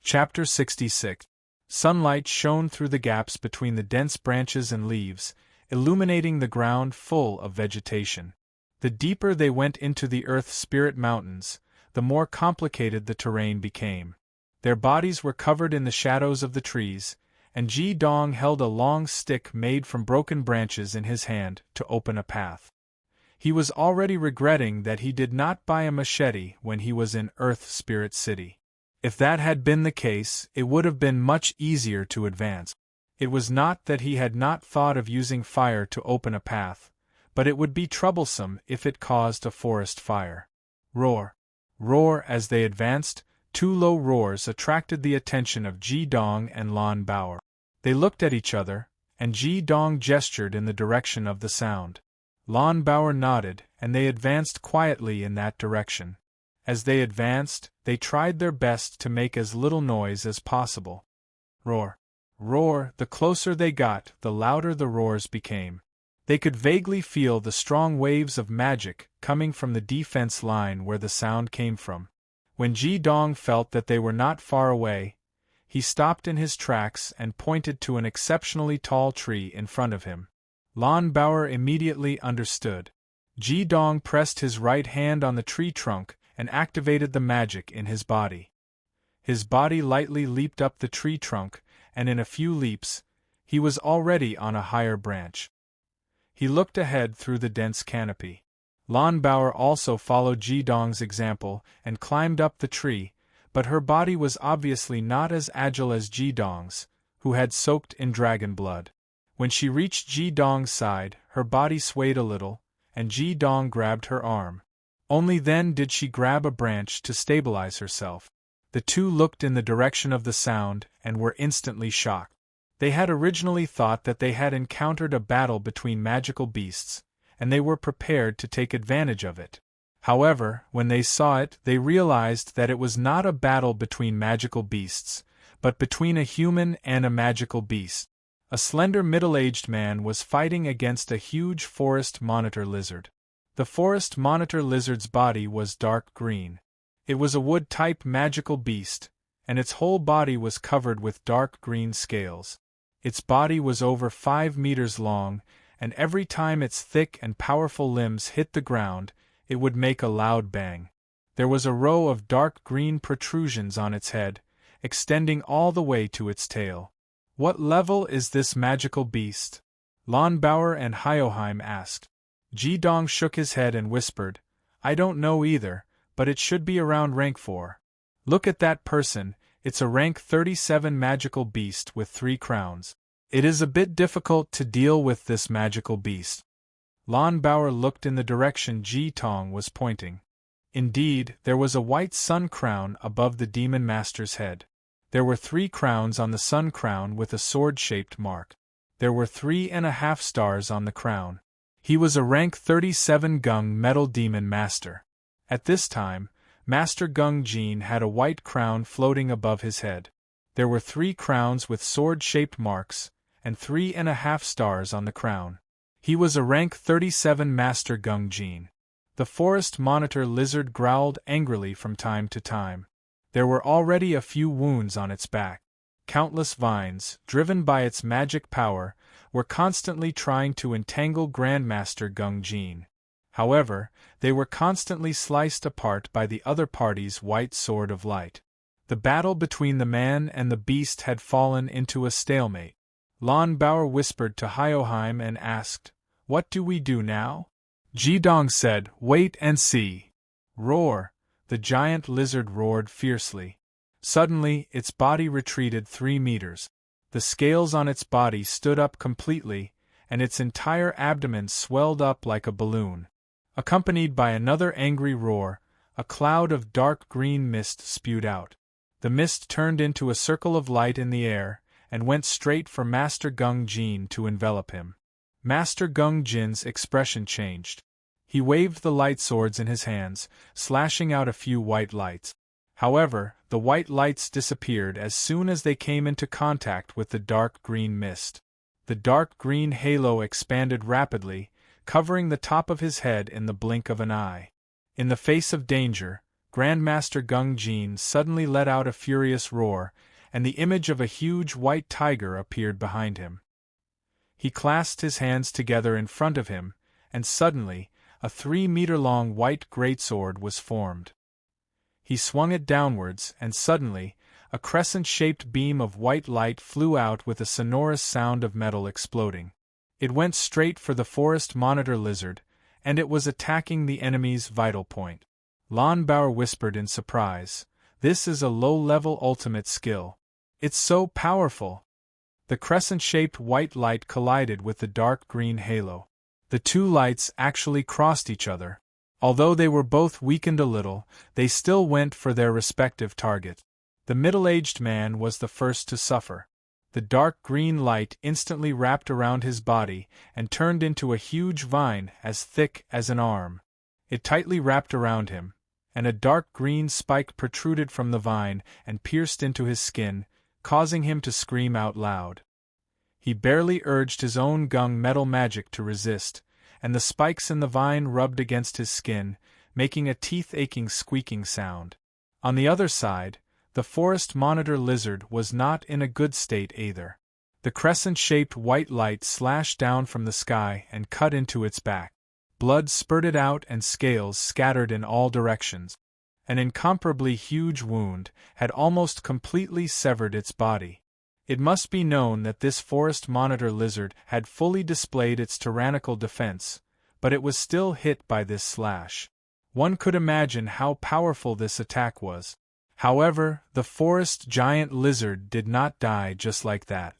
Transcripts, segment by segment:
Chapter 66. Sunlight shone through the gaps between the dense branches and leaves, illuminating the ground full of vegetation. The deeper they went into the Earth Spirit Mountains, the more complicated the terrain became. Their bodies were covered in the shadows of the trees, and Ji Dong held a long stick made from broken branches in his hand to open a path. He was already regretting that he did not buy a machete when he was in Earth Spirit City. If that had been the case, it would have been much easier to advance. It was not that he had not thought of using fire to open a path, but it would be troublesome if it caused a forest fire. Roar! Roar! As they advanced, two low roars attracted the attention of Ji Dong and Lan Bao. They looked at each other, and Ji Dong gestured in the direction of the sound. Lan Bao nodded, and they advanced quietly in that direction. As they advanced, they tried their best to make as little noise as possible. Roar! Roar! The closer they got, the louder the roars became. They could vaguely feel the strong waves of magic coming from the defense line where the sound came from. When Ji Dong felt that they were not far away, he stopped in his tracks and pointed to an exceptionally tall tree in front of him. Lan Bao immediately understood. Ji Dong pressed his right hand on the tree trunk and activated the magic in his body. His body lightly leaped up the tree trunk, and in a few leaps, he was already on a higher branch. He looked ahead through the dense canopy. Lan Bao also followed Ji Dong's example and climbed up the tree, but her body was obviously not as agile as Ji Dong's, who had soaked in dragon blood. When she reached Ji Dong's side, her body swayed a little, and Ji Dong grabbed her arm. Only then did she grab a branch to stabilize herself. The two looked in the direction of the sound and were instantly shocked. They had originally thought that they had encountered a battle between magical beasts, and they were prepared to take advantage of it. However, when they saw it, they realized that it was not a battle between magical beasts, but between a human and a magical beast. A slender middle-aged man was fighting against a huge forest monitor lizard. The forest monitor lizard's body was dark green. It was a wood-type magical beast, and its whole body was covered with dark green scales. Its body was over 5 meters long, and every time its thick and powerful limbs hit the ground, it would make a loud bang. There was a row of dark green protrusions on its head, extending all the way to its tail. "What level is this magical beast?" Lan Bao and Hyoheim asked. Ji Dong shook his head and whispered, "I don't know either, but it should be around rank 4. Look at that person, it's a rank 37 magical beast with 3 crowns. It is a bit difficult to deal with this magical beast." Lan Bao looked in the direction Ji Dong was pointing. Indeed, there was a white sun crown above the demon master's head. There were 3 crowns on the sun crown with a sword-shaped mark. There were 3.5 stars on the crown. He was a rank 37 Gung Metal Demon Master. At this time, Master Gung Jin had a white crown floating above his head. There were 3 crowns with sword-shaped marks, and 3.5 stars on the crown. He was a rank 37 Master Gung Jin. The forest monitor lizard growled angrily from time to time. There were already a few wounds on its back. Countless vines, driven by its magic power, were constantly trying to entangle Grandmaster Gung Jin. However, they were constantly sliced apart by the other party's white sword of light. The battle between the man and the beast had fallen into a stalemate. Lan Bao whispered to Hyoheim and asked, "What do we do now?" Ji Dong said, "Wait and see." Roar! The giant lizard roared fiercely. Suddenly, its body retreated 3 meters. The scales on its body stood up completely, and its entire abdomen swelled up like a balloon. Accompanied by another angry roar, a cloud of dark green mist spewed out. The mist turned into a circle of light in the air, and went straight for Master Gung Jin to envelop him. Master Gung Jin's expression changed. He waved the light swords in his hands, slashing out a few white lights. However, the white lights disappeared as soon as they came into contact with the dark green mist. The dark green halo expanded rapidly, covering the top of his head in the blink of an eye. In the face of danger, Grandmaster Gung Jin suddenly let out a furious roar, and the image of a huge white tiger appeared behind him. He clasped his hands together in front of him, and suddenly, a 3-meter-long white greatsword was formed. He swung it downwards, and suddenly, a crescent-shaped beam of white light flew out with a sonorous sound of metal exploding. It went straight for the forest monitor lizard, and it was attacking the enemy's vital point. Lon Bauer whispered in surprise, "This is a low-level ultimate skill. It's so powerful." The crescent-shaped white light collided with the dark green halo. The two lights actually crossed each other. Although they were both weakened a little, they still went for their respective target. The middle-aged man was the first to suffer. The dark green light instantly wrapped around his body and turned into a huge vine as thick as an arm. It tightly wrapped around him, and a dark green spike protruded from the vine and pierced into his skin, causing him to scream out loud. He barely urged his own gung metal magic to resist, and the spikes in the vine rubbed against his skin, making a teeth-aching squeaking sound. On the other side, the forest monitor lizard was not in a good state either. The crescent-shaped white light slashed down from the sky and cut into its back. Blood spurted out and scales scattered in all directions. An incomparably huge wound had almost completely severed its body. It must be known that this forest monitor lizard had fully displayed its tyrannical defense, but it was still hit by this slash. One could imagine how powerful this attack was. However, the forest giant lizard did not die just like that.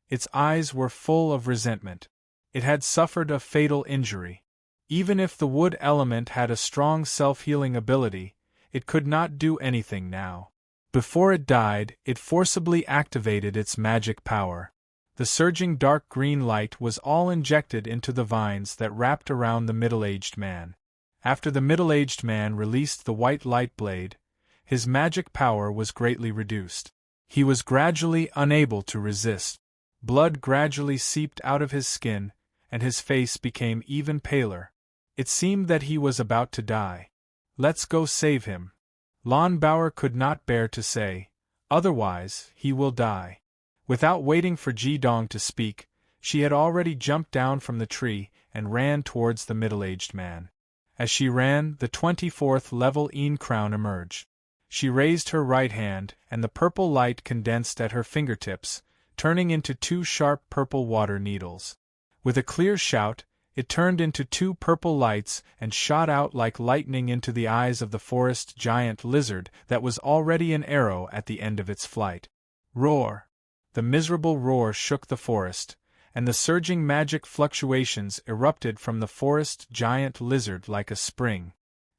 Its eyes were full of resentment. It had suffered a fatal injury. Even if the wood element had a strong self-healing ability, it could not do anything now. Before it died, it forcibly activated its magic power. The surging dark green light was all injected into the vines that wrapped around the middle-aged man. After the middle-aged man released the white light blade, his magic power was greatly reduced. He was gradually unable to resist. Blood gradually seeped out of his skin, and his face became even paler. It seemed that he was about to die. "Let's go save him," Lon Bauer could not bear to say, "otherwise, he will die." Without waiting for Ji Dong to speak, she had already jumped down from the tree and ran towards the middle-aged man. As she ran, the 24th level Een crown emerged. She raised her right hand, and the purple light condensed at her fingertips, turning into 2 sharp purple water needles. With a clear shout, it turned into 2 purple lights and shot out like lightning into the eyes of the forest giant lizard that was already an arrow at the end of its flight. Roar! The miserable roar shook the forest, and the surging magic fluctuations erupted from the forest giant lizard like a spring.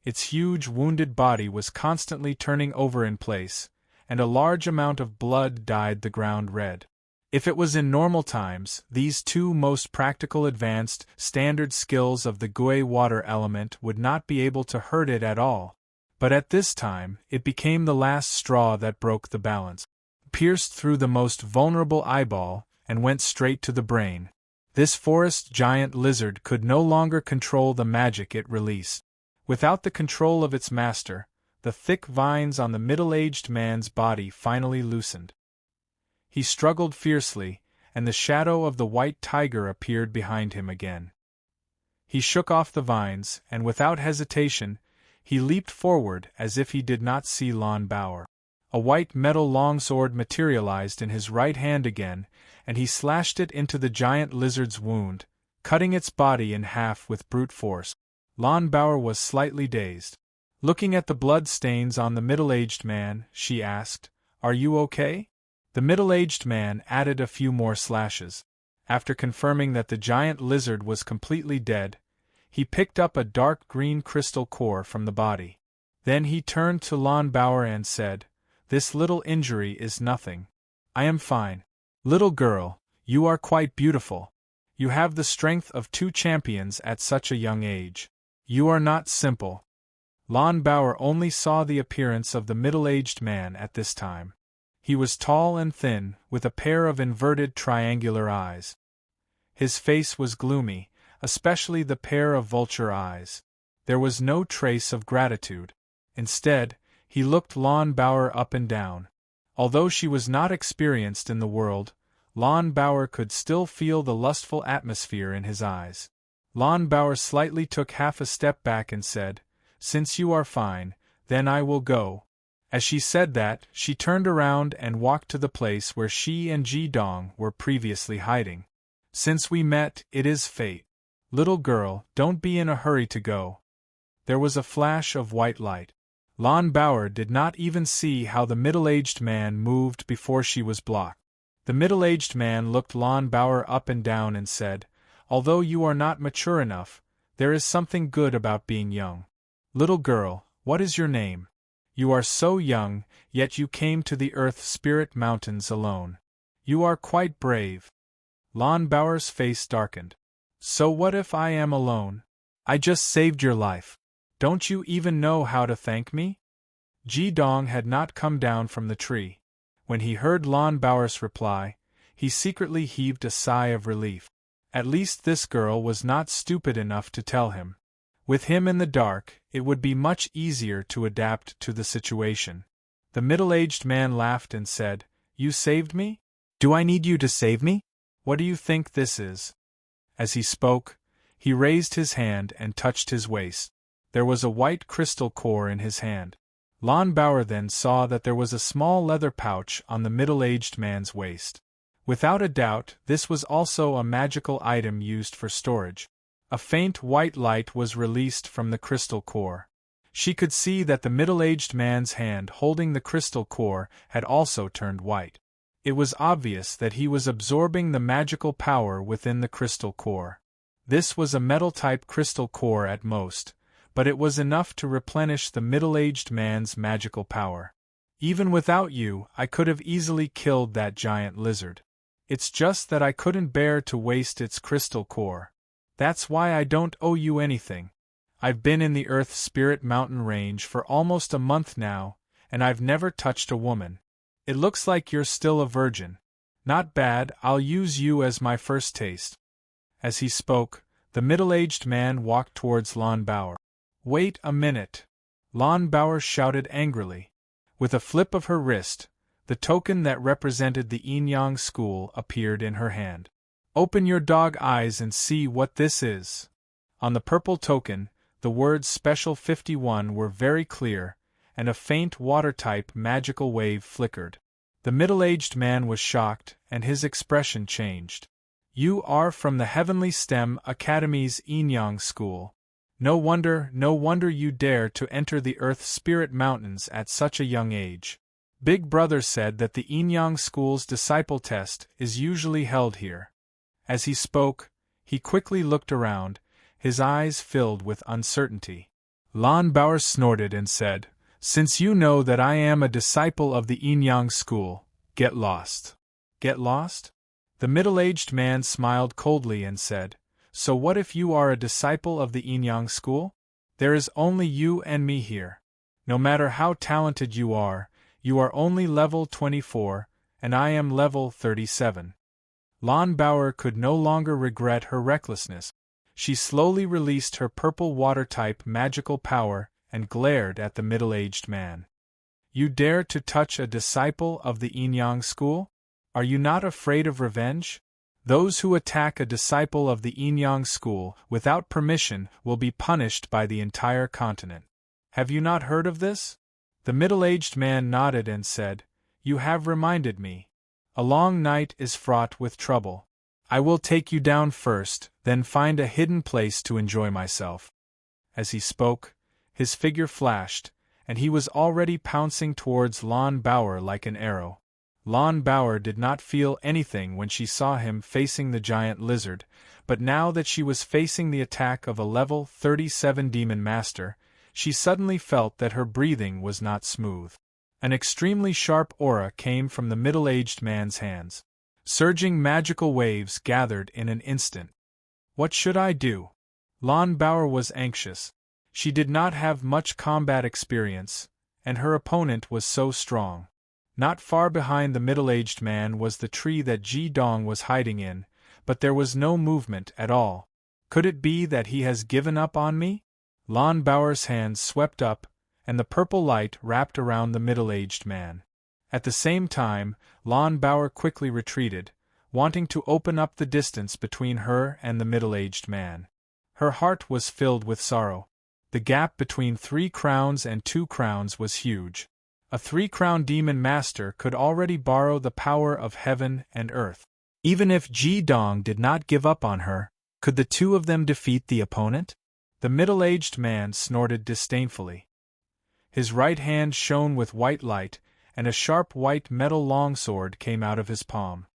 Its huge wounded body was constantly turning over in place, and a large amount of blood dyed the ground red. If it was in normal times, these 2 most practical advanced, standard skills of the Gui water element would not be able to hurt it at all. But at this time, it became the last straw that broke the balance. Pierced through the most vulnerable eyeball, and went straight to the brain. This forest giant lizard could no longer control the magic it released. Without the control of its master, the thick vines on the middle-aged man's body finally loosened. He struggled fiercely, and the shadow of the white tiger appeared behind him again. He shook off the vines, and without hesitation, he leaped forward as if he did not see Lon Bauer. A white metal longsword materialized in his right hand again, and he slashed it into the giant lizard's wound, cutting its body in half with brute force. Lon Bauer was slightly dazed. Looking at the blood stains on the middle-aged man, she asked, "Are you okay?" The middle-aged man added a few more slashes. After confirming that the giant lizard was completely dead, he picked up a dark green crystal core from the body. Then he turned to Lon Bauer and said, "This little injury is nothing. I am fine. Little girl, you are quite beautiful. You have the strength of 2 champions at such a young age. You are not simple." Lon Bauer only saw the appearance of the middle-aged man at this time. He was tall and thin, with a pair of inverted triangular eyes. His face was gloomy, especially the pair of vulture eyes. There was no trace of gratitude. Instead, He looked Lon Bauer up and down. Although she was not experienced in the world, Lon Bauer could still feel the lustful atmosphere in his eyes. Lon Bauer slightly took half a step back and said, "Since you are fine, then I will go." As she said that, she turned around and walked to the place where she and Ji Dong were previously hiding. "Since we met, it is fate. Little girl, don't be in a hurry to go." There was a flash of white light. Lon Bauer did not even see how the middle-aged man moved before she was blocked. The middle-aged man looked Lon Bauer up and down and said, "Although you are not mature enough, there is something good about being young. Little girl, what is your name? You are so young, yet you came to the Earth Spirit Mountains alone. You are quite brave." Lon Bauer's face darkened. "So what if I am alone? I just saved your life. Don't you even know how to thank me?" Ji Dong had not come down from the tree. When he heard Lon Bauer's reply, he secretly heaved a sigh of relief. At least this girl was not stupid enough to tell him. With him in the dark, it would be much easier to adapt to the situation. The middle-aged man laughed and said, "You saved me? Do I need you to save me? What do you think this is?" As he spoke, he raised his hand and touched his waist. There was a white crystal core in his hand. Lon Bauer then saw that there was a small leather pouch on the middle-aged man's waist. Without a doubt, this was also a magical item used for storage. A faint white light was released from the crystal core. She could see that the middle-aged man's hand holding the crystal core had also turned white. It was obvious that he was absorbing the magical power within the crystal core. This was a metal-type crystal core at most, but it was enough to replenish the middle-aged man's magical power. "Even without you, I could have easily killed that giant lizard. It's just that I couldn't bear to waste its crystal core. That's why I don't owe you anything. I've been in the Earth Spirit Mountain Range for almost a month now, and I've never touched a woman. It looks like you're still a virgin. Not bad, I'll use you as my first taste." As he spoke, the middle-aged man walked towards Lon Bauer. "Wait a minute!" Lon Bauer shouted angrily. With a flip of her wrist, the token that represented the Yin-Yang School appeared in her hand. "Open your dog eyes and see what this is." On the purple token, the words Special 51 were very clear, and a faint water-type magical wave flickered. The middle-aged man was shocked, and his expression changed. "You are from the Heavenly STEM Academy's Yin-Yang School. No wonder you dare to enter the Earth Spirit Mountains at such a young age. Big Brother said that the Yin-Yang School's disciple test is usually held here." As he spoke, he quickly looked around, his eyes filled with uncertainty. Lon Bauer snorted and said, "Since you know that I am a disciple of the Yin-Yang School, get lost." "Get lost?" The middle-aged man smiled coldly and said, "So what if you are a disciple of the Yin-Yang School? There is only you and me here. No matter how talented you are only level 24, and I am level 37. Lon Bauer could no longer regret her recklessness. She slowly released her purple water-type magical power and glared at the middle-aged man. "You dare to touch a disciple of the Yin-Yang School? Are you not afraid of revenge? Those who attack a disciple of the Yin-Yang School without permission will be punished by the entire continent. Have you not heard of this?" The middle-aged man nodded and said, "You have reminded me. A long night is fraught with trouble. I will take you down first, then find a hidden place to enjoy myself." As he spoke, his figure flashed, and he was already pouncing towards Lon Bauer like an arrow. Lon Bauer did not feel anything when she saw him facing the giant lizard, but now that she was facing the attack of a level 37 demon master, she suddenly felt that her breathing was not smooth. An extremely sharp aura came from the middle-aged man's hands. Surging magical waves gathered in an instant. What should I do? Lon Bauer was anxious. She did not have much combat experience, and her opponent was so strong. Not far behind the middle-aged man was the tree that Ji Dong was hiding in, but there was no movement at all. Could it be that he has given up on me? Lon Bauer's hand swept up, and the purple light wrapped around the middle-aged man. At the same time, Lon Bauer quickly retreated, wanting to open up the distance between her and the middle-aged man. Her heart was filled with sorrow. The gap between 3 crowns and 2 crowns was huge. A 3-crown demon master could already borrow the power of heaven and earth. Even if Ji Dong did not give up on her, could the two of them defeat the opponent? The middle-aged man snorted disdainfully. His right hand shone with white light, and a sharp white metal longsword came out of his palm.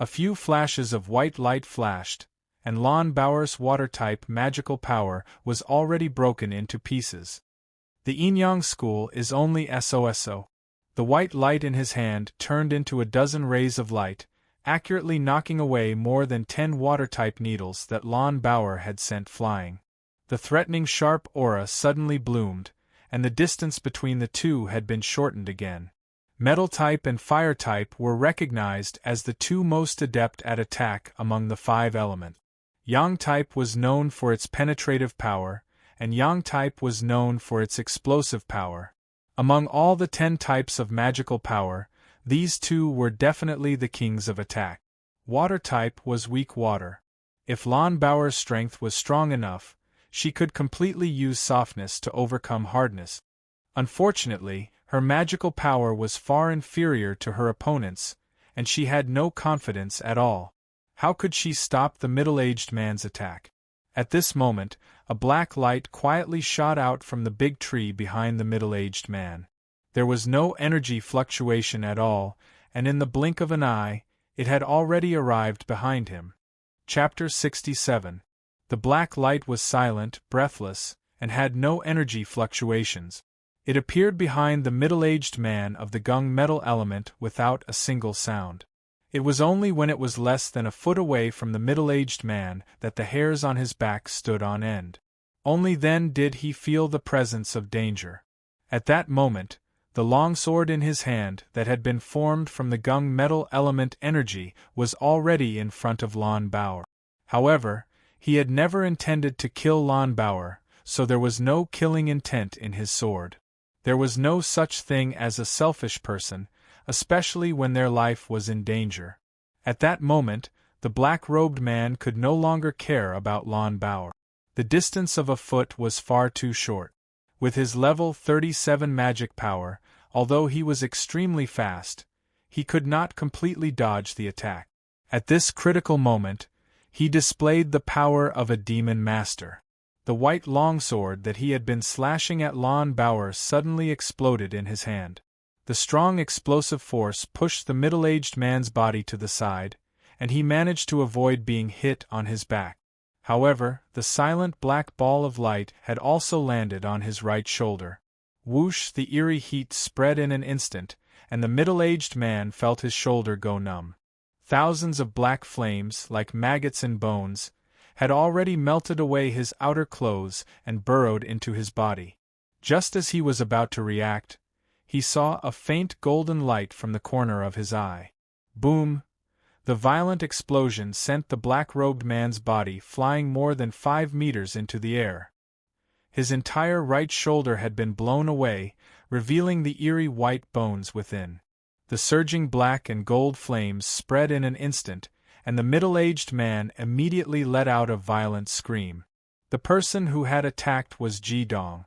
A few flashes of white light flashed, and Lon Bauer's water-type magical power was already broken into pieces. The Yin-Yang school is only SOSO. The white light in his hand turned into a dozen rays of light, accurately knocking away more than 10 water-type needles that Lon Bauer had sent flying. The threatening sharp aura suddenly bloomed, and the distance between the two had been shortened again. Metal-type and fire-type were recognized as the two most adept at attack among the 5 elements. Yang-type was known for its penetrative power, and Yang-type was known for its explosive power. Among all the 10 types of magical power, these two were definitely the kings of attack. Water-type was weak water. If Lon Bauer's strength was strong enough, she could completely use softness to overcome hardness. Unfortunately, her magical power was far inferior to her opponent's, and she had no confidence at all. How could she stop the middle-aged man's attack? At this moment, a black light quietly shot out from the big tree behind the middle-aged man. There was no energy fluctuation at all, and in the blink of an eye, it had already arrived behind him. Chapter 67. The black light was silent, breathless, and had no energy fluctuations. It appeared behind the middle-aged man of the gung metal element without a single sound. It was only when it was less than a foot away from the middle-aged man that the hairs on his back stood on end. Only then did he feel the presence of danger. At that moment, the longsword in his hand that had been formed from the gung metal element energy was already in front of Lon Bauer. However, he had never intended to kill Lon Bauer, so there was no killing intent in his sword. There was no such thing as a selfish person, especially when their life was in danger. At that moment, the black-robed man could no longer care about Lon Bauer. The distance of a foot was far too short. With his level 37 magic power, although he was extremely fast, he could not completely dodge the attack. At this critical moment, he displayed the power of a demon master. The white longsword that he had been slashing at Lon Bauer suddenly exploded in his hand. The strong explosive force pushed the middle-aged man's body to the side, and he managed to avoid being hit on his back. However, the silent black ball of light had also landed on his right shoulder. Whoosh! The eerie heat spread in an instant, and the middle-aged man felt his shoulder go numb. Thousands of black flames, like maggots in bones, had already melted away his outer clothes and burrowed into his body. Just as he was about to react, he saw a faint golden light from the corner of his eye. Boom! The violent explosion sent the black-robed man's body flying more than 5 meters into the air. His entire right shoulder had been blown away, revealing the eerie white bones within. The surging black and gold flames spread in an instant, and the middle-aged man immediately let out a violent scream. The person who had attacked was Ji Dong.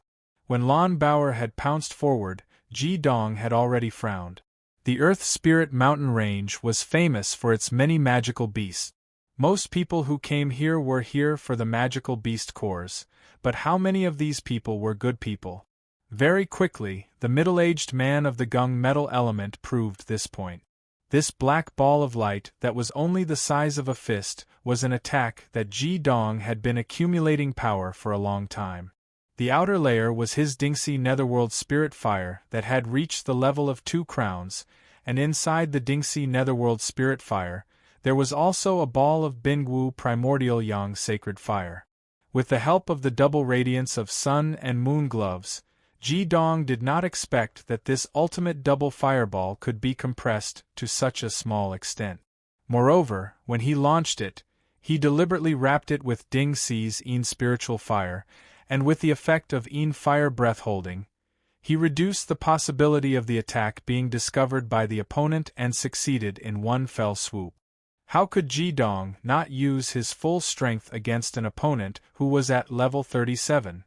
When Lon Bauer had pounced forward, Ji Dong had already frowned. The Earth Spirit Mountain Range was famous for its many magical beasts. Most people who came here were here for the magical beast cores, but how many of these people were good people? Very quickly, the middle-aged man of the gung metal element proved this point. This black ball of light that was only the size of a fist was an attack that Ji Dong had been accumulating power for a long time. The outer layer was his Dingxi Netherworld Spirit Fire that had reached the level of 2 crowns, and inside the Dingxi Netherworld Spirit Fire, there was also a ball of Bingwu Primordial Yang Sacred Fire. With the help of the double radiance of sun and moon gloves, Ji Dong did not expect that this ultimate double fireball could be compressed to such a small extent. Moreover, when he launched it, he deliberately wrapped it with Ding Xi's Yin Spiritual Fire, and with the effect of Yin Fire breath holding, He reduced the possibility of the attack being discovered by the opponent and succeeded in one fell swoop. How could Ji-dong not use his full strength against an opponent who was at level 37?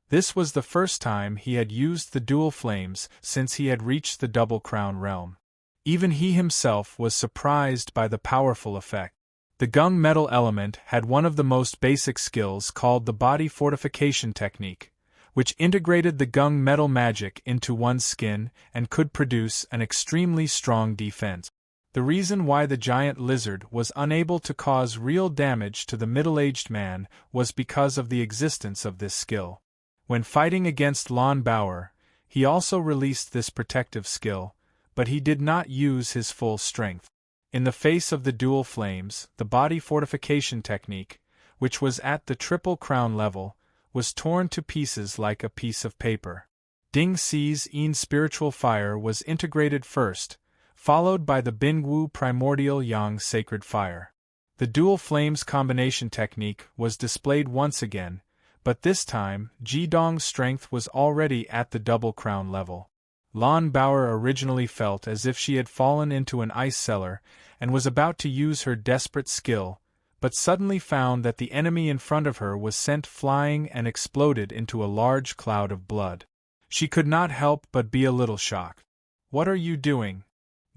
This was the first time he had used the dual flames since he had reached the Double Crown realm. Even he himself was surprised by the powerful effect. The gung metal element had one of the most basic skills called the body fortification technique, which integrated the gung metal magic into one's skin and could produce an extremely strong defense. The reason why the giant lizard was unable to cause real damage to the middle-aged man was because of the existence of this skill. When fighting against Lon Bauer, he also released this protective skill, but he did not use his full strength. In the face of the dual flames, the body fortification technique, which was at the Triple Crown level, was torn to pieces like a piece of paper. Ding Si's Yin spiritual fire was integrated first, followed by the Bingwu primordial yang sacred fire. The dual flames combination technique was displayed once again, but this time, Ji-dong's strength was already at the Double Crown level. Lon Bauer originally felt as if she had fallen into an ice cellar and was about to use her desperate skill, but suddenly found that the enemy in front of her was sent flying and exploded into a large cloud of blood. She could not help but be a little shocked. "What are you doing?"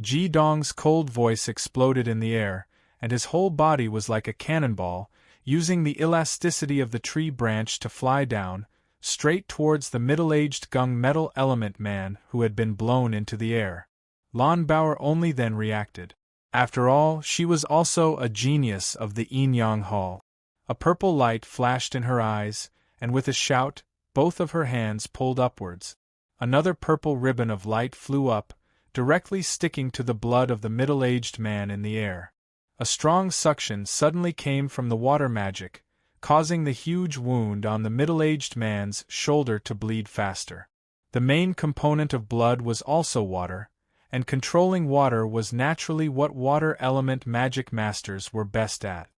Ji-dong's cold voice exploded in the air, and his whole body was like a cannonball, using the elasticity of the tree branch to fly down, straight towards the middle-aged gung metal element man who had been blown into the air. Lon Bauer only then reacted. After all, she was also a genius of the Yin-yang Hall. A purple light flashed in her eyes, and with a shout, both of her hands pulled upwards. Another purple ribbon of light flew up, directly sticking to the blood of the middle-aged man in the air. A strong suction suddenly came from the water magic, causing the huge wound on the middle-aged man's shoulder to bleed faster. The main component of blood was also water, and controlling water was naturally what water element magic masters were best at.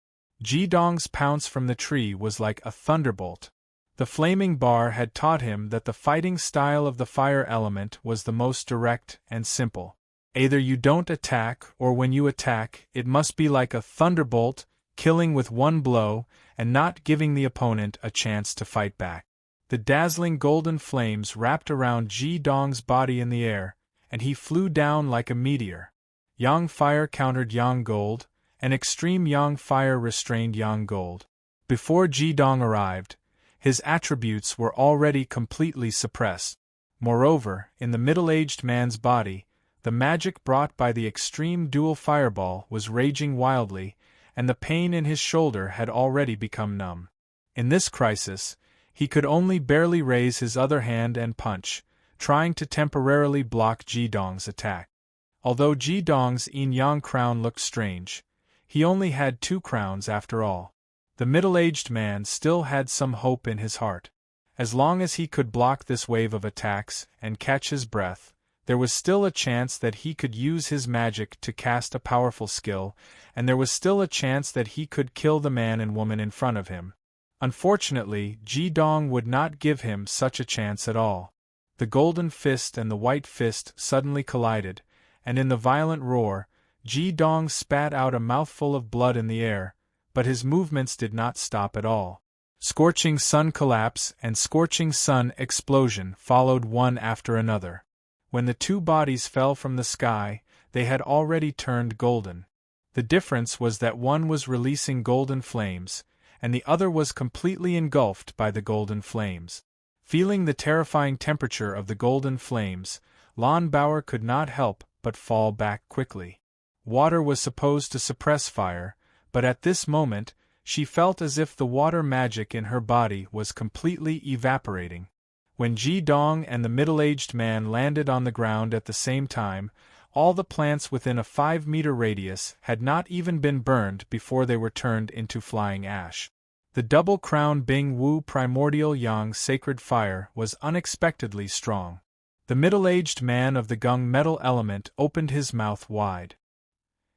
Ji-dong's pounce from the tree was like a thunderbolt. The flaming bar had taught him that the fighting style of the fire element was the most direct and simple. Either you don't attack, or when you attack, it must be like a thunderbolt, killing with one blow, and not giving the opponent a chance to fight back. The dazzling golden flames wrapped around Ji-dong's body in the air, and he flew down like a meteor. Yang fire countered Yang gold, and extreme Yang fire restrained Yang gold. Before Ji-dong arrived, his attributes were already completely suppressed. Moreover, in the middle-aged man's body, the magic brought by the extreme dual fireball was raging wildly, and the pain in his shoulder had already become numb. In this crisis, he could only barely raise his other hand and punch, trying to temporarily block Ji-dong's attack. Although Ji-dong's yin-yang crown looked strange, he only had 2 crowns after all. The middle-aged man still had some hope in his heart. As long as he could block this wave of attacks and catch his breath, there was still a chance that he could use his magic to cast a powerful skill, and there was still a chance that he could kill the man and woman in front of him. Unfortunately, Ji-dong would not give him such a chance at all. The golden fist and the white fist suddenly collided, and in the violent roar, Ji-dong spat out a mouthful of blood in the air, but his movements did not stop at all. Scorching sun collapse and scorching sun explosion followed one after another. When the 2 bodies fell from the sky, they had already turned golden. The difference was that one was releasing golden flames, and the other was completely engulfed by the golden flames. Feeling the terrifying temperature of the golden flames, Lon Bauer could not help but fall back quickly. Water was supposed to suppress fire, but at this moment, she felt as if the water magic in her body was completely evaporating. When Ji-dong and the middle-aged man landed on the ground at the same time, all the plants within a 5-meter radius had not even been burned before they were turned into flying ash. The Double Crown Bing-Wu primordial yang sacred fire was unexpectedly strong. The middle-aged man of the gung metal element opened his mouth wide.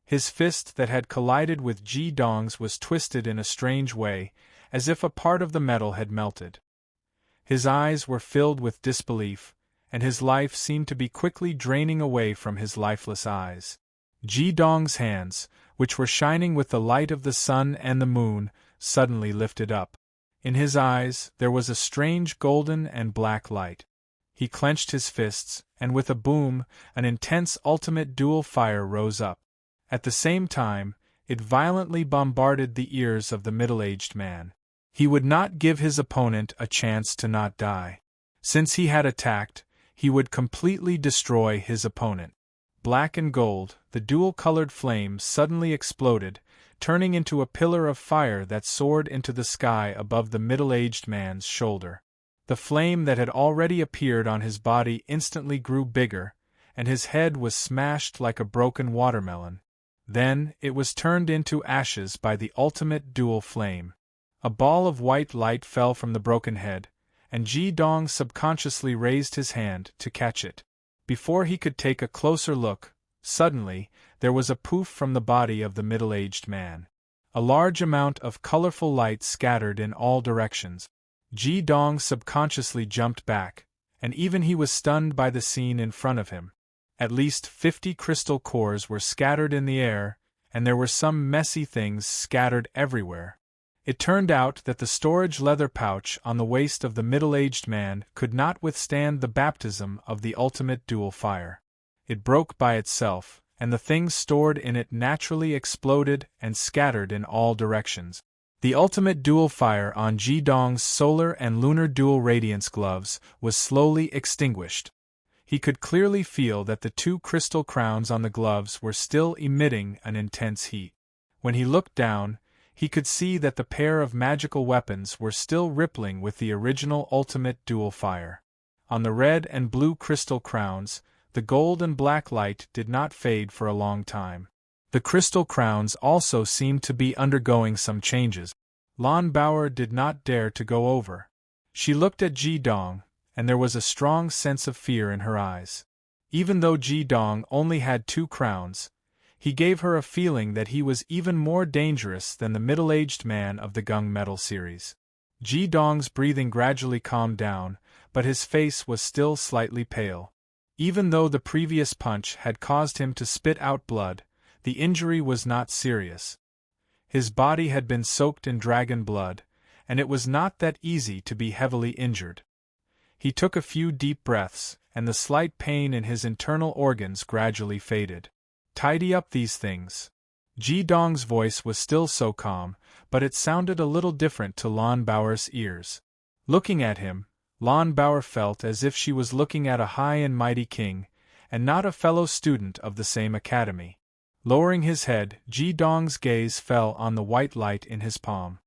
His fist that had collided with Ji-dong's was twisted in a strange way, as if a part of the metal had melted. His eyes were filled with disbelief, and his life seemed to be quickly draining away from his lifeless eyes. Ji Dong's hands, which were shining with the light of the sun and the moon, suddenly lifted up. In his eyes there was a strange golden and black light. He clenched his fists, and with a boom, an intense ultimate dual fire rose up. At the same time, it violently bombarded the ears of the middle-aged man. He would not give his opponent a chance to not die. Since he had attacked, he would completely destroy his opponent. Black and gold, the dual-colored flame suddenly exploded, turning into a pillar of fire that soared into the sky above the middle-aged man's shoulder. The flame that had already appeared on his body instantly grew bigger, and his head was smashed like a broken watermelon. Then it was turned into ashes by the ultimate dual flame. A ball of white light fell from the broken head, and Ji Dong subconsciously raised his hand to catch it. Before he could take a closer look, suddenly, there was a poof from the body of the middle-aged man. A large amount of colorful light scattered in all directions. Ji Dong subconsciously jumped back, and even he was stunned by the scene in front of him. At least 50 crystal cores were scattered in the air, and there were some messy things scattered everywhere. It turned out that the storage leather pouch on the waist of the middle-aged man could not withstand the baptism of the ultimate dual fire. It broke by itself, and the things stored in it naturally exploded and scattered in all directions. The ultimate dual fire on Ji Dong's solar and lunar dual radiance gloves was slowly extinguished. He could clearly feel that the 2 crystal crowns on the gloves were still emitting an intense heat. When he looked down, he could see that the pair of magical weapons were still rippling with the original ultimate dual fire. On the red and blue crystal crowns, the gold and black light did not fade for a long time. The crystal crowns also seemed to be undergoing some changes. Lan Bauer did not dare to go over. She looked at Ji Dong, and there was a strong sense of fear in her eyes. Even though Ji Dong only had 2 crowns, he gave her a feeling that he was even more dangerous than the middle-aged man of the gunmetal series. Ji Dong's breathing gradually calmed down, but his face was still slightly pale. Even though the previous punch had caused him to spit out blood, the injury was not serious. His body had been soaked in dragon blood, and it was not that easy to be heavily injured. He took a few deep breaths, and the slight pain in his internal organs gradually faded. Tidy up these things. Ji Dong's voice was still so calm, but it sounded a little different to Lan Bauer's ears. Looking at him, Lan Bauer felt as if she was looking at a high and mighty king, and not a fellow student of the same academy. Lowering his head, Ji Dong's gaze fell on the white light in his palm.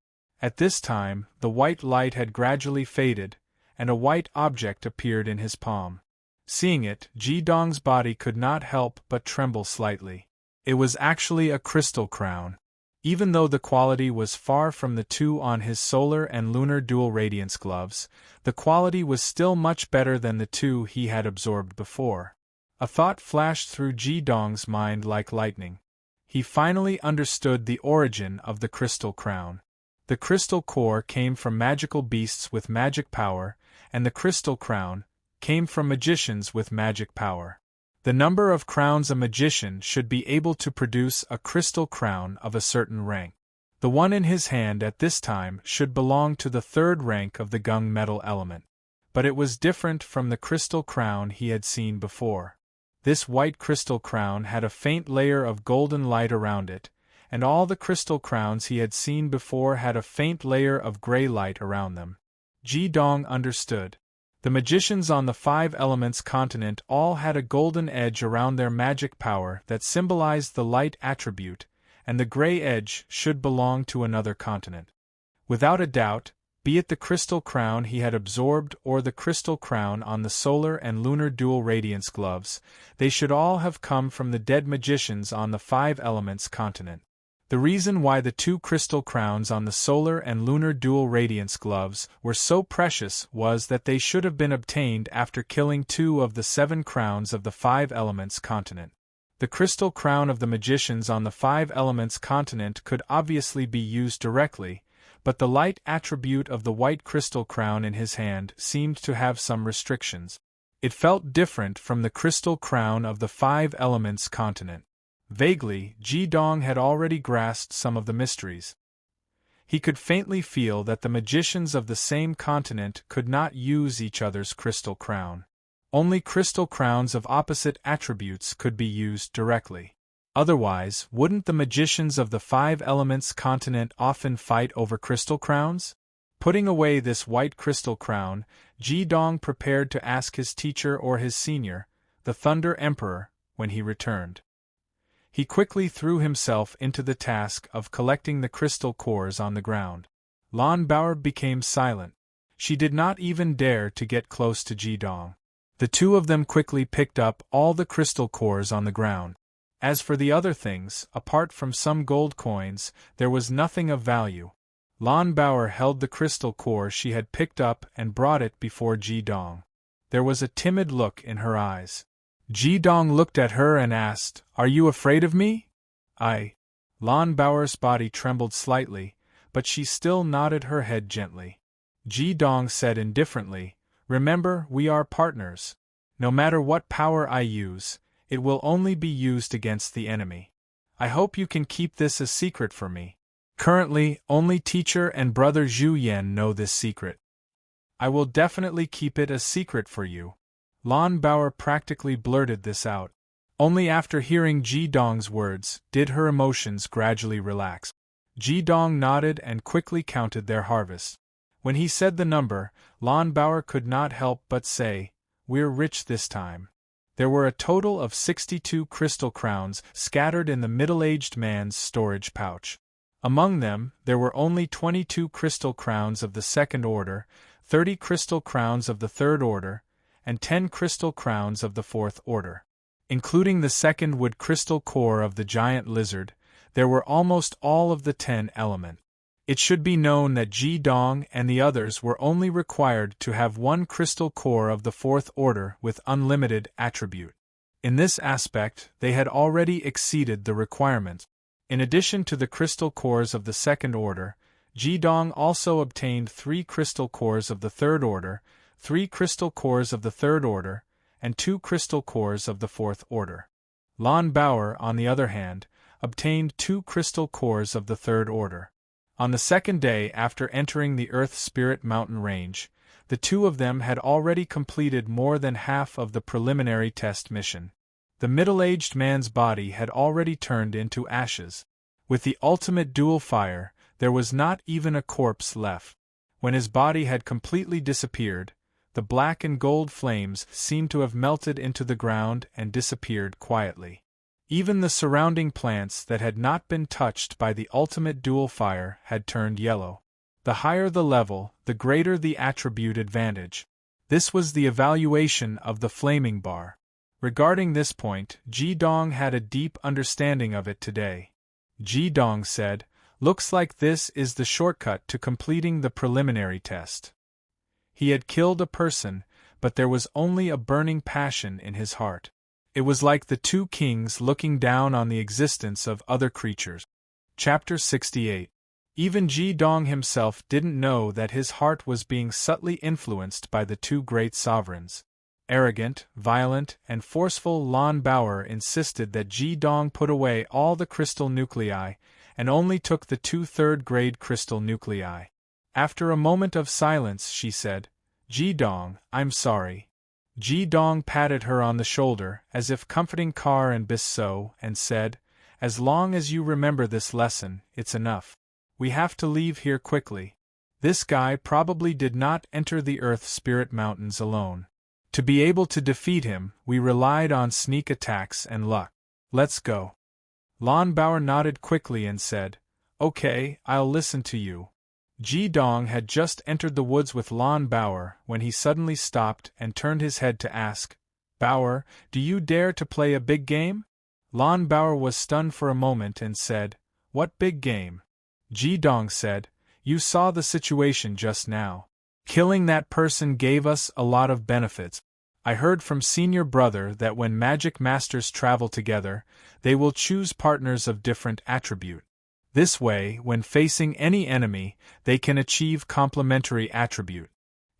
At this time, the white light had gradually faded, and a white object appeared in his palm. Seeing it, Ji Dong's body could not help but tremble slightly. It was actually a crystal crown. Even though the quality was far from the 2 on his solar and lunar dual radiance gloves, the quality was still much better than the 2 he had absorbed before. A thought flashed through Ji Dong's mind like lightning. He finally understood the origin of the crystal crown. The crystal core came from magical beasts with magic power, and the crystal crown came from magicians with magic power. The number of crowns a magician should be able to produce a crystal crown of a certain rank. The one in his hand at this time should belong to the 3rd rank of the gunmetal element. But it was different from the crystal crown he had seen before. This white crystal crown had a faint layer of golden light around it, and all the crystal crowns he had seen before had a faint layer of gray light around them. Ji Dong understood. The magicians on the 5 Elements continent all had a golden edge around their magic power that symbolized the light attribute, and the gray edge should belong to another continent. Without a doubt, be it the crystal crown he had absorbed or the crystal crown on the solar and lunar dual radiance gloves, they should all have come from the dead magicians on the 5 Elements continent. The reason why the 2 crystal crowns on the solar and lunar dual radiance gloves were so precious was that they should have been obtained after killing 2 of the 7 crowns of the 5 Elements continent. The crystal crown of the magicians on the 5 Elements continent could obviously be used directly, but the light attribute of the white crystal crown in his hand seemed to have some restrictions. It felt different from the crystal crown of the five elements continent. Vaguely, Ji Dong had already grasped some of the mysteries. He could faintly feel that the magicians of the same continent could not use each other's crystal crown. Only crystal crowns of opposite attributes could be used directly. Otherwise, wouldn't the magicians of the five elements continent often fight over crystal crowns? Putting away this white crystal crown, Ji Dong prepared to ask his teacher or his senior, the Thunder Emperor, when he returned. He quickly threw himself into the task of collecting the crystal cores on the ground. Lan Bao became silent. She did not even dare to get close to Ji Dong. The two of them quickly picked up all the crystal cores on the ground. As for the other things, apart from some gold coins, there was nothing of value. Lan Bao held the crystal core she had picked up and brought it before Ji Dong. There was a timid look in her eyes. Ji Dong looked at her and asked, "Are you afraid of me?" Lan Bao's body trembled slightly, but she still nodded her head gently. Ji Dong said indifferently, "Remember, we are partners. No matter what power I use, it will only be used against the enemy. I hope you can keep this a secret for me. Currently, only teacher and brother Zhu Yan know this secret. I will definitely keep it a secret for you." Lan Bao practically blurted this out. Only after hearing Ji Dong's words did her emotions gradually relax. Ji Dong nodded and quickly counted their harvest. When he said the number, Lan Bao could not help but say, "We're rich this time." There were a total of 62 crystal crowns scattered in the middle-aged man's storage pouch. Among them, there were only 22 crystal crowns of the second order, 30 crystal crowns of the third order, and 10 crystal crowns of the fourth order. Including the second wood crystal core of the giant lizard, there were almost all of the 10 element. It should be known that Ji Dong and the others were only required to have one crystal core of the fourth order with unlimited attribute. In this aspect, they had already exceeded the requirement. In addition to the crystal cores of the second order, Ji Dong also obtained 3 crystal cores of the third order, 3 crystal cores of the third order, and 2 crystal cores of the fourth order. Lan Bao, on the other hand, obtained 2 crystal cores of the third order. On the second day after entering the Earth Spirit Mountain Range, the two of them had already completed more than half of the preliminary test mission. The middle-aged man's body had already turned into ashes. With the ultimate dual fire, there was not even a corpse left. When his body had completely disappeared, the black and gold flames seemed to have melted into the ground and disappeared quietly. Even the surrounding plants that had not been touched by the ultimate dual fire had turned yellow. The higher the level, the greater the attribute advantage. This was the evaluation of the flaming bar. Regarding this point, Ji Dong had a deep understanding of it today. Ji Dong said, "Looks like this is the shortcut to completing the preliminary test." He had killed a person, but there was only a burning passion in his heart. It was like the two kings looking down on the existence of other creatures. Chapter 68. Even Ji Dong himself didn't know that his heart was being subtly influenced by the two great sovereigns. Arrogant, violent, and forceful Lan Bao insisted that Ji Dong put away all the crystal nuclei, and only took the 2 third-grade crystal nuclei. After a moment of silence she said, "Ji Dong, I'm sorry." Ji Dong patted her on the shoulder, as if comforting Kar and Bissot, and said, "As long as you remember this lesson, it's enough. We have to leave here quickly. This guy probably did not enter the Earth Spirit Mountains alone. To be able to defeat him, we relied on sneak attacks and luck. Let's go." Lan Bao nodded quickly and said, "Okay, I'll listen to you." Ji Dong had just entered the woods with Lan Bao when he suddenly stopped and turned his head to ask, "Bao, do you dare to play a big game?" Lan Bao was stunned for a moment and said, "What big game?" Ji Dong said, "You saw the situation just now. Killing that person gave us a lot of benefits. I heard from senior brother that when magic masters travel together, they will choose partners of different attribute. This way, when facing any enemy, they can achieve complementary attribute.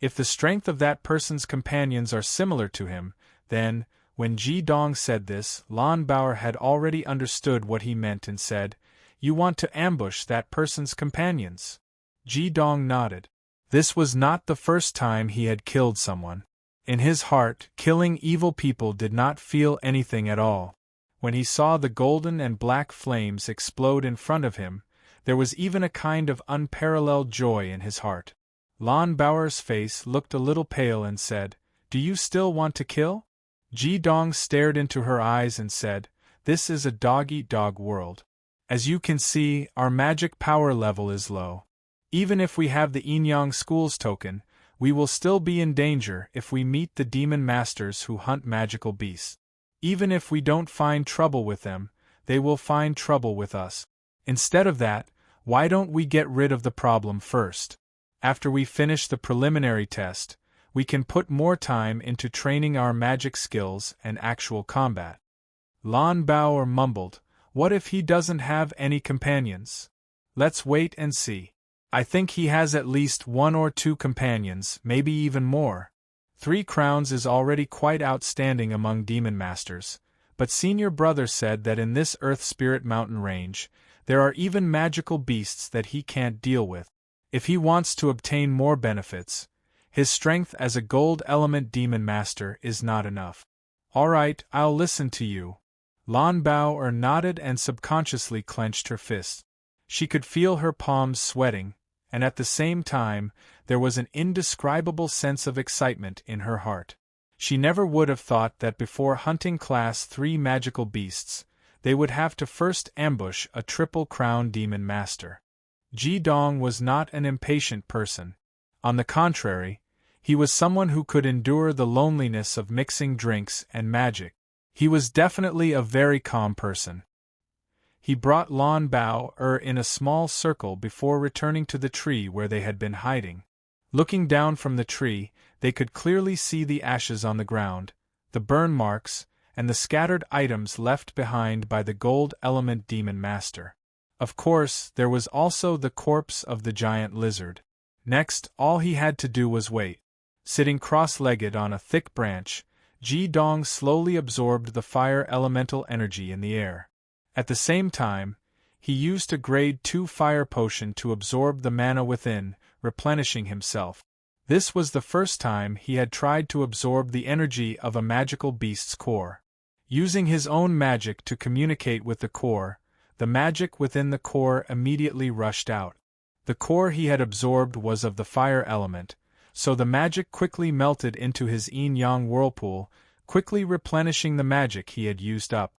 If the strength of that person's companions are similar to him, then, when Ji Dong said this, Lan Bao had already understood what he meant and said, "You want to ambush that person's companions?" Ji Dong nodded. This was not the first time he had killed someone. In his heart, killing evil people did not feel anything at all. When he saw the golden and black flames explode in front of him, there was even a kind of unparalleled joy in his heart. Lan Bao's face looked a little pale and said, "Do you still want to kill?" Ji Dong stared into her eyes and said, "This is a dog-eat-dog world. As you can see, our magic power level is low. Even if we have the Yin-Yang School's token, we will still be in danger if we meet the demon masters who hunt magical beasts. Even if we don't find trouble with them, they will find trouble with us. Instead of that, why don't we get rid of the problem first? After we finish the preliminary test, we can put more time into training our magic skills and actual combat." Lan Bao mumbled, "What if he doesn't have any companions? Let's wait and see. I think he has at least 1 or 2 companions, maybe even more. 3 crowns is already quite outstanding among demon masters, but Senior Brother said that in this Earth Spirit Mountain range, there are even magical beasts that he can't deal with. If he wants to obtain more benefits, his strength as a gold element demon master is not enough." "All right, I'll listen to you." Lan Bao nodded and subconsciously clenched her fists. She could feel her palms sweating, and at the same time, there was an indescribable sense of excitement in her heart. She never would have thought that before hunting Class 3 magical beasts, they would have to first ambush a Triple Crown demon master. Ji Dong was not an impatient person. On the contrary, he was someone who could endure the loneliness of mixing drinks and magic. He was definitely a very calm person. He brought Lan Bao in a small circle before returning to the tree where they had been hiding. Looking down from the tree, they could clearly see the ashes on the ground, the burn marks, and the scattered items left behind by the gold element demon master. Of course, there was also the corpse of the giant lizard. Next, all he had to do was wait. Sitting cross-legged on a thick branch, Ji Dong slowly absorbed the fire elemental energy in the air. At the same time, he used a grade 2 fire potion to absorb the mana within, replenishing himself. This was the first time he had tried to absorb the energy of a magical beast's core. Using his own magic to communicate with the core, the magic within the core immediately rushed out. The core he had absorbed was of the fire element, so the magic quickly melted into his yin-yang whirlpool, quickly replenishing the magic he had used up.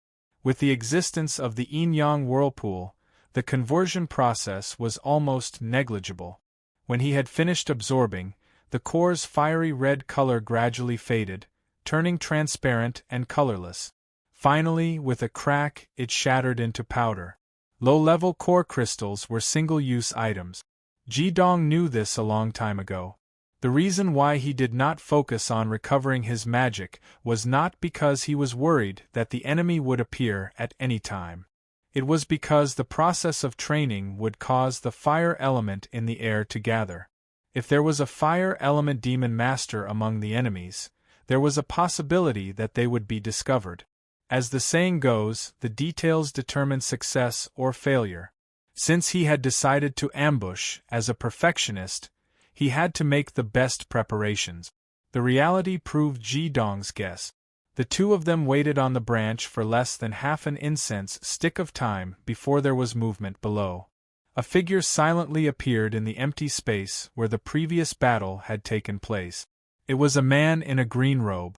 With the existence of the yin-yang whirlpool, the conversion process was almost negligible. When he had finished absorbing, the core's fiery red color gradually faded, turning transparent and colorless. Finally, with a crack, it shattered into powder. Low-level core crystals were single-use items. Ji Dong knew this a long time ago. The reason why he did not focus on recovering his magic was not because he was worried that the enemy would appear at any time. It was because the process of training would cause the fire element in the air to gather. If there was a fire element demon master among the enemies, there was a possibility that they would be discovered. As the saying goes, the details determine success or failure. Since he had decided to ambush as a perfectionist, he had to make the best preparations. The reality proved Ji Dong's guess. The two of them waited on the branch for less than half an incense stick of time before there was movement below. A figure silently appeared in the empty space where the previous battle had taken place. It was a man in a green robe.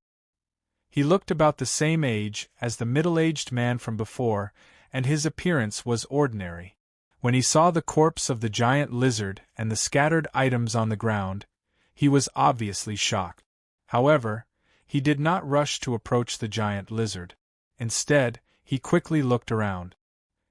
He looked about the same age as the middle-aged man from before, and his appearance was ordinary. When he saw the corpse of the giant lizard and the scattered items on the ground, he was obviously shocked. However, he did not rush to approach the giant lizard. Instead, he quickly looked around.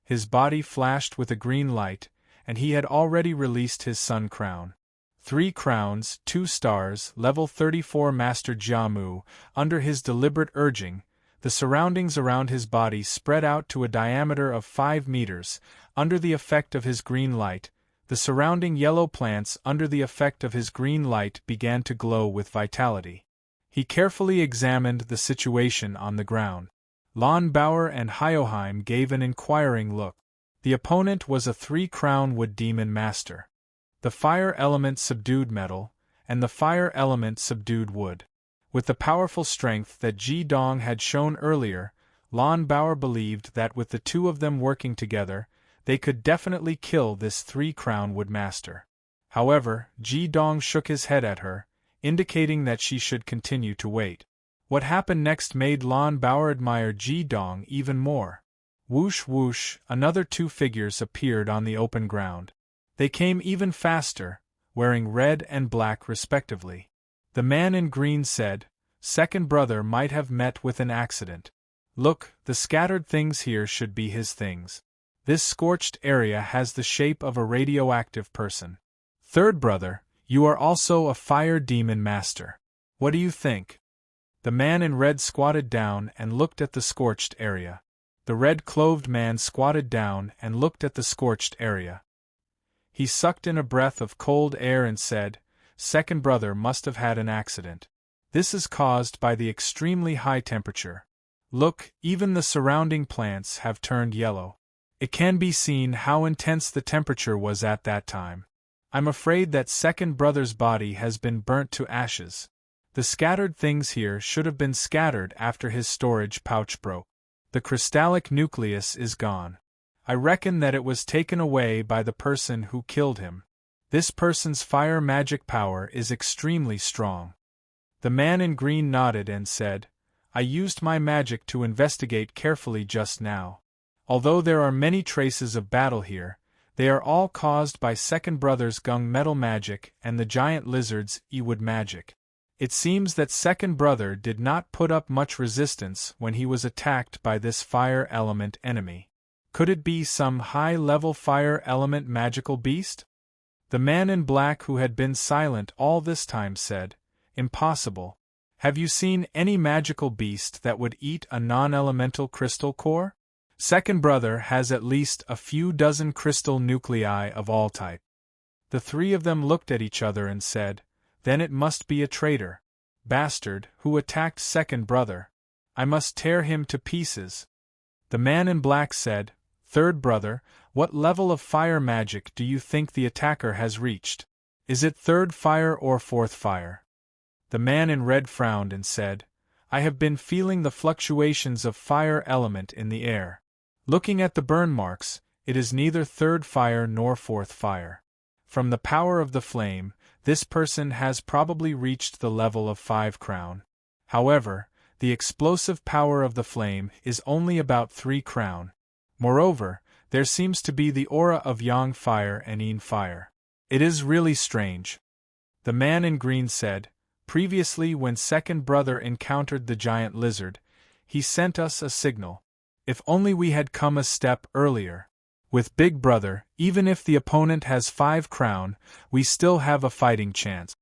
His body flashed with a green light, and he had already released his sun crown. 3 crowns, 2 stars, level 34 Master Jiamu. Under his deliberate urging, the surroundings around his body spread out to a diameter of 5 meters. Under the effect of his green light, the The surrounding yellow plants under the effect of his green light began to glow with vitality. He carefully examined the situation on the ground. Lonbauer and Hyoheim gave an inquiring look. The opponent was a 3-crown wood demon master. The fire element subdued metal, and the fire element subdued wood. With the powerful strength that Ji Dong had shown earlier, Lonbauer believed that with the two of them working together, they could definitely kill this 3-crown wood master. However, Ji Dong shook his head at her, indicating that she should continue to wait. What happened next made Lonbauer admire Ji Dong even more. Whoosh whoosh, another 2 figures appeared on the open ground. They came even faster, wearing red and black respectively. The man in green said, "Second brother might have met with an accident. Look, the scattered things here should be his things. This scorched area has the shape of a radioactive person. Third brother, you are also a fire demon master. What do you think?" The man in red squatted down and looked at the scorched area. The red-clothed man squatted down and looked at the scorched area. He sucked in a breath of cold air and said, "Second brother must have had an accident. This is caused by the extremely high temperature. Look, even the surrounding plants have turned yellow. It can be seen how intense the temperature was at that time. I'm afraid that second brother's body has been burnt to ashes. The scattered things here should have been scattered after his storage pouch broke. The crystallic nucleus is gone. I reckon that it was taken away by the person who killed him. This person's fire magic power is extremely strong." The man in green nodded and said, "I used my magic to investigate carefully just now. Although there are many traces of battle here, they are all caused by second brother's gung metal magic and the giant lizard's e-wood magic. It seems that second brother did not put up much resistance when he was attacked by this fire element enemy. Could it be some high-level fire element magical beast?" The man in black, who had been silent all this time, said, "Impossible. Have you seen any magical beast that would eat a non-elemental crystal core? Second brother has at least a few dozen crystal nuclei of all type." The 3 of them looked at each other and said, "Then it must be a traitor. Bastard, who attacked second brother. I must tear him to pieces." The man in black said, "Third brother, what level of fire magic do you think the attacker has reached? Is it 3rd fire or 4th fire?" The man in red frowned and said, "I have been feeling the fluctuations of fire element in the air. Looking at the burn marks, it is neither 3rd fire nor 4th fire. From the power of the flame, this person has probably reached the level of 5 crown. However, the explosive power of the flame is only about 3 crown. Moreover, there seems to be the aura of yang fire and yin fire. It is really strange." The man in green said, "Previously, when second brother encountered the giant lizard, he sent us a signal. If only we had come a step earlier. With big brother, even if the opponent has 5 crown, we still have a fighting chance."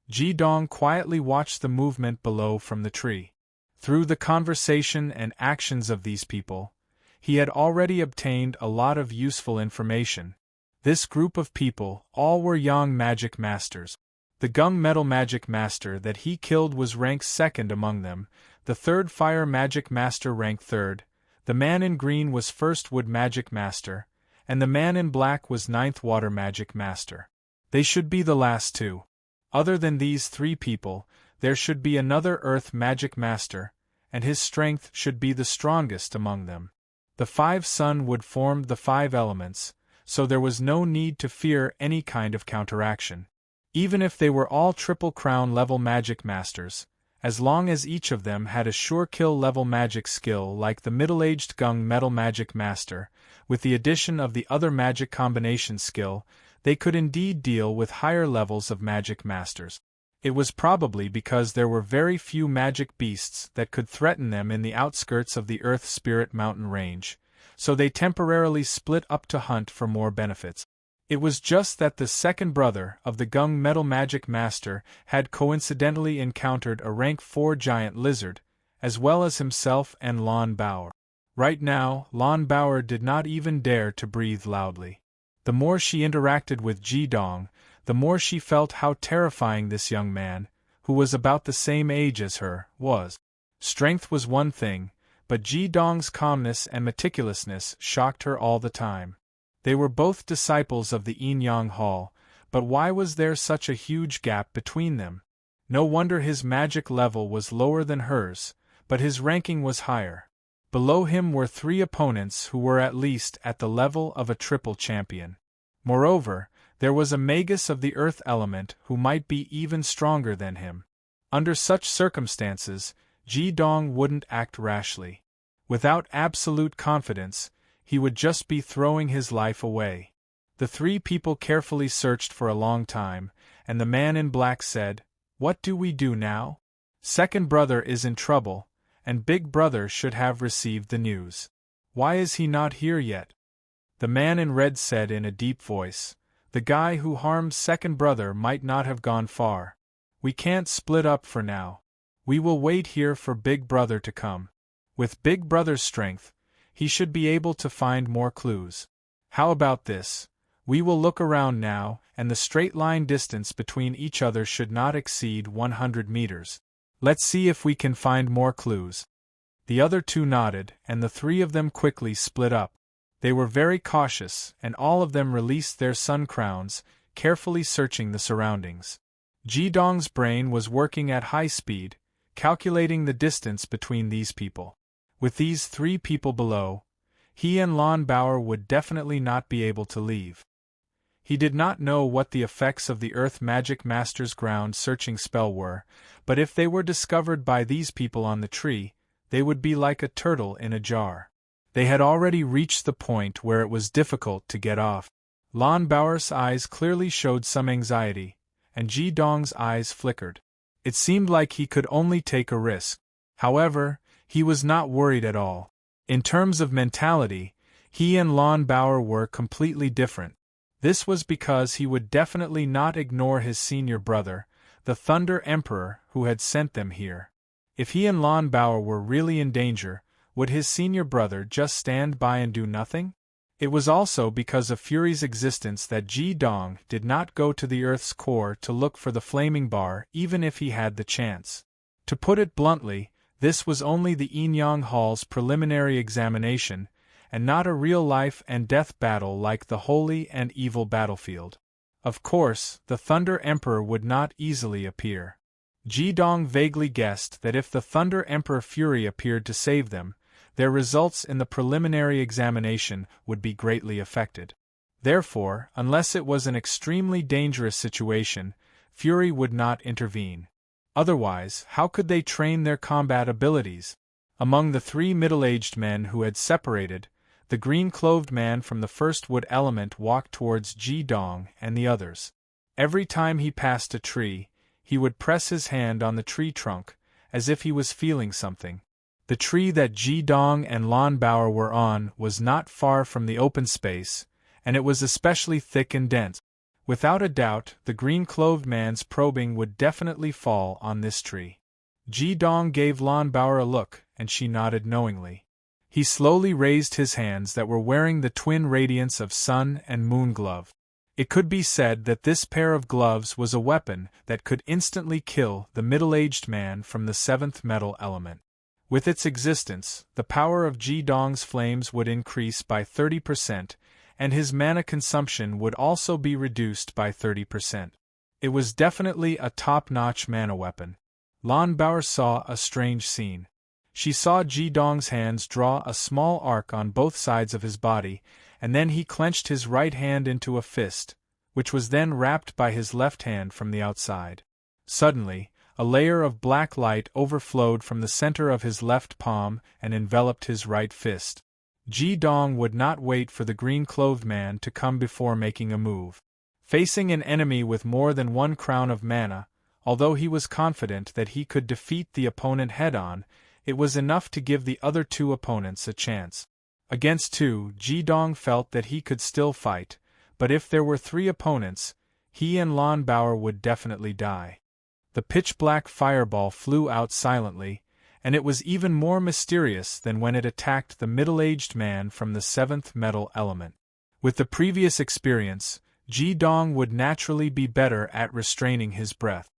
Ji Dong quietly watched the movement below from the tree. Through the conversation and actions of these people, he had already obtained a lot of useful information. This group of people all were yang magic masters. The gung metal magic master that he killed was ranked 2nd among them, the 3rd fire magic master ranked 3rd, the man in green was 1st wood magic master, and the man in black was 9th water magic master. They should be the last 2. Other than these 3 people, there should be another earth magic master, and his strength should be the strongest among them. The 5 sun would form the 5 elements, so there was no need to fear any kind of counteraction. Even if they were all triple crown level magic masters, as long as each of them had a sure kill level magic skill like the middle-aged gung metal magic master, with the addition of the other magic combination skill, they could indeed deal with higher levels of magic masters. It was probably because there were very few magic beasts that could threaten them in the outskirts of the Earth Spirit Mountain range, so they temporarily split up to hunt for more benefits. It was just that the second brother of the gung metal magic master had coincidentally encountered a rank 4 giant lizard, as well as himself and Lon Bauer. Right now, Lon Bauer did not even dare to breathe loudly. The more she interacted with Ji-dong, the more she felt how terrifying this young man, who was about the same age as her, was. Strength was one thing, but Ji-dong's calmness and meticulousness shocked her all the time. They were both disciples of the Yin-Yang Hall, but why was there such a huge gap between them? No wonder his magic level was lower than hers, but his ranking was higher. Below him were 3 opponents who were at least at the level of a triple champion. Moreover, there was a magus of the earth element who might be even stronger than him. Under such circumstances, Ji-dong wouldn't act rashly. Without absolute confidence, he would just be throwing his life away. The 3 people carefully searched for a long time, and the man in black said, "What do we do now? Second brother is in trouble, and big brother should have received the news. Why is he not here yet?" The man in red said in a deep voice, "The guy who harmed second brother might not have gone far. We can't split up for now. We will wait here for big brother to come. With big brother's strength, he should be able to find more clues. How about this? We will look around now, and the straight line distance between each other should not exceed 100 meters. Let's see if we can find more clues." The other 2 nodded, and the 3 of them quickly split up. They were very cautious, and all of them released their sun crowns, carefully searching the surroundings. Ji-dong's brain was working at high speed, calculating the distance between these people. With these 3 people below, he and Lon Bauer would definitely not be able to leave. He did not know what the effects of the Earth Magic Master's ground-searching spell were, but if they were discovered by these people on the tree, they would be like a turtle in a jar. They had already reached the point where it was difficult to get off. Lon Bauer's eyes clearly showed some anxiety, and Ji-dong's eyes flickered. It seemed like he could only take a risk. However, he was not worried at all. In terms of mentality, he and Lon Bauer were completely different. This was because he would definitely not ignore his senior brother, the Thunder Emperor, who had sent them here. If he and Lon Bauer were really in danger, would his senior brother just stand by and do nothing? It was also because of Fury's existence that Ji-dong did not go to the Earth's core to look for the flaming bar even if he had the chance. To put it bluntly, this was only the Yin-Yang Hall's preliminary examination, and not a real life and death battle like the holy and evil battlefield. Of course, the Thunder Emperor would not easily appear. Ji-dong vaguely guessed that if the Thunder Emperor Fury appeared to save them, their results in the preliminary examination would be greatly affected. Therefore, unless it was an extremely dangerous situation, Fury would not intervene. Otherwise, how could they train their combat abilities? Among the 3 middle-aged men who had separated, the green-clothed man from the first wood element walked towards Ji-dong and the others. Every time he passed a tree, he would press his hand on the tree trunk, as if he was feeling something. The tree that Ji-dong and Lon Bauer were on was not far from the open space, and it was especially thick and dense. Without a doubt, the green-clothed man's probing would definitely fall on this tree. Ji-dong gave Lon Bauer a look, and she nodded knowingly. He slowly raised his hands that were wearing the twin radiance of sun and moon glove. It could be said that this pair of gloves was a weapon that could instantly kill the middle-aged man from the 7th metal element. With its existence, the power of Ji-dong's flames would increase by 30%, and his mana consumption would also be reduced by 30%. It was definitely a top-notch mana weapon. Lon Bauer saw a strange scene. She saw Ji-dong's hands draw a small arc on both sides of his body, and then he clenched his right hand into a fist, which was then wrapped by his left hand from the outside. Suddenly, a layer of black light overflowed from the center of his left palm and enveloped his right fist. Ji-dong would not wait for the green-clothed man to come before making a move. Facing an enemy with more than 1 crown of mana, although he was confident that he could defeat the opponent head-on, it was enough to give the other 2 opponents a chance. Against 2, Ji-dong felt that he could still fight, but if there were 3 opponents, he and Lon Bauer would definitely die. The pitch-black fireball flew out silently, and it was even more mysterious than when it attacked the middle-aged man from the 7th metal element. With the previous experience, Ji Dong would naturally be better at restraining his breath.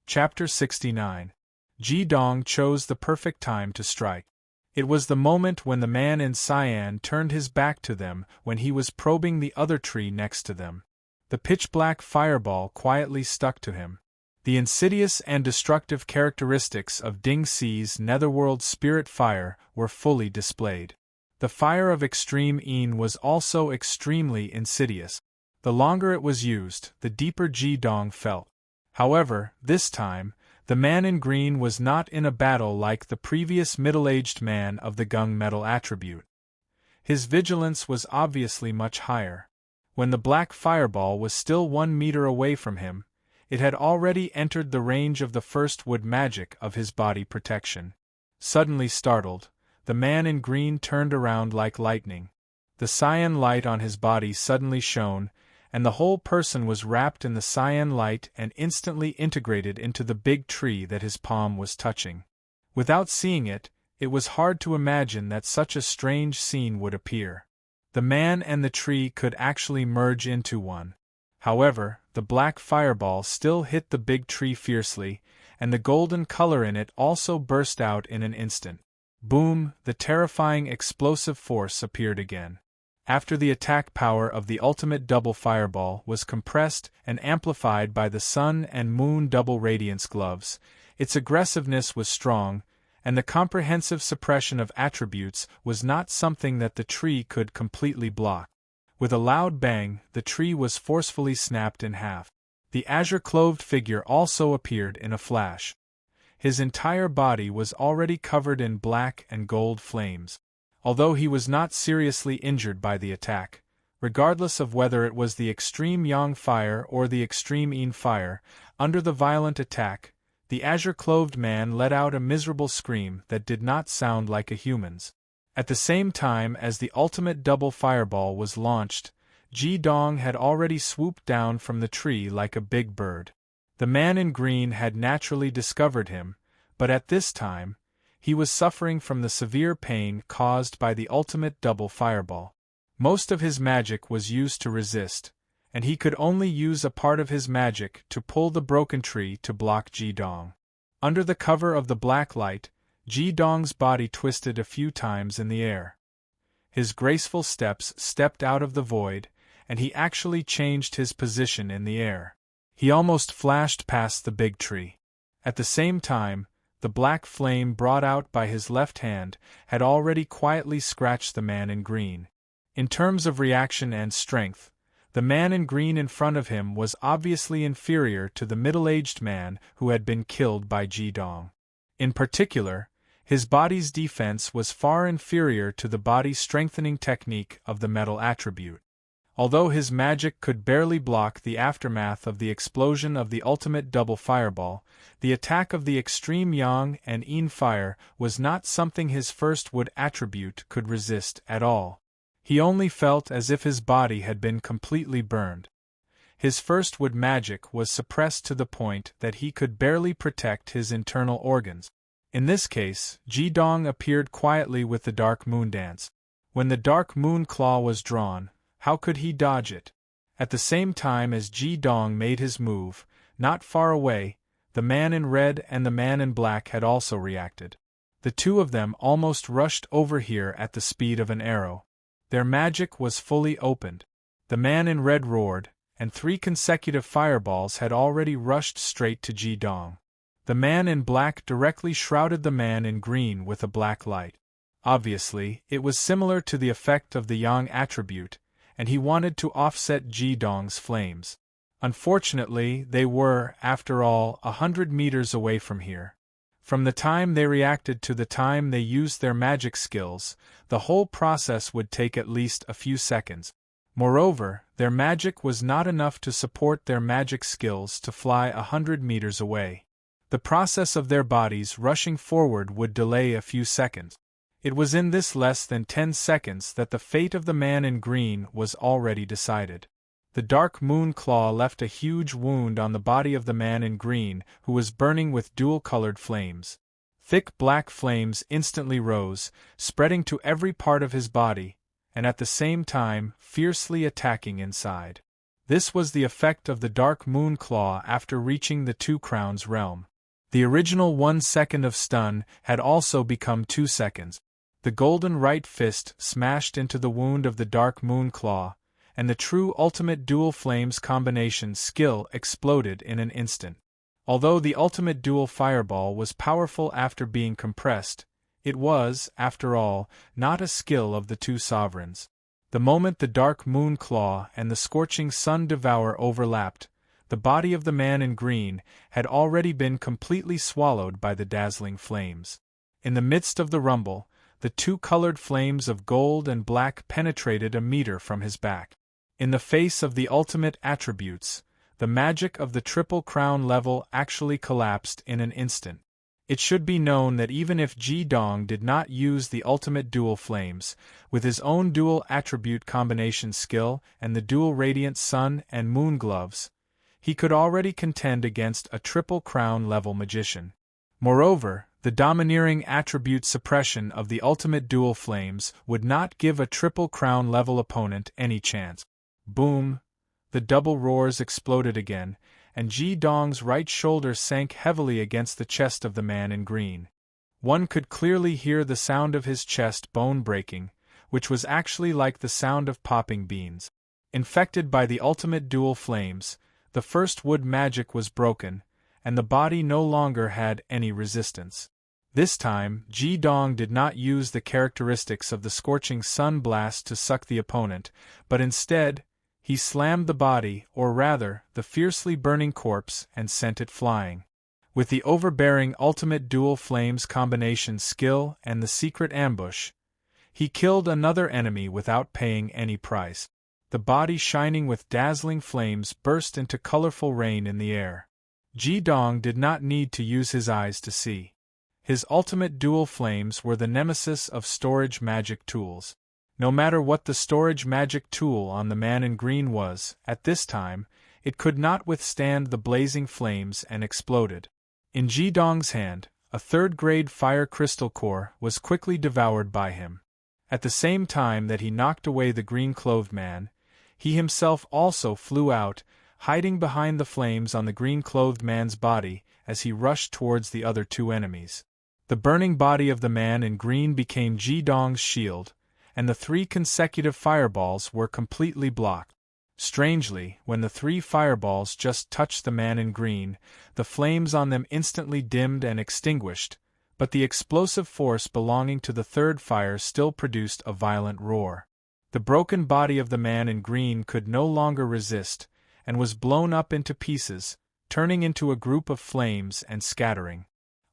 Chapter 69. Ji Dong chose the perfect time to strike. It was the moment when the man in cyan turned his back to them when he was probing the other tree next to them. The pitch-black fireball quietly stuck to him. The insidious and destructive characteristics of Ding Si's netherworld spirit fire were fully displayed. The fire of extreme Yin was also extremely insidious. The longer it was used, the deeper Ji Dong felt. However, this time, the man in green was not in a battle like the previous middle-aged man of the gunmetal attribute. His vigilance was obviously much higher. When the black fireball was still 1 meter away from him, it had already entered the range of the first wood magic of his body protection. Suddenly startled, the man in green turned around like lightning. The cyan light on his body suddenly shone, and the whole person was wrapped in the cyan light and instantly integrated into the big tree that his palm was touching. Without seeing it, it was hard to imagine that such a strange scene would appear. The man and the tree could actually merge into one. However, the black fireball still hit the big tree fiercely, and the golden color in it also burst out in an instant. Boom! The terrifying explosive force appeared again. After the attack power of the ultimate double fireball was compressed and amplified by the sun and moon double radiance gloves, its aggressiveness was strong, and the comprehensive suppression of attributes was not something that the tree could completely block. With a loud bang, the tree was forcefully snapped in half. The azure-clothed figure also appeared in a flash. His entire body was already covered in black and gold flames. Although he was not seriously injured by the attack, regardless of whether it was the extreme Yang fire or the extreme Yin fire, under the violent attack, the azure-clothed man let out a miserable scream that did not sound like a human's. At the same time as the ultimate double fireball was launched, Ji Dong had already swooped down from the tree like a big bird. The man in green had naturally discovered him, but at this time, he was suffering from the severe pain caused by the ultimate double fireball. Most of his magic was used to resist, and he could only use a part of his magic to pull the broken tree to block Ji Dong. Under the cover of the black light, Ji Dong's body twisted a few times in the air. His graceful steps stepped out of the void, and he actually changed his position in the air. He almost flashed past the big tree. At the same time, the black flame brought out by his left hand had already quietly scratched the man in green. In terms of reaction and strength, the man in green in front of him was obviously inferior to the middle-aged man who had been killed by Ji Dong. In particular, his body's defense was far inferior to the body-strengthening technique of the metal attribute. Although his magic could barely block the aftermath of the explosion of the ultimate double fireball, the attack of the extreme Yang and Yin fire was not something his first wood attribute could resist at all. He only felt as if his body had been completely burned. His first wood magic was suppressed to the point that he could barely protect his internal organs. In this case, Ji Dong appeared quietly with the Dark Moon Dance. When the Dark Moon Claw was drawn, how could he dodge it? At the same time as Ji Dong made his move, not far away, the man in red and the man in black had also reacted. The two of them almost rushed over here at the speed of an arrow. Their magic was fully opened. The man in red roared, and 3 consecutive fireballs had already rushed straight to Ji Dong. The man in black directly shrouded the man in green with a black light. Obviously, it was similar to the effect of the Yang attribute, and he wanted to offset Ji Dong's flames. Unfortunately, they were, after all, 100 meters away from here. From the time they reacted to the time they used their magic skills, the whole process would take at least a few seconds. Moreover, their magic was not enough to support their magic skills to fly 100 meters away. The process of their bodies rushing forward would delay a few seconds. It was in this less than 10 seconds that the fate of the man in green was already decided. The Dark Moon Claw left a huge wound on the body of the man in green, who was burning with dual-colored flames. Thick black flames instantly rose, spreading to every part of his body, and at the same time fiercely attacking inside. This was the effect of the Dark Moon Claw after reaching the Two Crowns realm. The original 1 second of stun had also become 2 seconds. The golden right fist smashed into the wound of the Dark Moon Claw, and the true ultimate dual flames combination skill exploded in an instant. Although the ultimate dual fireball was powerful after being compressed, it was, after all, not a skill of the two sovereigns. The moment the Dark Moon Claw and the Scorching Sun Devourer overlapped, the body of the man in green had already been completely swallowed by the dazzling flames. In the midst of the rumble, the two colored flames of gold and black penetrated a meter from his back. In the face of the ultimate attributes, the magic of the Triple Crown level actually collapsed in an instant. It should be known that even if Ji Dong did not use the ultimate dual flames, with his own dual attribute combination skill and the dual radiant sun and moon gloves, he could already contend against a Triple Crown level magician. Moreover, the domineering attribute suppression of the ultimate dual flames would not give a Triple Crown level opponent any chance. Boom! The double roars exploded again, and Ji Dong's right shoulder sank heavily against the chest of the man in green. One could clearly hear the sound of his chest bone breaking, which was actually like the sound of popping beans. Infected by the ultimate dual flames, the first wood magic was broken, and the body no longer had any resistance. This time, Ji Dong did not use the characteristics of the Scorching Sun Blast to suck the opponent, but instead, he slammed the body, or rather, the fiercely burning corpse, and sent it flying. With the overbearing ultimate dual flames combination skill and the secret ambush, he killed another enemy without paying any price. The body shining with dazzling flames burst into colorful rain in the air. Ji Dong did not need to use his eyes to see. His ultimate dual flames were the nemesis of storage magic tools. No matter what the storage magic tool on the man in green was, at this time, it could not withstand the blazing flames and exploded. In Ji Dong's hand, a third-grade fire crystal core was quickly devoured by him. At the same time that he knocked away the green-clothed man, he himself also flew out, hiding behind the flames on the green-clothed man's body as he rushed towards the other two enemies. The burning body of the man in green became Ji Dong's shield, and the 3 consecutive fireballs were completely blocked. Strangely, when the 3 fireballs just touched the man in green, the flames on them instantly dimmed and extinguished, but the explosive force belonging to the third fire still produced a violent roar. The broken body of the man in green could no longer resist, and was blown up into pieces, turning into a group of flames and scattering.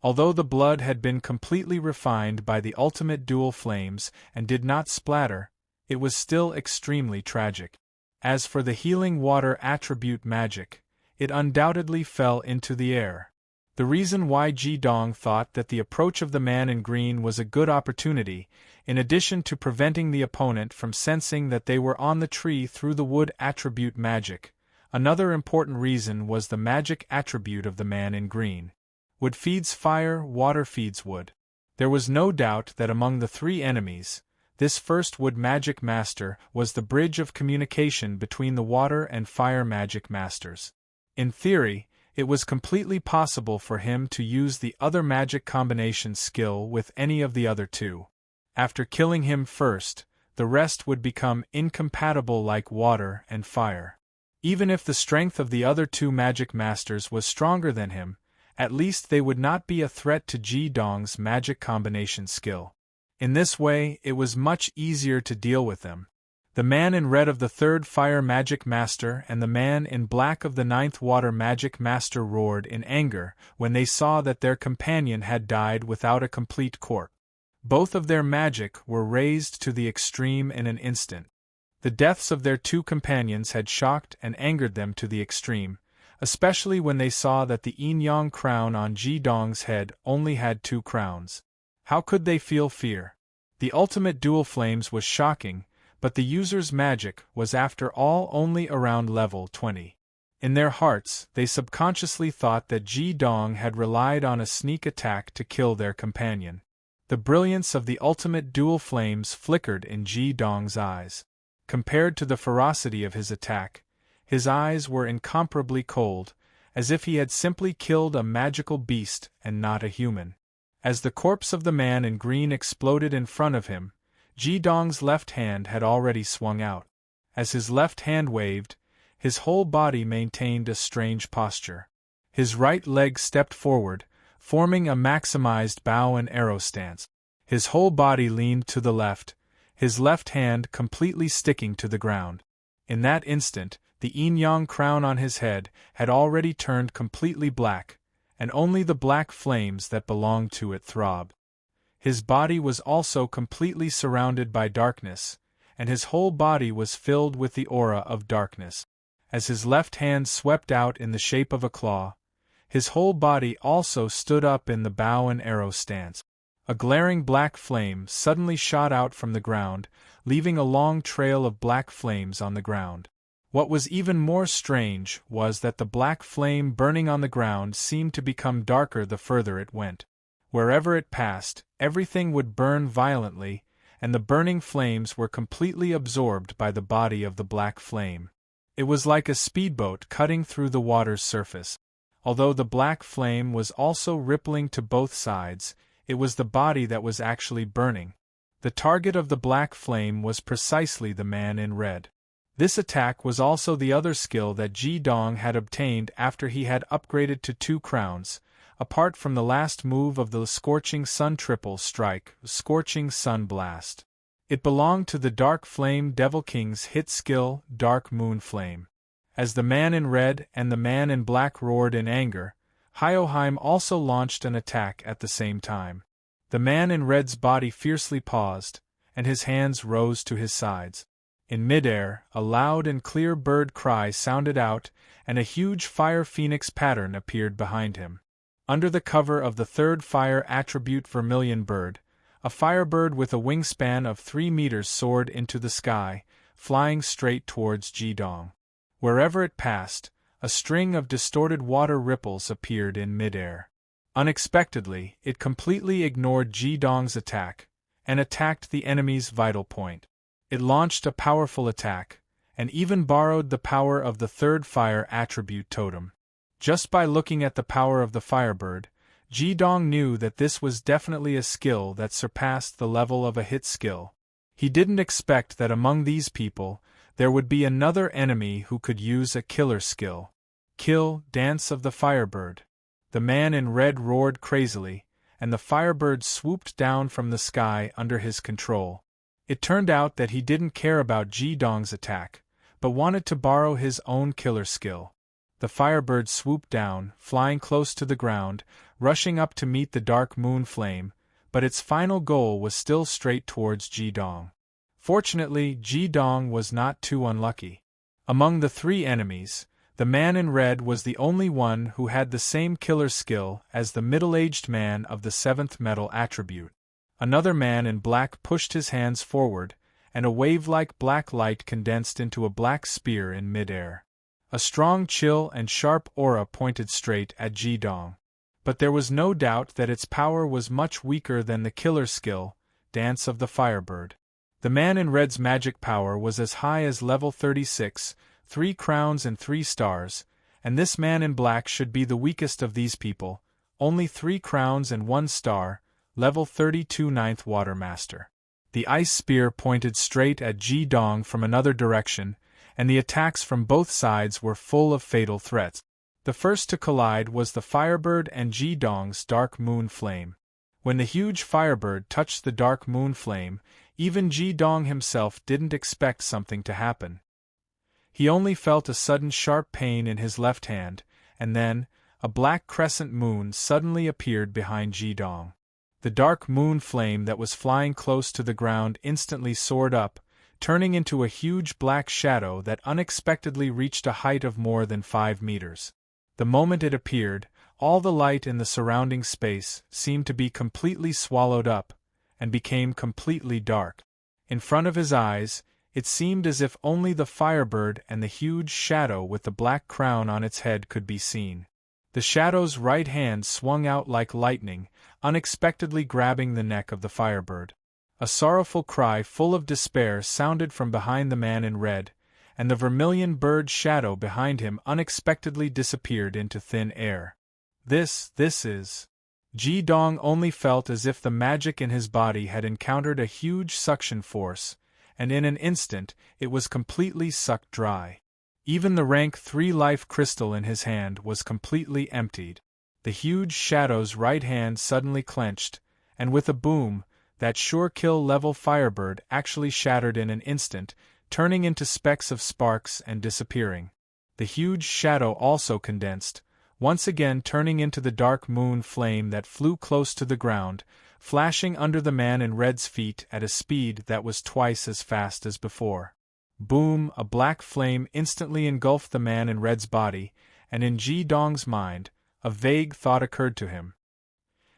Although the blood had been completely refined by the ultimate dual flames and did not splatter, it was still extremely tragic. As for the healing water attribute magic, it undoubtedly fell into the air. The reason why Ji Dong thought that the approach of the man in green was a good opportunity, in addition to preventing the opponent from sensing that they were on the tree through the wood attribute magic, another important reason was the magic attribute of the man in green. Wood feeds fire, water feeds wood. There was no doubt that among the 3 enemies, this first wood magic master was the bridge of communication between the water and fire magic masters. In theory, it was completely possible for him to use the other magic combination skill with any of the other 2. After killing him first, the rest would become incompatible like water and fire. Even if the strength of the other 2 magic masters was stronger than him, at least they would not be a threat to Ji Dong's magic combination skill. In this way, it was much easier to deal with them. The man in red of the 3rd Fire Magic Master and the man in black of the 9th Water Magic Master roared in anger when they saw that their companion had died without a complete corpse. Both of their magic were raised to the extreme in an instant. The deaths of their 2 companions had shocked and angered them to the extreme, especially when they saw that the yin-yang crown on Ji Dong's head only had 2 crowns. How could they feel fear? The ultimate dual flames was shocking, but the user's magic was after all only around level 20. In their hearts, they subconsciously thought that Ji Dong had relied on a sneak attack to kill their companion. The brilliance of the ultimate dual flames flickered in Ji Dong's eyes. Compared to the ferocity of his attack, his eyes were incomparably cold, as if he had simply killed a magical beast and not a human. As the corpse of the man in green exploded in front of him, Ji Dong's left hand had already swung out. As his left hand waved, his whole body maintained a strange posture. His right leg stepped forward, forming a maximized bow and arrow stance. His whole body leaned to the left, his left hand completely sticking to the ground. In that instant, the yin-yang crown on his head had already turned completely black, and only the black flames that belonged to it throbbed. His body was also completely surrounded by darkness, and his whole body was filled with the aura of darkness. As his left hand swept out in the shape of a claw, his whole body also stood up in the bow and arrow stance. A glaring black flame suddenly shot out from the ground, leaving a long trail of black flames on the ground. What was even more strange was that the black flame burning on the ground seemed to become darker the further it went. Wherever it passed, everything would burn violently, and the burning flames were completely absorbed by the body of the black flame. It was like a speedboat cutting through the water's surface. Although the black flame was also rippling to both sides, it was the body that was actually burning. The target of the black flame was precisely the man in red. This attack was also the other skill that Ji Dong had obtained after he had upgraded to 2 crowns, apart from the last move of the Scorching Sun Triple Strike, Scorching Sun Blast. It belonged to the Dark Flame Devil King's hit skill, Dark Moon Flame. As the man in red and the man in black roared in anger, Hyoheim also launched an attack at the same time. The man in red's body fiercely paused, and his hands rose to his sides. In midair, a loud and clear bird cry sounded out, and a huge fire phoenix pattern appeared behind him. Under the cover of the third fire attribute Vermilion Bird, a firebird with a wingspan of 3 meters soared into the sky, flying straight towards Ji Dong. Wherever it passed, a string of distorted water ripples appeared in midair. Unexpectedly, it completely ignored Ji Dong's attack, and attacked the enemy's vital point. It launched a powerful attack, and even borrowed the power of the third fire attribute totem. Just by looking at the power of the firebird, Ji Dong knew that this was definitely a skill that surpassed the level of a hit skill. He didn't expect that among these people, there would be another enemy who could use a killer skill. Kill, Dance of the Firebird. The man in red roared crazily, and the firebird swooped down from the sky under his control. It turned out that he didn't care about Ji Dong's attack, but wanted to borrow his own killer skill. The firebird swooped down, flying close to the ground, rushing up to meet the dark moon flame, but its final goal was still straight towards Ji Dong. Fortunately, Ji Dong was not too unlucky. Among the 3 enemies, the man in red was the only one who had the same killer skill as the middle-aged man of the 7th metal attribute. Another man in black pushed his hands forward, and a wave-like black light condensed into a black spear in midair. A strong chill and sharp aura pointed straight at Ji Dong. But there was no doubt that its power was much weaker than the killer skill, Dance of the Firebird. The man in red's magic power was as high as level 36, 3 crowns and 3 stars, and this man in black should be the weakest of these people, only 3 crowns and 1 star, level 32 9th Water Master. The ice spear pointed straight at Ji Dong from another direction, and the attacks from both sides were full of fatal threats. The first to collide was the Firebird and Ji Dong's Dark Moon Flame. When the huge Firebird touched the Dark Moon Flame, even Ji Dong himself didn't expect something to happen. He only felt a sudden sharp pain in his left hand, and then, a black crescent moon suddenly appeared behind Ji Dong. The dark moon flame that was flying close to the ground instantly soared up, turning into a huge black shadow that unexpectedly reached a height of more than 5 meters. The moment it appeared, all the light in the surrounding space seemed to be completely swallowed up, and became completely dark. In front of his eyes, it seemed as if only the Firebird and the huge shadow with the black crown on its head could be seen. The shadow's right hand swung out like lightning, unexpectedly grabbing the neck of the firebird. A sorrowful cry full of despair sounded from behind the man in red, and the vermilion bird's shadow behind him unexpectedly disappeared into thin air. This is... Ji Dong only felt as if the magic in his body had encountered a huge suction force, and in an instant it was completely sucked dry. Even the rank 3 life crystal in his hand was completely emptied. The huge shadow's right hand suddenly clenched, and with a boom, that sure-kill level firebird actually shattered in an instant, turning into specks of sparks and disappearing. The huge shadow also condensed, once again turning into the dark moon flame that flew close to the ground, flashing under the man in red's feet at a speed that was twice as fast as before. Boom! A black flame instantly engulfed the man in red's body, and in Ji Dong's mind, a vague thought occurred to him.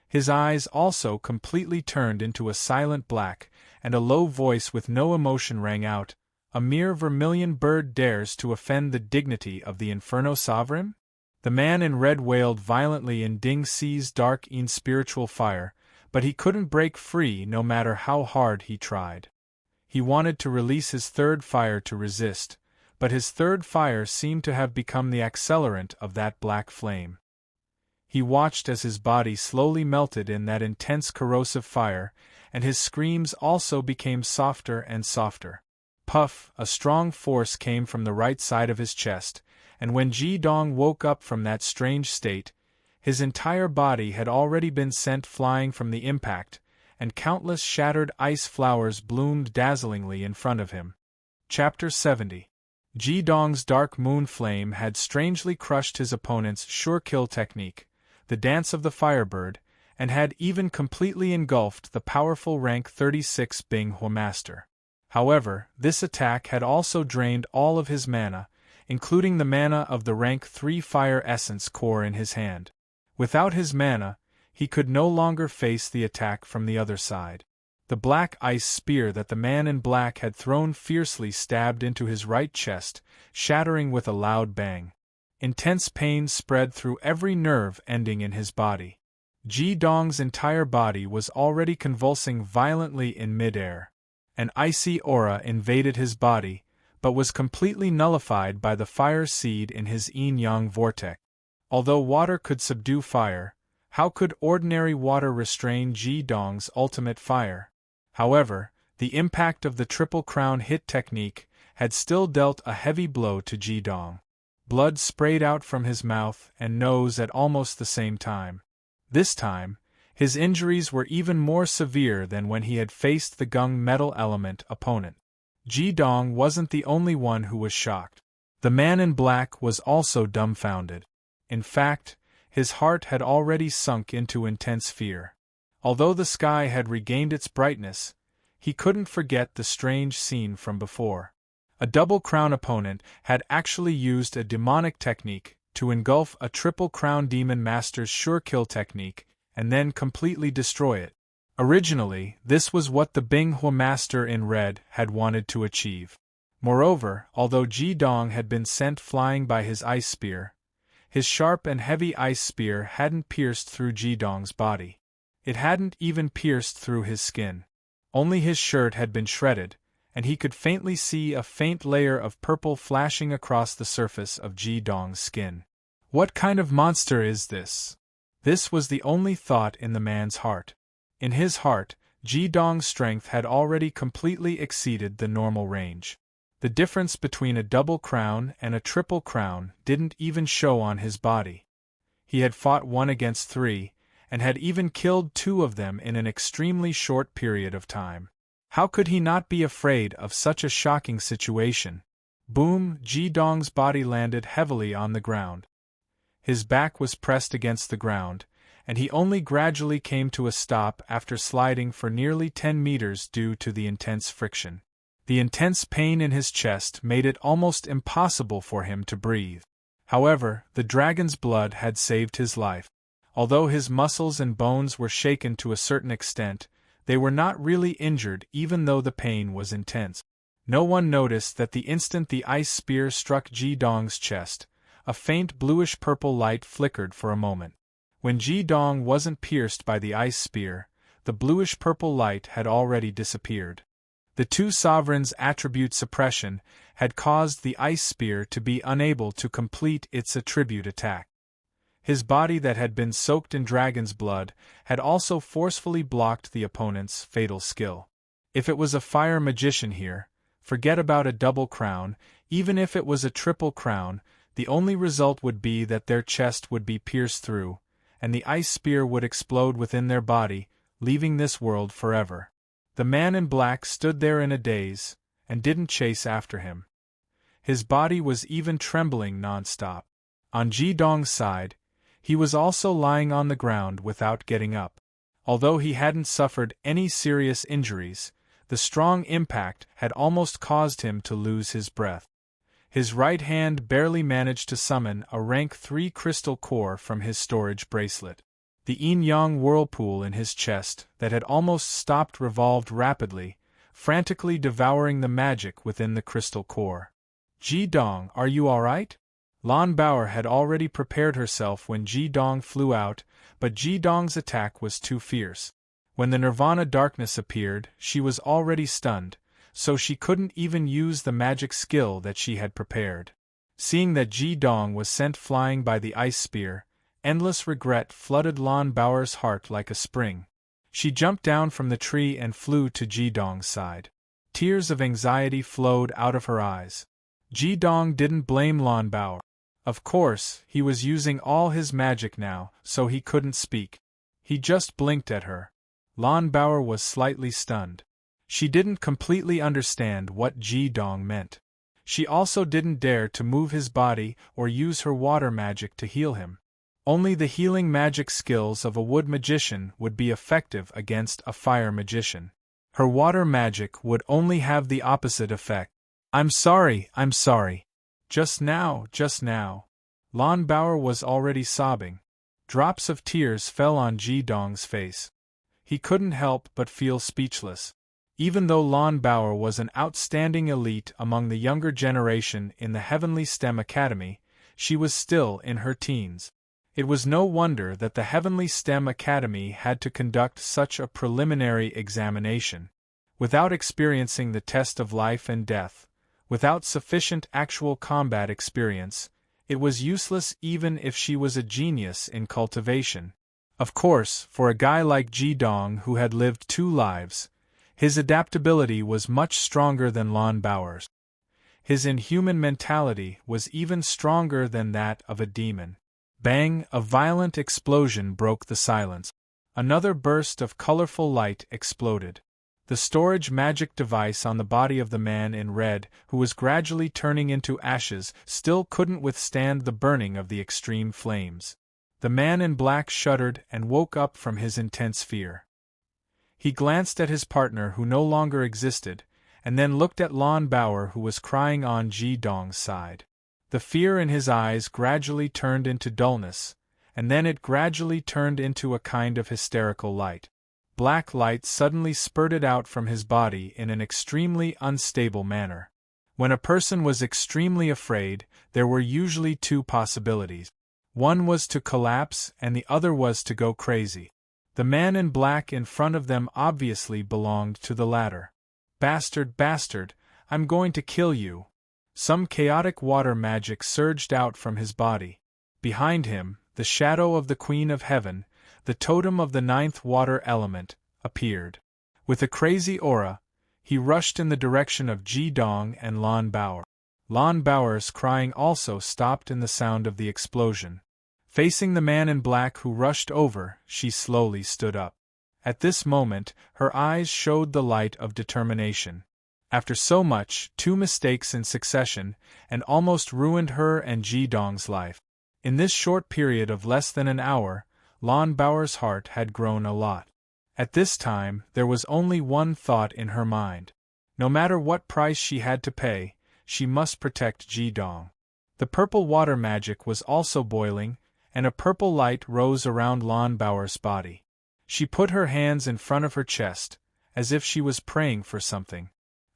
His eyes also completely turned into a silent black, and a low voice with no emotion rang out, "A mere vermilion bird dares to offend the dignity of the Inferno Sovereign?" The man in red wailed violently in Ding Si's dark spiritual fire, but he couldn't break free no matter how hard he tried. He wanted to release his third fire to resist, but his third fire seemed to have become the accelerant of that black flame. He watched as his body slowly melted in that intense corrosive fire, and his screams also became softer and softer. Puff! A strong force came from the right side of his chest, and when Ji Dong woke up from that strange state, his entire body had already been sent flying from the impact, and countless shattered ice flowers bloomed dazzlingly in front of him. Chapter 70. Ji Dong's dark moon flame had strangely crushed his opponent's sure-kill technique, the dance of the firebird, and had even completely engulfed the powerful rank 36 Bing Hua master. However, this attack had also drained all of his mana, including the mana of the rank 3 fire essence core in his hand. Without his mana, he could no longer face the attack from the other side. The black ice spear that the man in black had thrown fiercely stabbed into his right chest, shattering with a loud bang. Intense pain spread through every nerve ending in his body. Ji Dong's entire body was already convulsing violently in midair. An icy aura invaded his body, but was completely nullified by the fire seed in his yin-yang vortex. Although water could subdue fire, how could ordinary water restrain Ji Dong's ultimate fire? However, the impact of the Triple Crown hit technique had still dealt a heavy blow to Ji Dong. Blood sprayed out from his mouth and nose at almost the same time. This time, his injuries were even more severe than when he had faced the gung metal element opponent. Ji Dong wasn't the only one who was shocked. The man in black was also dumbfounded. In fact, his heart had already sunk into intense fear. Although the sky had regained its brightness, he couldn't forget the strange scene from before. A double crown opponent had actually used a demonic technique to engulf a triple crown demon master's sure-kill technique and then completely destroy it. Originally, this was what the Bing Hua master in red had wanted to achieve. Moreover, although Ji Dong had been sent flying by his ice spear, his sharp and heavy ice spear hadn't pierced through Ji Dong's body. It hadn't even pierced through his skin. Only his shirt had been shredded, and he could faintly see a faint layer of purple flashing across the surface of Ji Dong's skin. What kind of monster is this? This was the only thought in the man's heart. In his heart, Ji Dong's strength had already completely exceeded the normal range. The difference between a double crown and a triple crown didn't even show on his body. He had fought 1 against 3, and had even killed 2 of them in an extremely short period of time. How could he not be afraid of such a shocking situation? Boom! Ji Dong's body landed heavily on the ground. His back was pressed against the ground, and he only gradually came to a stop after sliding for nearly 10 meters due to the intense friction. The intense pain in his chest made it almost impossible for him to breathe. However, the dragon's blood had saved his life. Although his muscles and bones were shaken to a certain extent, they were not really injured even though the pain was intense. No one noticed that the instant the ice spear struck Ji Dong's chest, a faint bluish-purple light flickered for a moment. When Ji-dong wasn't pierced by the ice spear, the bluish-purple light had already disappeared. The two sovereigns' attribute suppression had caused the ice spear to be unable to complete its attribute attack. His body that had been soaked in dragon's blood had also forcefully blocked the opponent's fatal skill. If it was a fire magician here, forget about a double crown. Even if it was a triple crown, the only result would be that their chest would be pierced through, and the ice spear would explode within their body, leaving this world forever. The man in black stood there in a daze, and didn't chase after him. His body was even trembling non-stop. On Ji-dong's side, he was also lying on the ground without getting up. Although he hadn't suffered any serious injuries, the strong impact had almost caused him to lose his breath. His right hand barely managed to summon a rank 3 crystal core from his storage bracelet. The yin-yang whirlpool in his chest that had almost stopped revolved rapidly, frantically devouring the magic within the crystal core. Ji-dong, are you all right? Lan Bauer had already prepared herself when Ji-dong flew out, but Ji-dong's attack was too fierce. When the nirvana darkness appeared, she was already stunned, so she couldn't even use the magic skill that she had prepared. Seeing that Ji-dong was sent flying by the ice spear, endless regret flooded Lan Bauer's heart like a spring. She jumped down from the tree and flew to Ji-dong's side. Tears of anxiety flowed out of her eyes. Ji-dong didn't blame Lan Bauer. Of course, he was using all his magic now, so he couldn't speak. He just blinked at her. Lan Bauer was slightly stunned. She didn't completely understand what Ji-dong meant. She also didn't dare to move his body or use her water magic to heal him. Only the healing magic skills of a wood magician would be effective against a fire magician. Her water magic would only have the opposite effect. I'm sorry. Just now. Lan Bauer was already sobbing. Drops of tears fell on Ji-dong's face. He couldn't help but feel speechless. Even though Lan Bauer was an outstanding elite among the younger generation in the Heavenly STEM Academy, she was still in her teens. It was no wonder that the Heavenly STEM Academy had to conduct such a preliminary examination. Without experiencing the test of life and death, without sufficient actual combat experience, it was useless even if she was a genius in cultivation. Of course, for a guy like Ji-dong who had lived 2 lives, his adaptability was much stronger than Lan Bauer's. His inhuman mentality was even stronger than that of a demon. Bang! A violent explosion broke the silence. Another burst of colorful light exploded. The storage magic device on the body of the man in red, who was gradually turning into ashes, still couldn't withstand the burning of the extreme flames. The man in black shuddered and woke up from his intense fear. He glanced at his partner who no longer existed, and then looked at Lan Bauer who was crying on Ji-dong's side. The fear in his eyes gradually turned into dullness, and then it gradually turned into a kind of hysterical light. Black light suddenly spurted out from his body in an extremely unstable manner. When a person was extremely afraid, there were usually 2 possibilities. One was to collapse and the other was to go crazy. The man in black in front of them obviously belonged to the latter. Bastard, I'm going to kill you. Some chaotic water magic surged out from his body. Behind him, the shadow of the Queen of Heaven, the totem of the 9th water element, appeared. With a crazy aura, he rushed in the direction of Ji-dong and Lan Bauer. Lan Bauer's crying also stopped in the sound of the explosion. Facing the man in black who rushed over, she slowly stood up. At this moment, her eyes showed the light of determination. After so much, 2 mistakes in succession, and almost ruined her and Ji-dong's life. In this short period of less than an hour, Lan Bauer's heart had grown a lot. At this time, there was only one thought in her mind. No matter what price she had to pay, she must protect Ji-dong. The purple water magic was also boiling, and a purple light rose around Lan Bauer's body. She put her hands in front of her chest, as if she was praying for something.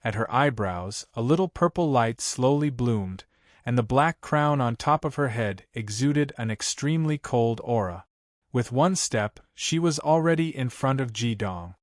At her eyebrows, a little purple light slowly bloomed, and the black crown on top of her head exuded an extremely cold aura. With one step, she was already in front of Ji-dong.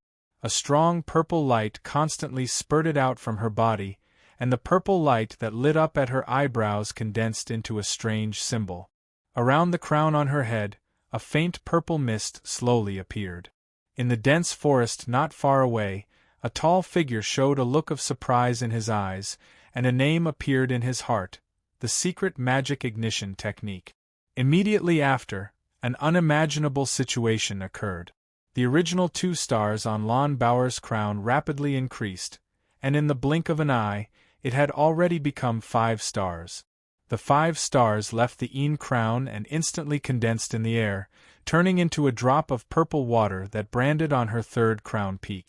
A strong purple light constantly spurted out from her body, and the purple light that lit up at her eyebrows condensed into a strange symbol. Around the crown on her head, a faint purple mist slowly appeared. In the dense forest not far away, a tall figure showed a look of surprise in his eyes, and a name appeared in his heart: the secret magic ignition technique. Immediately after, an unimaginable situation occurred. The original 2 stars on Lon Bauer's crown rapidly increased, and in the blink of an eye, it had already become 5 stars. The 5 stars left the Een crown and instantly condensed in the air, turning into a drop of purple water that branded on her 3rd crown peak.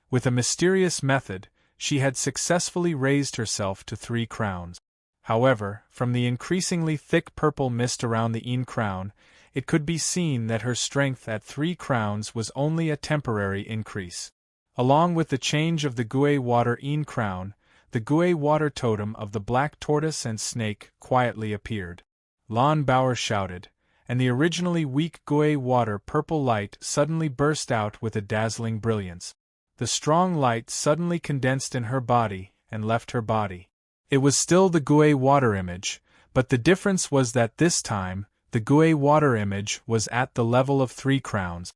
With a mysterious method, she had successfully raised herself to 3 crowns. However, from the increasingly thick purple mist around the Een crown, it could be seen that her strength at 3 crowns was only a temporary increase. Along with the change of the Gui water Een crown, the Gui water totem of the black tortoise and snake quietly appeared. Lon Bauer shouted, and the originally weak Gui water purple light suddenly burst out with a dazzling brilliance. The strong light suddenly condensed in her body and left her body. It was still the Gui water image, but the difference was that this time, the Gui water image was at the level of 3 crowns.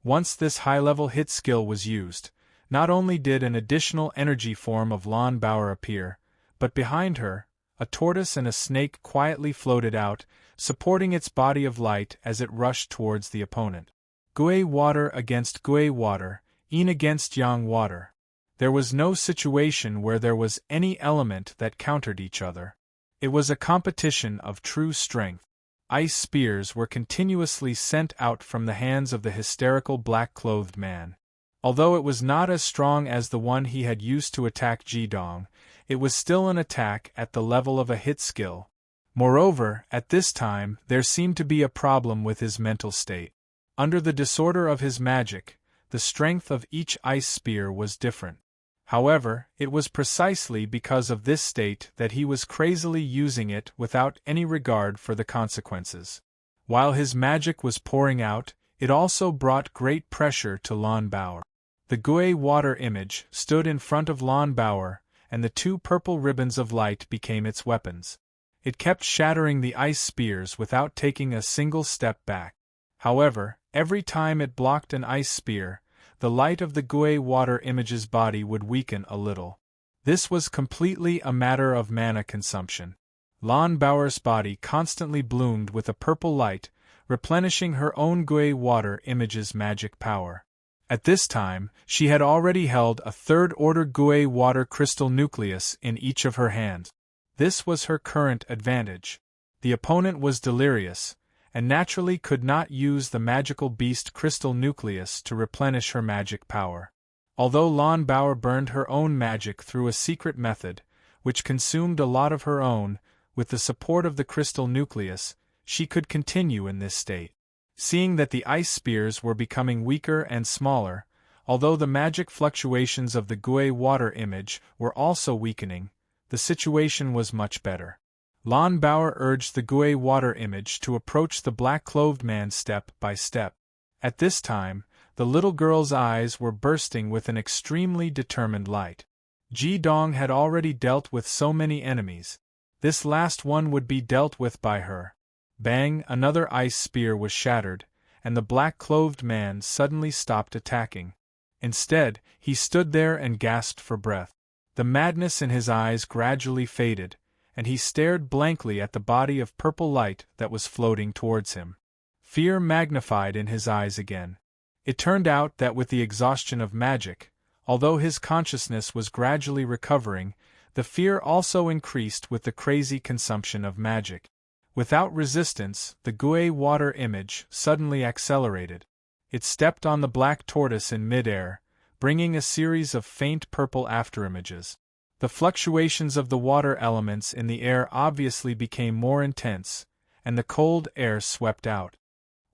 Once this high-level hit skill was used, not only did an additional energy form of Lon Bauer appear, but behind her, a tortoise and a snake quietly floated out, supporting its body of light as it rushed towards the opponent. Gui water against Gui water, Een against Yang water. There was no situation where there was any element that countered each other. It was a competition of true strength. Ice spears were continuously sent out from the hands of the hysterical black-clothed man. Although it was not as strong as the one he had used to attack Ji-dong, it was still an attack at the level of a hit skill. Moreover, at this time, there seemed to be a problem with his mental state. Under the disorder of his magic, the strength of each ice spear was different. However, it was precisely because of this state that he was crazily using it without any regard for the consequences. While his magic was pouring out, it also brought great pressure to Lon Bauer. The Gui water image stood in front of Lon Bauer, and the 2 purple ribbons of light became its weapons. It kept shattering the ice spears without taking a single step back. However, every time it blocked an ice spear, the light of the Gui water image's body would weaken a little. This was completely a matter of mana consumption. Lon Bauer's body constantly bloomed with a purple light, replenishing her own Gui water image's magic power. At this time, she had already held a 3rd-order Gui water crystal nucleus in each of her hands. This was her current advantage. The opponent was delirious, and naturally could not use the magical beast crystal nucleus to replenish her magic power. Although Lon Bauer burned her own magic through a secret method, which consumed a lot of her own, with the support of the crystal nucleus, she could continue in this state. Seeing that the ice spears were becoming weaker and smaller, although the magic fluctuations of the Gui water image were also weakening, the situation was much better. Lon Bauer urged the Gui water image to approach the black-clothed man step by step. At this time, the little girl's eyes were bursting with an extremely determined light. Ji-dong had already dealt with so many enemies. This last one would be dealt with by her. Bang! Another ice spear was shattered, and the black-clothed man suddenly stopped attacking. Instead, he stood there and gasped for breath. The madness in his eyes gradually faded, and he stared blankly at the body of purple light that was floating towards him. Fear magnified in his eyes again. It turned out that with the exhaustion of magic, although his consciousness was gradually recovering, the fear also increased with the crazy consumption of magic. Without resistance, the Gui water image suddenly accelerated. It stepped on the black tortoise in midair, bringing a series of faint purple afterimages. The fluctuations of the water elements in the air obviously became more intense, and the cold air swept out.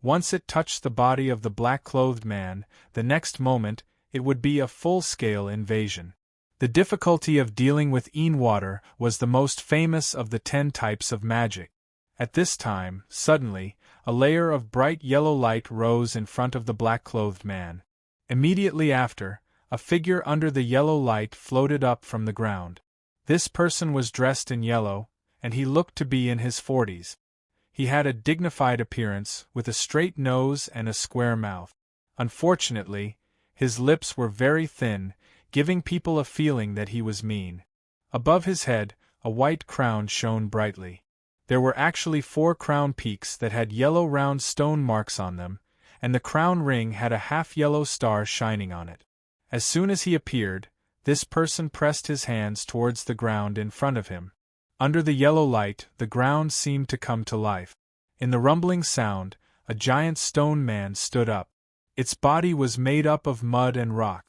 Once it touched the body of the black-clothed man, the next moment, it would be a full-scale invasion. The difficulty of dealing with water was the most famous of the 10 types of magic. At this time, suddenly, a layer of bright yellow light rose in front of the black-clothed man. Immediately after, a figure under the yellow light floated up from the ground. This person was dressed in yellow, and he looked to be in his 40s. He had a dignified appearance, with a straight nose and a square mouth. Unfortunately, his lips were very thin, giving people a feeling that he was mean. Above his head, a white crown shone brightly. There were actually 4 crown peaks that had yellow round stone marks on them, and the crown ring had a half-yellow star shining on it. As soon as he appeared, this person pressed his hands towards the ground in front of him. Under the yellow light, the ground seemed to come to life. In the rumbling sound, a giant stone man stood up. Its body was made up of mud and rock.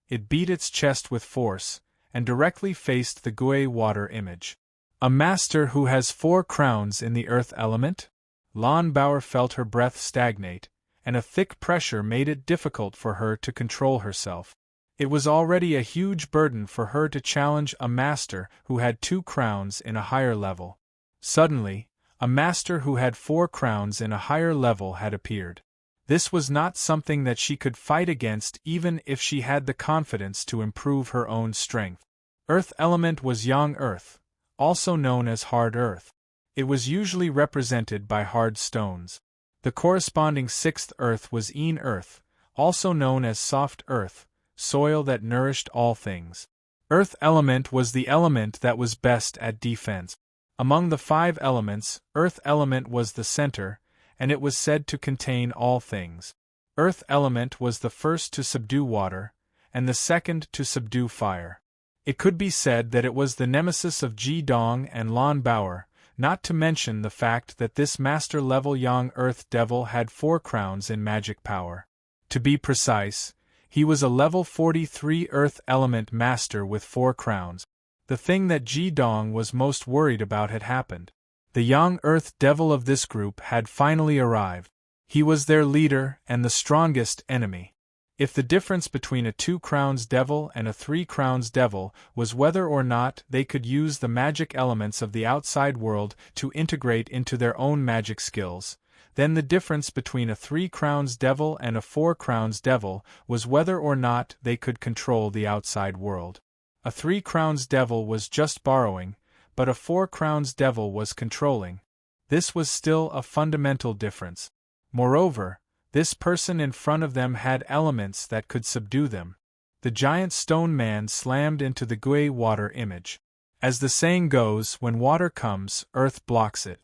It beat its chest with force, and directly faced the Gui water image. A master who has 4 crowns in the earth element? Lon Bauer felt her breath stagnate, and a thick pressure made it difficult for her to control herself. It was already a huge burden for her to challenge a master who had 2 crowns in a higher level. Suddenly, a master who had 4 crowns in a higher level had appeared. This was not something that she could fight against even if she had the confidence to improve her own strength. Earth element was Yang Earth, also known as hard earth. It was usually represented by hard stones. The corresponding 6th earth was Yin Earth, also known as soft earth, soil that nourished all things. Earth element was the element that was best at defense. Among the 5 elements, earth element was the center, and it was said to contain all things. Earth element was the first to subdue water, and the second to subdue fire. It could be said that it was the nemesis of Ji Dong and Lon Bauer, not to mention the fact that this master-level Yang Earth Devil had 4 crowns in magic power. To be precise, he was a level 43 Earth Element Master with 4 crowns. The thing that Ji Dong was most worried about had happened. The Yang Earth Devil of this group had finally arrived. He was their leader and the strongest enemy. If the difference between a 2 crowns devil and a 3 crowns devil was whether or not they could use the magic elements of the outside world to integrate into their own magic skills, then the difference between a 3 crowns devil and a 4 crowns devil was whether or not they could control the outside world. A 3 crowns devil was just borrowing, but a 4 crowns devil was controlling. This was still a fundamental difference. Moreover, this person in front of them had elements that could subdue them. The giant stone man slammed into the Gui water image. As the saying goes, when water comes, earth blocks it.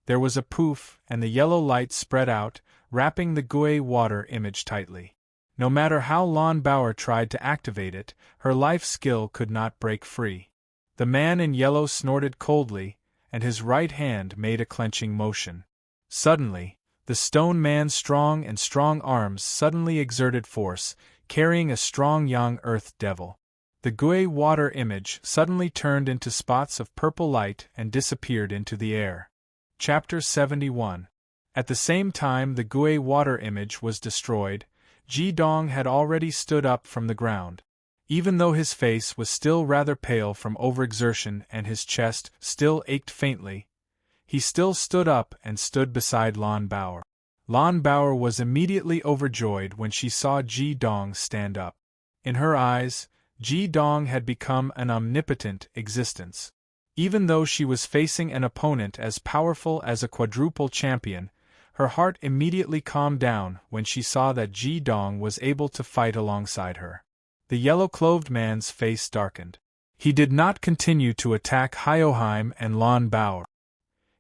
There was a poof, and the yellow light spread out, wrapping the Gui water image tightly. No matter how Lon Bauer tried to activate it, her life skill could not break free. The man in yellow snorted coldly, and his right hand made a clenching motion. Suddenly, the stone man's strong arms suddenly exerted force, carrying a strong young earth devil. The Gui water image suddenly turned into spots of purple light and disappeared into the air. Chapter 71. At the same time the Gui water image was destroyed, Ji Dong had already stood up from the ground. Even though his face was still rather pale from overexertion and his chest still ached faintly, he still stood up and stood beside Lon Bauer. Lon Bauer was immediately overjoyed when she saw Ji Dong stand up. In her eyes, Ji Dong had become an omnipotent existence. Even though she was facing an opponent as powerful as a quadruple champion, her heart immediately calmed down when she saw that Ji Dong was able to fight alongside her. The yellow-clothed man's face darkened. He did not continue to attack Hyoheim and Lon Bauer.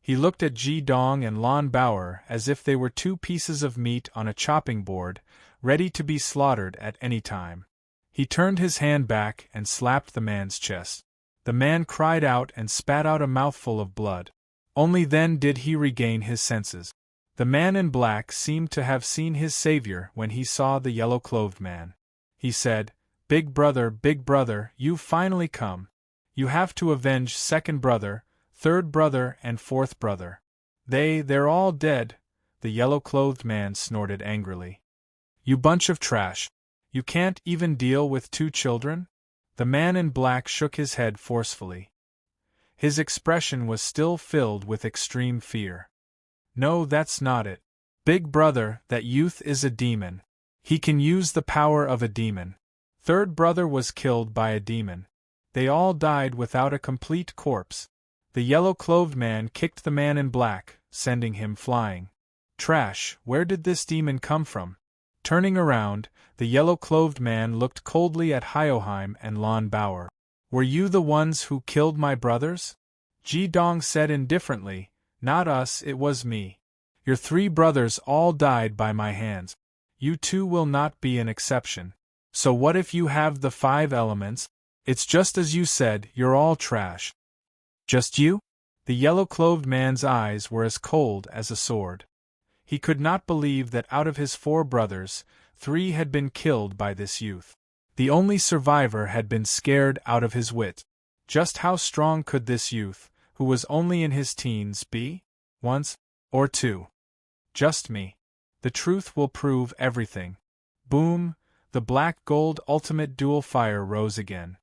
He looked at Ji Dong and Lon Bauer as if they were 2 pieces of meat on a chopping board, ready to be slaughtered at any time. He turned his hand back and slapped the man's chest. The man cried out and spat out a mouthful of blood. Only then did he regain his senses. The man in black seemed to have seen his savior when he saw the yellow-clothed man. He said, big brother, you've finally come. You have to avenge 2nd brother, 3rd brother and 4th brother. They're all dead," the yellow-clothed man snorted angrily. "You bunch of trash. You can't even deal with 2 children? The man in black shook his head forcefully. His expression was still filled with extreme fear. No, that's not it. Big brother, that youth is a demon. He can use the power of a demon. Third brother was killed by a demon. They all died without a complete corpse. The yellow-clothed man kicked the man in black, sending him flying. Trash, where did this demon come from? Turning around, the yellow-clothed man looked coldly at Hyoheim and Lon Bauer. Were you the ones who killed my brothers? Ji Dong said indifferently, not us, it was me. Your 3 brothers all died by my hands. You too will not be an exception. So what if you have the 5 elements? It's just as you said, you're all trash. Just you? The yellow-clothed man's eyes were as cold as a sword. He could not believe that out of his 4 brothers, 3 had been killed by this youth. The only survivor had been scared out of his wit. Just how strong could this youth, who was only in his teens, be? Once, or 2. Just me. The truth will prove everything. Boom, the black-gold ultimate dual fire rose again.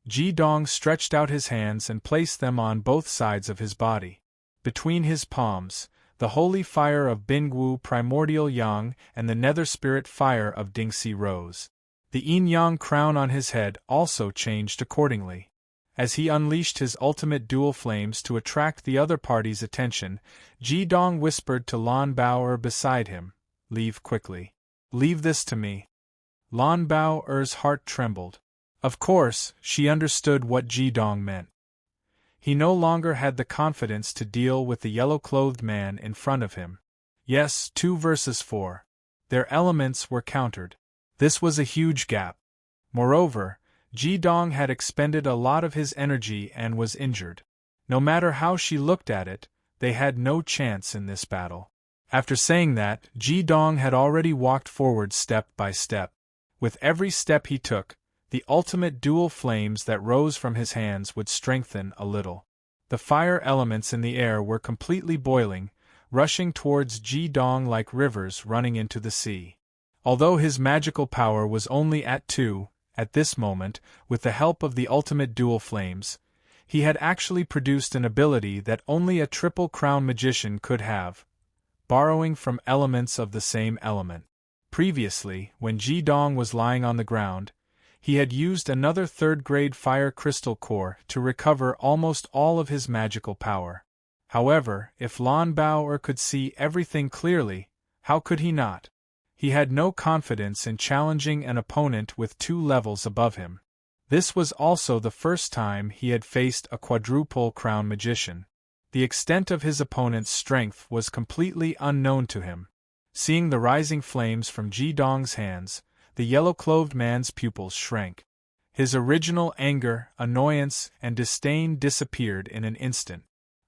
Ji Dong stretched out his hands and placed them on both sides of his body. Between his palms, the holy fire of Bingwu primordial yang and the nether spirit fire of Dingxi rose. The yin-yang crown on his head also changed accordingly. As he unleashed his ultimate dual flames to attract the other party's attention, Ji Dong whispered to Lon Bauer beside him, "Leave quickly. Leave this to me." Lon Bauer's heart trembled. Of course, she understood what Ji Dong meant. He no longer had the confidence to deal with the yellow-clothed man in front of him. Yes, 2 versus 4. Their elements were countered. This was a huge gap. Moreover, Ji Dong had expended a lot of his energy and was injured. No matter how she looked at it, they had no chance in this battle. After saying that, Ji Dong had already walked forward step by step. With every step he took, the ultimate dual flames that rose from his hands would strengthen a little. The fire elements in the air were completely boiling, rushing towards Ji Dong like rivers running into the sea. Although his magical power was only at 2, at this moment, with the help of the ultimate dual flames, he had actually produced an ability that only a Triple Crown magician could have, borrowing from elements of the same element. Previously, when Ji Dong was lying on the ground, he had used another 3rd-grade fire crystal core to recover almost all of his magical power. However, if Lon Bauer could see everything clearly, how could he not? He had no confidence in challenging an opponent with 2 levels above him. This was also the first time he had faced a quadruple crown magician. The extent of his opponent's strength was completely unknown to him. Seeing the rising flames from Ji Dong's hands, the yellow-clothed man's pupils shrank. His original anger, annoyance, and disdain disappeared in an instant.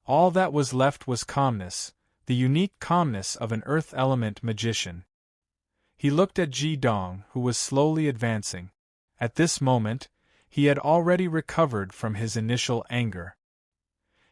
All that was left was calmness, the unique calmness of an earth-element magician. He looked at Ji Dong, who was slowly advancing. At this moment, he had already recovered from his initial anger.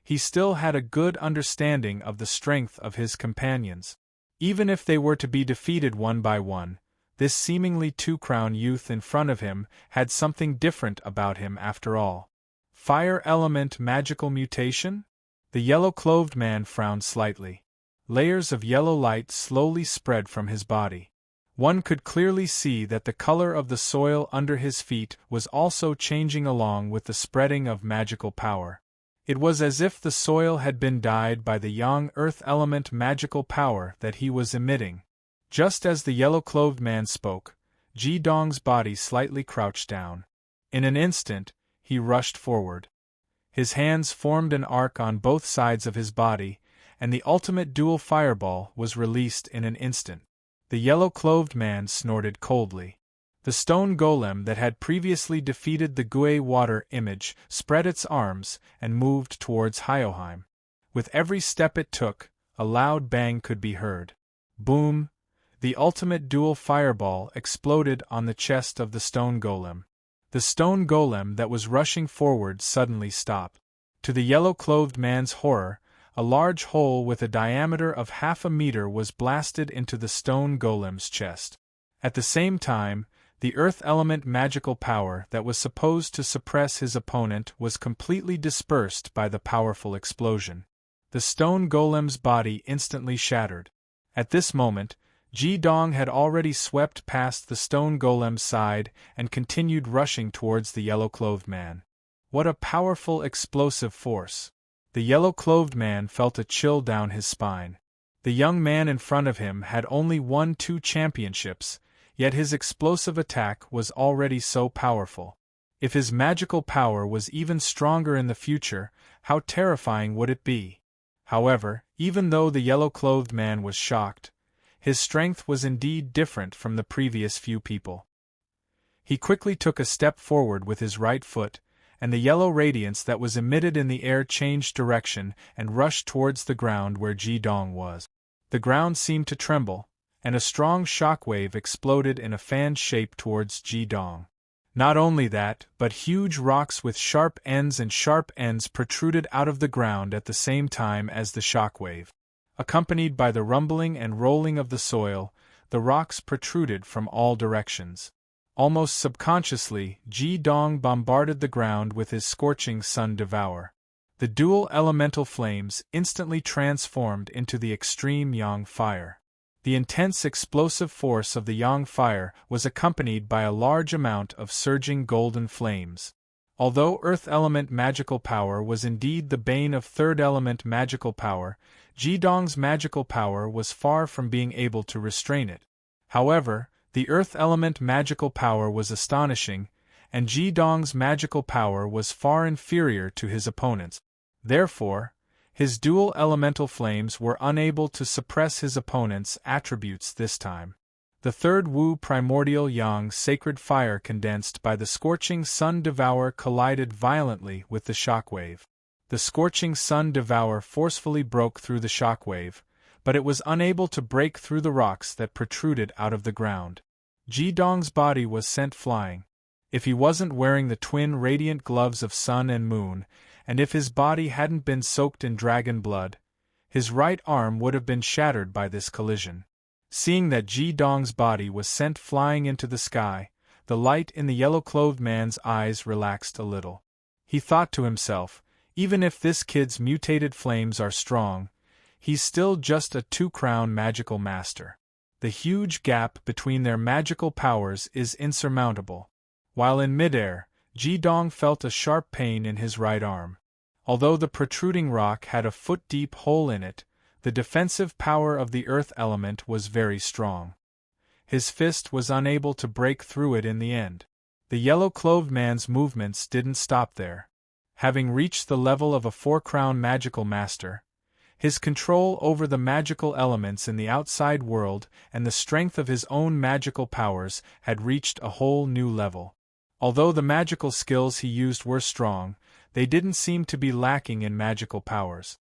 He still had a good understanding of the strength of his companions. Even if they were to be defeated one by one, this seemingly 2-crown youth in front of him had something different about him after all. Fire element magical mutation? The yellow-clothed man frowned slightly. Layers of yellow light slowly spread from his body. One could clearly see that the color of the soil under his feet was also changing along with the spreading of magical power. It was as if the soil had been dyed by the yang earth element magical power that he was emitting. Just as the yellow-clothed man spoke, Ji Dong's body slightly crouched down. In an instant, he rushed forward. His hands formed an arc on both sides of his body, and the ultimate dual fireball was released in an instant. The yellow-clothed man snorted coldly. The stone golem that had previously defeated the Gui water image spread its arms and moved towards Hyoheim. With every step it took, a loud bang could be heard. Boom! The ultimate dual fireball exploded on the chest of the stone golem. The stone golem that was rushing forward suddenly stopped. To the yellow-clothed man's horror, a large hole with a diameter of 1/2 meter was blasted into the stone golem's chest. At the same time, the earth element magical power that was supposed to suppress his opponent was completely dispersed by the powerful explosion. The stone golem's body instantly shattered. At this moment, Ji Dong had already swept past the stone golem's side and continued rushing towards the yellow-clothed man. What a powerful explosive force! The yellow-clothed man felt a chill down his spine. The young man in front of him had only won 2 championships, yet his explosive attack was already so powerful. If his magical power was even stronger in the future, how terrifying would it be? However, even though the yellow-clothed man was shocked, his strength was indeed different from the previous few people. He quickly took a step forward with his right foot, and the yellow radiance that was emitted in the air changed direction and rushed towards the ground where Ji Dong was. The ground seemed to tremble, and a strong shock wave exploded in a fan shape towards Ji Dong. Not only that, but huge rocks with sharp ends protruded out of the ground at the same time as the shock wave. Accompanied by the rumbling and rolling of the soil, the rocks protruded from all directions. Almost subconsciously, Ji Dong bombarded the ground with his scorching sun devour. The dual elemental flames instantly transformed into the extreme yang fire. The intense explosive force of the yang fire was accompanied by a large amount of surging golden flames. Although earth element magical power was indeed the bane of third element magical power, Ji Dong's magical power was far from being able to restrain it. However, the earth element magical power was astonishing, and Ji Dong's magical power was far inferior to his opponent's. Therefore, his dual elemental flames were unable to suppress his opponent's attributes this time. The third Wu primordial yang sacred fire condensed by the scorching sun devour collided violently with the shockwave. The scorching sun devour forcefully broke through the shockwave, but it was unable to break through the rocks that protruded out of the ground. Ji Dong's body was sent flying. If he wasn't wearing the twin radiant gloves of sun and moon, and if his body hadn't been soaked in dragon blood, his right arm would have been shattered by this collision. Seeing that Ji Dong's body was sent flying into the sky, the light in the yellow-clothed man's eyes relaxed a little. He thought to himself, even if this kid's mutated flames are strong, he's still just a 2-crown magical master. The huge gap between their magical powers is insurmountable. While in midair, Ji Dong felt a sharp pain in his right arm. Although the protruding rock had a foot-deep hole in it, the defensive power of the earth element was very strong. His fist was unable to break through it in the end. The yellow-clothed man's movements didn't stop there. Having reached the level of a 4-crown magical master, his control over the magical elements in the outside world and the strength of his own magical powers had reached a whole new level. Although the magical skills he used were strong, they didn't seem to be lacking in magical powers.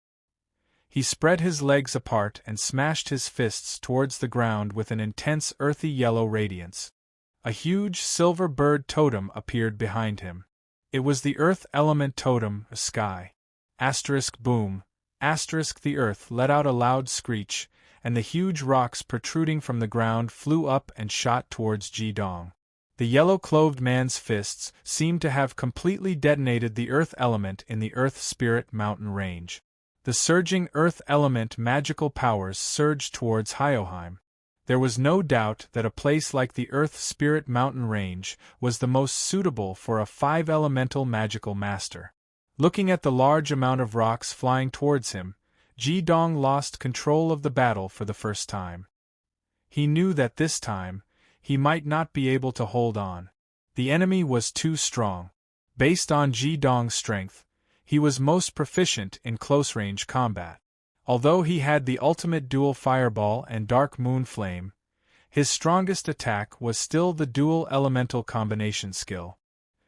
He spread his legs apart and smashed his fists towards the ground with an intense earthy yellow radiance. A huge silver bird totem appeared behind him. It was the earth element totem, a sky. Boom. The earth let out a loud screech, and the huge rocks protruding from the ground flew up and shot towards Ji Dong. The yellow-clothed man's fists seemed to have completely detonated the earth element in the Earth Spirit Mountain range. The surging earth element magical powers surged towards Hyoheim. There was no doubt that a place like the Earth Spirit Mountain range was the most suitable for a 5-elemental magical master. Looking at the large amount of rocks flying towards him, Ji Dong lost control of the battle for the first time. He knew that this time, he might not be able to hold on. The enemy was too strong. Based on Ji Dong's strength, he was most proficient in close-range combat. Although he had the ultimate dual fireball and dark moon flame, his strongest attack was still the dual elemental combination skill.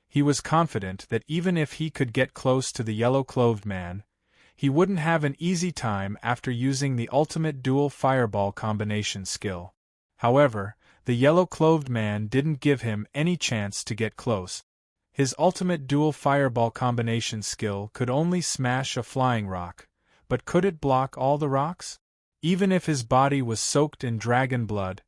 He was confident that even if he could get close to the yellow-clothed man, he wouldn't have an easy time after using the ultimate dual fireball combination skill. However, the yellow-clothed man didn't give him any chance to get close. His ultimate dual fireball combination skill could only smash a flying rock, but could it block all the rocks? Even if his body was soaked in dragon blood,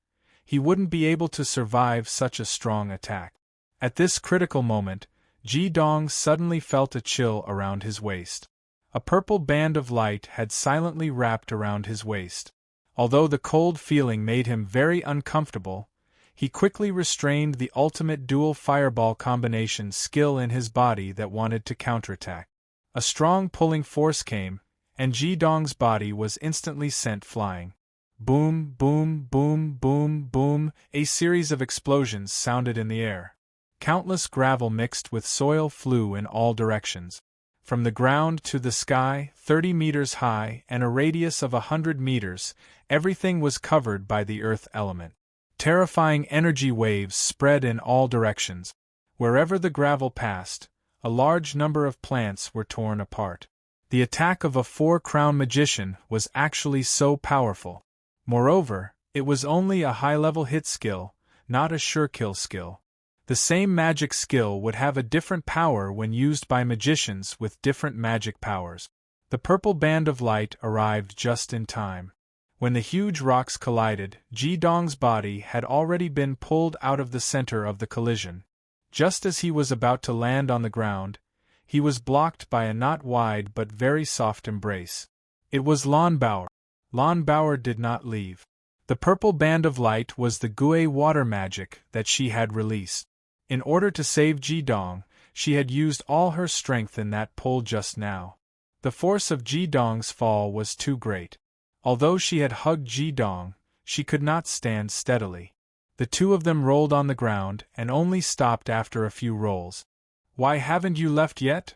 he wouldn't be able to survive such a strong attack. At this critical moment, Ji Dong suddenly felt a chill around his waist. A purple band of light had silently wrapped around his waist. Although the cold feeling made him very uncomfortable, he quickly restrained the ultimate dual fireball combination skill in his body that wanted to counterattack. A strong pulling force came, and Ji Dong's body was instantly sent flying. Boom, boom, boom, boom, boom, a series of explosions sounded in the air. Countless gravel mixed with soil flew in all directions. From the ground to the sky, 30 meters high and a radius of 100 meters, everything was covered by the earth element. Terrifying energy waves spread in all directions. Wherever the gravel passed, a large number of plants were torn apart. The attack of a four-crown magician was actually so powerful. Moreover, it was only a high-level hit skill, not a sure-kill skill. The same magic skill would have a different power when used by magicians with different magic powers. The purple band of light arrived just in time. When the huge rocks collided, Ji Dong's body had already been pulled out of the center of the collision. Just as he was about to land on the ground, he was blocked by a not wide but very soft embrace. It was Lan Bao. Lan Bao did not leave. The purple band of light was the Gui water magic that she had released. In order to save Ji Dong, she had used all her strength in that pull just now. The force of Ji Dong's fall was too great. Although she had hugged Ji Dong, she could not stand steadily. The two of them rolled on the ground and only stopped after a few rolls. "Why haven't you left yet?"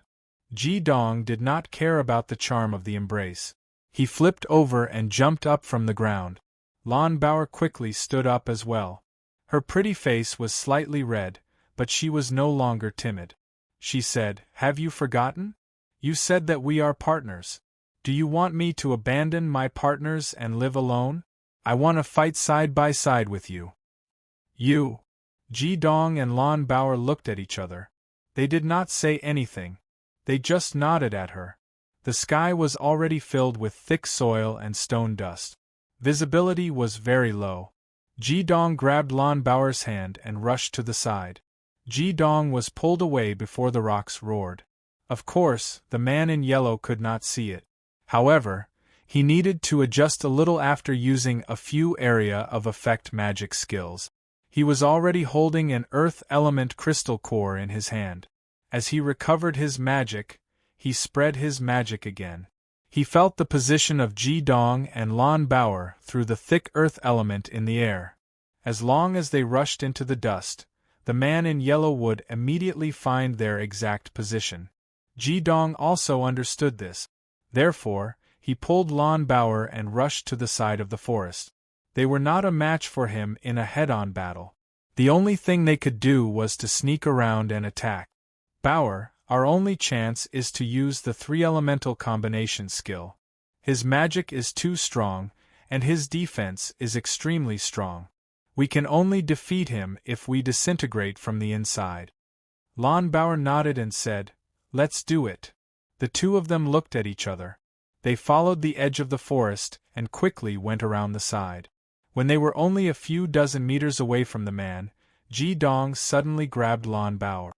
Ji Dong did not care about the charm of the embrace. He flipped over and jumped up from the ground. Lan Bao quickly stood up as well. Her pretty face was slightly red, but she was no longer timid. She said, "Have you forgotten? You said that we are partners. Do you want me to abandon my partners and live alone? I want to fight side by side with you." "You?" Ji Dong and Lan Bao looked at each other. They did not say anything. They just nodded at her. The sky was already filled with thick soil and stone dust. Visibility was very low. Ji Dong grabbed Lan Bao's hand and rushed to the side. Ji Dong was pulled away before the rocks roared. Of course, the man in yellow could not see it. However, he needed to adjust a little after using a few area of effect magic skills. He was already holding an earth element crystal core in his hand. As he recovered his magic, he spread his magic again. He felt the position of Ji Dong and Lan Bao through the thick earth element in the air. As long as they rushed into the dust, the man in yellow would immediately find their exact position. Ji Dong also understood this. Therefore, he pulled Lan Bao and rushed to the side of the forest. They were not a match for him in a head-on battle. The only thing they could do was to sneak around and attack. "Bao, our only chance is to use the three-elemental combination skill. His magic is too strong, and his defense is extremely strong. We can only defeat him if we disintegrate from the inside." Lan Bao nodded and said, "Let's do it." The two of them looked at each other. They followed the edge of the forest and quickly went around the side. When they were only a few dozen meters away from the man, Ji Dong suddenly grabbed Lan Bao.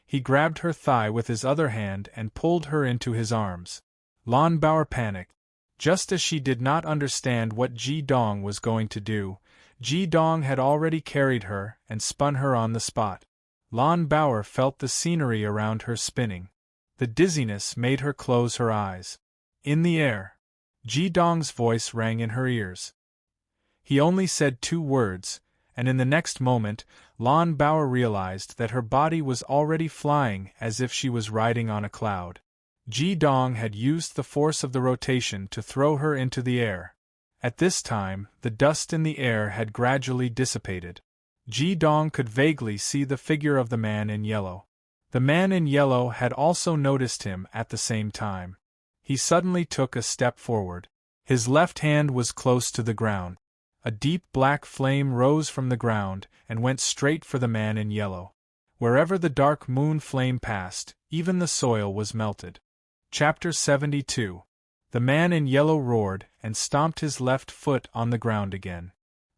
He grabbed her thigh with his other hand and pulled her into his arms. Lan Bao panicked. Just as she did not understand what Ji Dong was going to do, Ji Dong had already carried her and spun her on the spot. Lan Bao felt the scenery around her spinning. The dizziness made her close her eyes. In the air, Ji Dong's voice rang in her ears. He only said 2 words, and in the next moment, Lan Bao realized that her body was already flying as if she was riding on a cloud. Ji Dong had used the force of the rotation to throw her into the air. At this time, the dust in the air had gradually dissipated. Ji Dong could vaguely see the figure of the man in yellow. The man in yellow had also noticed him at the same time. He suddenly took a step forward. His left hand was close to the ground. A deep black flame rose from the ground and went straight for the man in yellow. Wherever the dark moon flame passed, even the soil was melted. Chapter 72. The man in yellow roared and stomped his left foot on the ground again.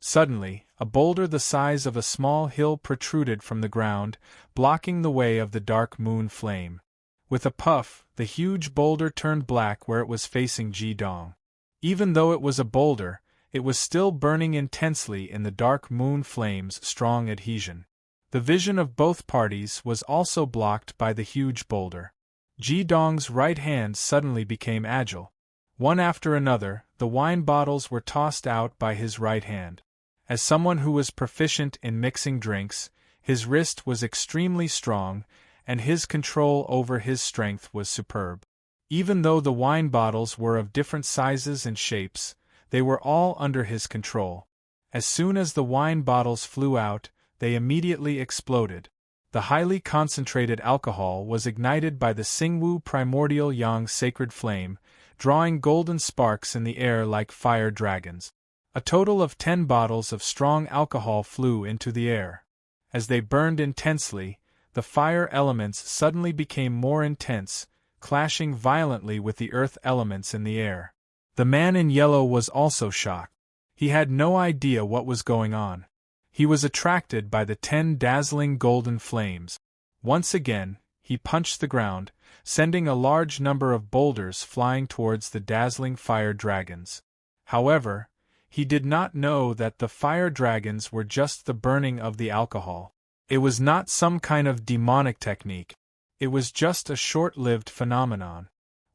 Suddenly, a boulder the size of a small hill protruded from the ground, blocking the way of the dark moon flame. With a puff, the huge boulder turned black where it was facing Ji-dong. Even though it was a boulder, it was still burning intensely in the dark moon flame's strong adhesion. The vision of both parties was also blocked by the huge boulder. Ji-dong's right hand suddenly became agile. One after another, the wine bottles were tossed out by his right hand. As someone who was proficient in mixing drinks, his wrist was extremely strong, and his control over his strength was superb. Even though the wine bottles were of different sizes and shapes, they were all under his control. As soon as the wine bottles flew out, they immediately exploded. The highly concentrated alcohol was ignited by the Xingwu primordial yang sacred flame, drawing golden sparks in the air like fire dragons. A total of 10 bottles of strong alcohol flew into the air. As they burned intensely, the fire elements suddenly became more intense, clashing violently with the earth elements in the air. The man in yellow was also shocked. He had no idea what was going on. He was attracted by the 10 dazzling golden flames. Once again, he punched the ground, sending a large number of boulders flying towards the dazzling fire dragons. However, he did not know that the fire dragons were just the burning of the alcohol. It was not some kind of demonic technique. It was just a short-lived phenomenon.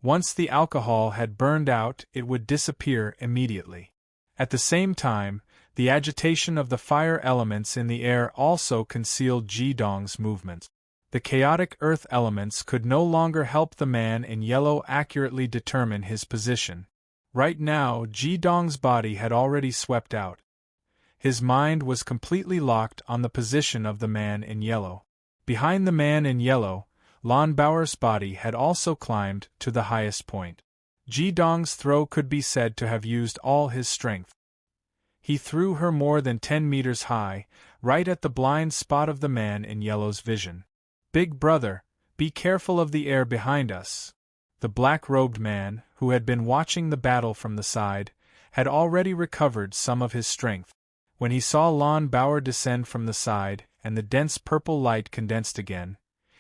Once the alcohol had burned out, it would disappear immediately. At the same time, the agitation of the fire elements in the air also concealed Ji-dong's movements. The chaotic earth elements could no longer help the man in yellow accurately determine his position. Right now, Ji-dong's body had already swept out. His mind was completely locked on the position of the man in yellow. Behind the man in yellow, Lan Baoer's body had also climbed to the highest point. Ji-dong's throw could be said to have used all his strength. He threw her more than 10 meters high, right at the blind spot of the man in yellow's vision. "Big brother, be careful of the air behind us." The black-robed man, who had been watching the battle from the side, had already recovered some of his strength. When he saw Lan Baoer descend from the side and the dense purple light condensed again,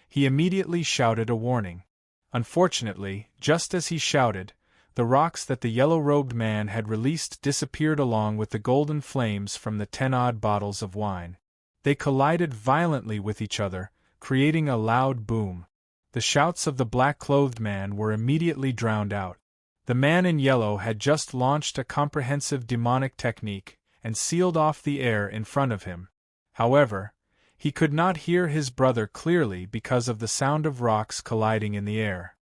he immediately shouted a warning. Unfortunately, just as he shouted, the rocks that the yellow-robed man had released disappeared along with the golden flames from the 10-odd bottles of wine. They collided violently with each other, creating a loud boom. The shouts of the black-clothed man were immediately drowned out. The man in yellow had just launched a comprehensive demonic technique and sealed off the air in front of him. However, he could not hear his brother clearly because of the sound of rocks colliding in the air.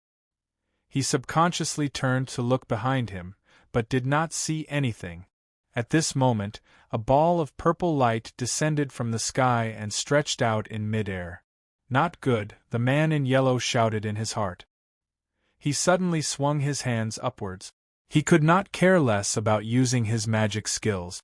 He subconsciously turned to look behind him, but did not see anything. At this moment, a ball of purple light descended from the sky and stretched out in mid-air. "Not good," the man in yellow shouted in his heart. He suddenly swung his hands upwards. He could not care less about using his magic skills.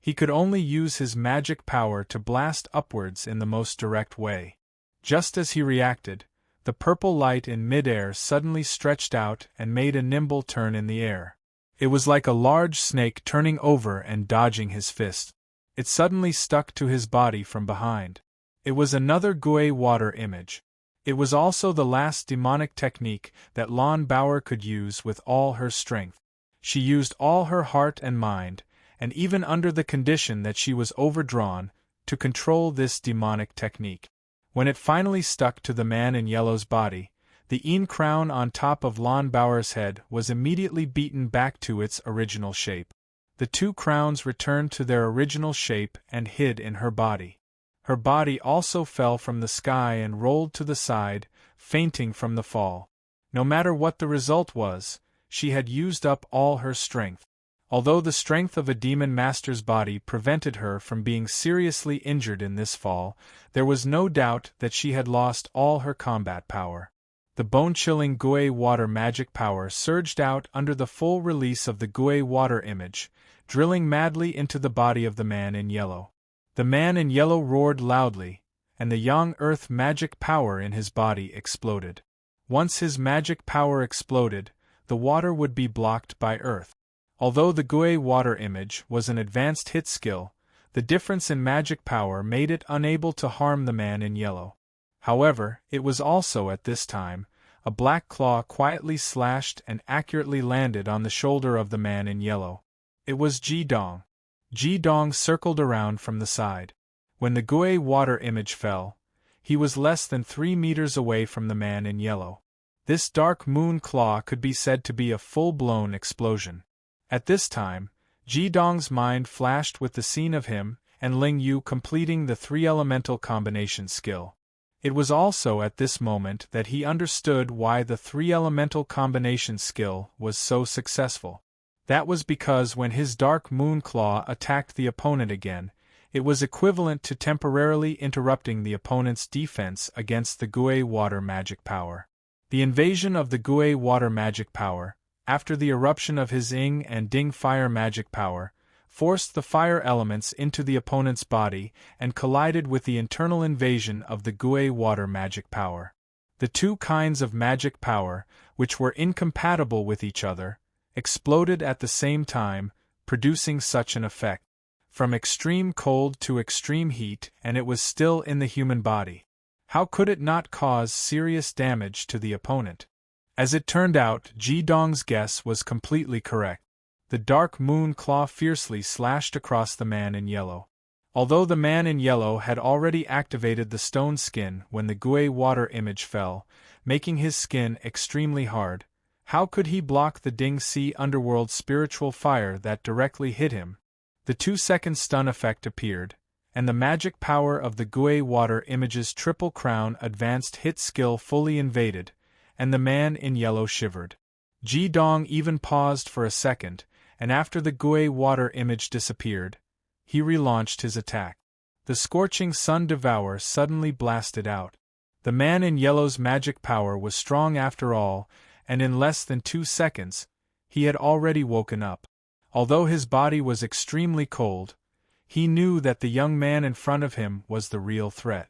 He could only use his magic power to blast upwards in the most direct way. Just as he reacted, the purple light in mid-air suddenly stretched out and made a nimble turn in the air. It was like a large snake turning over and dodging his fist. It suddenly stuck to his body from behind. It was another Gui water image. It was also the last demonic technique that Lan Baoer could use with all her strength. She used all her heart and mind, and even under the condition that she was overdrawn, to control this demonic technique. When it finally stuck to the man in yellow's body, the Yin crown on top of Lan Baoer's head was immediately beaten back to its original shape. The 2 crowns returned to their original shape and hid in her body. Her body also fell from the sky and rolled to the side, fainting from the fall. No matter what the result was, she had used up all her strength. Although the strength of a demon master's body prevented her from being seriously injured in this fall, there was no doubt that she had lost all her combat power. The bone-chilling Gui water magic power surged out under the full release of the Gui water image, drilling madly into the body of the man in yellow. The man in yellow roared loudly, and the Yang Earth magic power in his body exploded. Once his magic power exploded, the water would be blocked by Earth. Although the Gui water image was an advanced hit skill, The difference in magic power made it unable to harm the man in yellow. However, it was also at this time, a black claw quietly slashed and accurately landed on the shoulder of the man in yellow. It was Ji-dong. Ji-dong circled around from the side. When the Gui water image fell, he was less than 3 meters away from the man in yellow. This dark moon claw could be said to be a full-blown explosion. At this time, Ji-dong's mind flashed with the scene of him and Ling Yu completing the 3-elemental combination skill. It was also at this moment that he understood why the 3-elemental combination skill was so successful. That was because when his dark moon claw attacked the opponent again, it was equivalent to temporarily interrupting the opponent's defense against the Gui water magic power. The invasion of the Gui water magic power, after the eruption of his Ying and Ding fire magic power, forced the fire elements into the opponent's body and collided with the internal invasion of the Gui water magic power. The two kinds of magic power, which were incompatible with each other, exploded at the same time, producing such an effect. From extreme cold to extreme heat, and it was still in the human body. How could it not cause serious damage to the opponent? As it turned out, Ji-dong's guess was completely correct. The dark moon claw fiercely slashed across the man in yellow. Although the man in yellow had already activated the stone skin when the Gui water image fell, making his skin extremely hard, how could he block the Ding Sea underworld spiritual fire that directly hit him? The 2-second stun effect appeared, and the magic power of the Gui water image's triple crown advanced hit skill fully invaded, and the man in yellow shivered. Ji-dong even paused for a second, and after the Gui water image disappeared, he relaunched his attack. The scorching sun devour suddenly blasted out. The man in yellow's magic power was strong after all, and in less than 2 seconds, he had already woken up. Although his body was extremely cold, he knew that the young man in front of him was the real threat.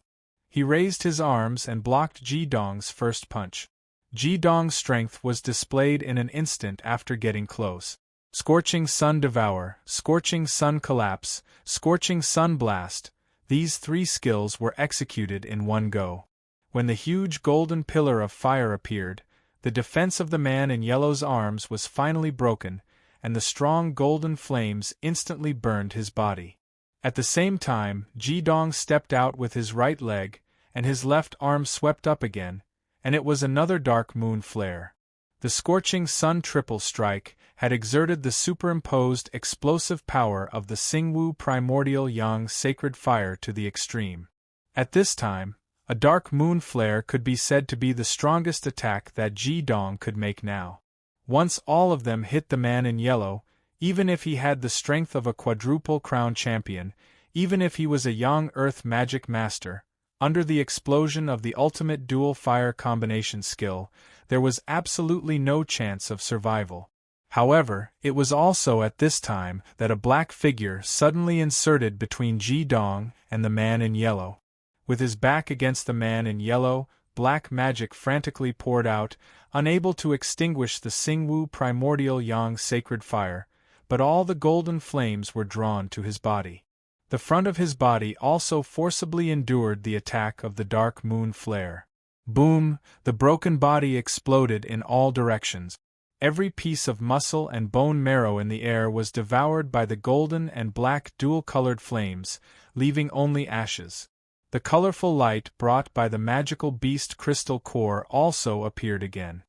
He raised his arms and blocked Ji-dong's first punch. Ji-dong's strength was displayed in an instant after getting close. Scorching sun devour, scorching sun collapse, scorching sun blast, these 3 skills were executed in one go. When the huge golden pillar of fire appeared, the defense of the man in yellow's arms was finally broken, and the strong golden flames instantly burned his body. At the same time, Ji-dong stepped out with his right leg, and his left arm swept up again, and it was another dark moon flare. The scorching sun triple strike had exerted the superimposed explosive power of the Xingwu primordial yang sacred fire to the extreme. At this time, a dark moon flare could be said to be the strongest attack that Ji-dong could make now. Once all of them hit the man in yellow, even if he had the strength of a quadruple crown champion, even if he was a young earth magic master, under the explosion of the ultimate dual fire combination skill, there was absolutely no chance of survival. However, it was also at this time that a black figure suddenly inserted between Ji-dong and the man in yellow. With his back against the man in yellow, black magic frantically poured out, unable to extinguish the Xingwu primordial yang sacred fire, but all the golden flames were drawn to his body. The front of his body also forcibly endured the attack of the dark moon flare. Boom! The broken body exploded in all directions. Every piece of muscle and bone marrow in the air was devoured by the golden and black dual-colored flames, leaving only ashes. The colorful light brought by the magical beast crystal core also appeared again.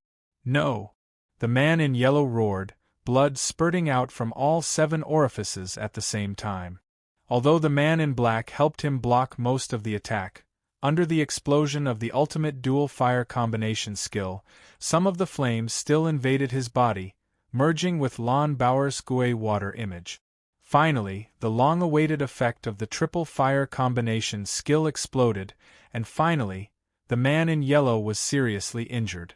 No! The man in yellow roared, blood spurting out from all 7 orifices at the same time. Although the man in black helped him block most of the attack, under the explosion of the ultimate dual fire combination skill, some of the flames still invaded his body, merging with Lon Bauer's Gui water image. Finally, the long-awaited effect of the triple fire combination skill exploded, and finally, the man in yellow was seriously injured.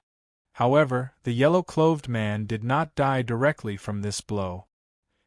However, the yellow-clothed man did not die directly from this blow.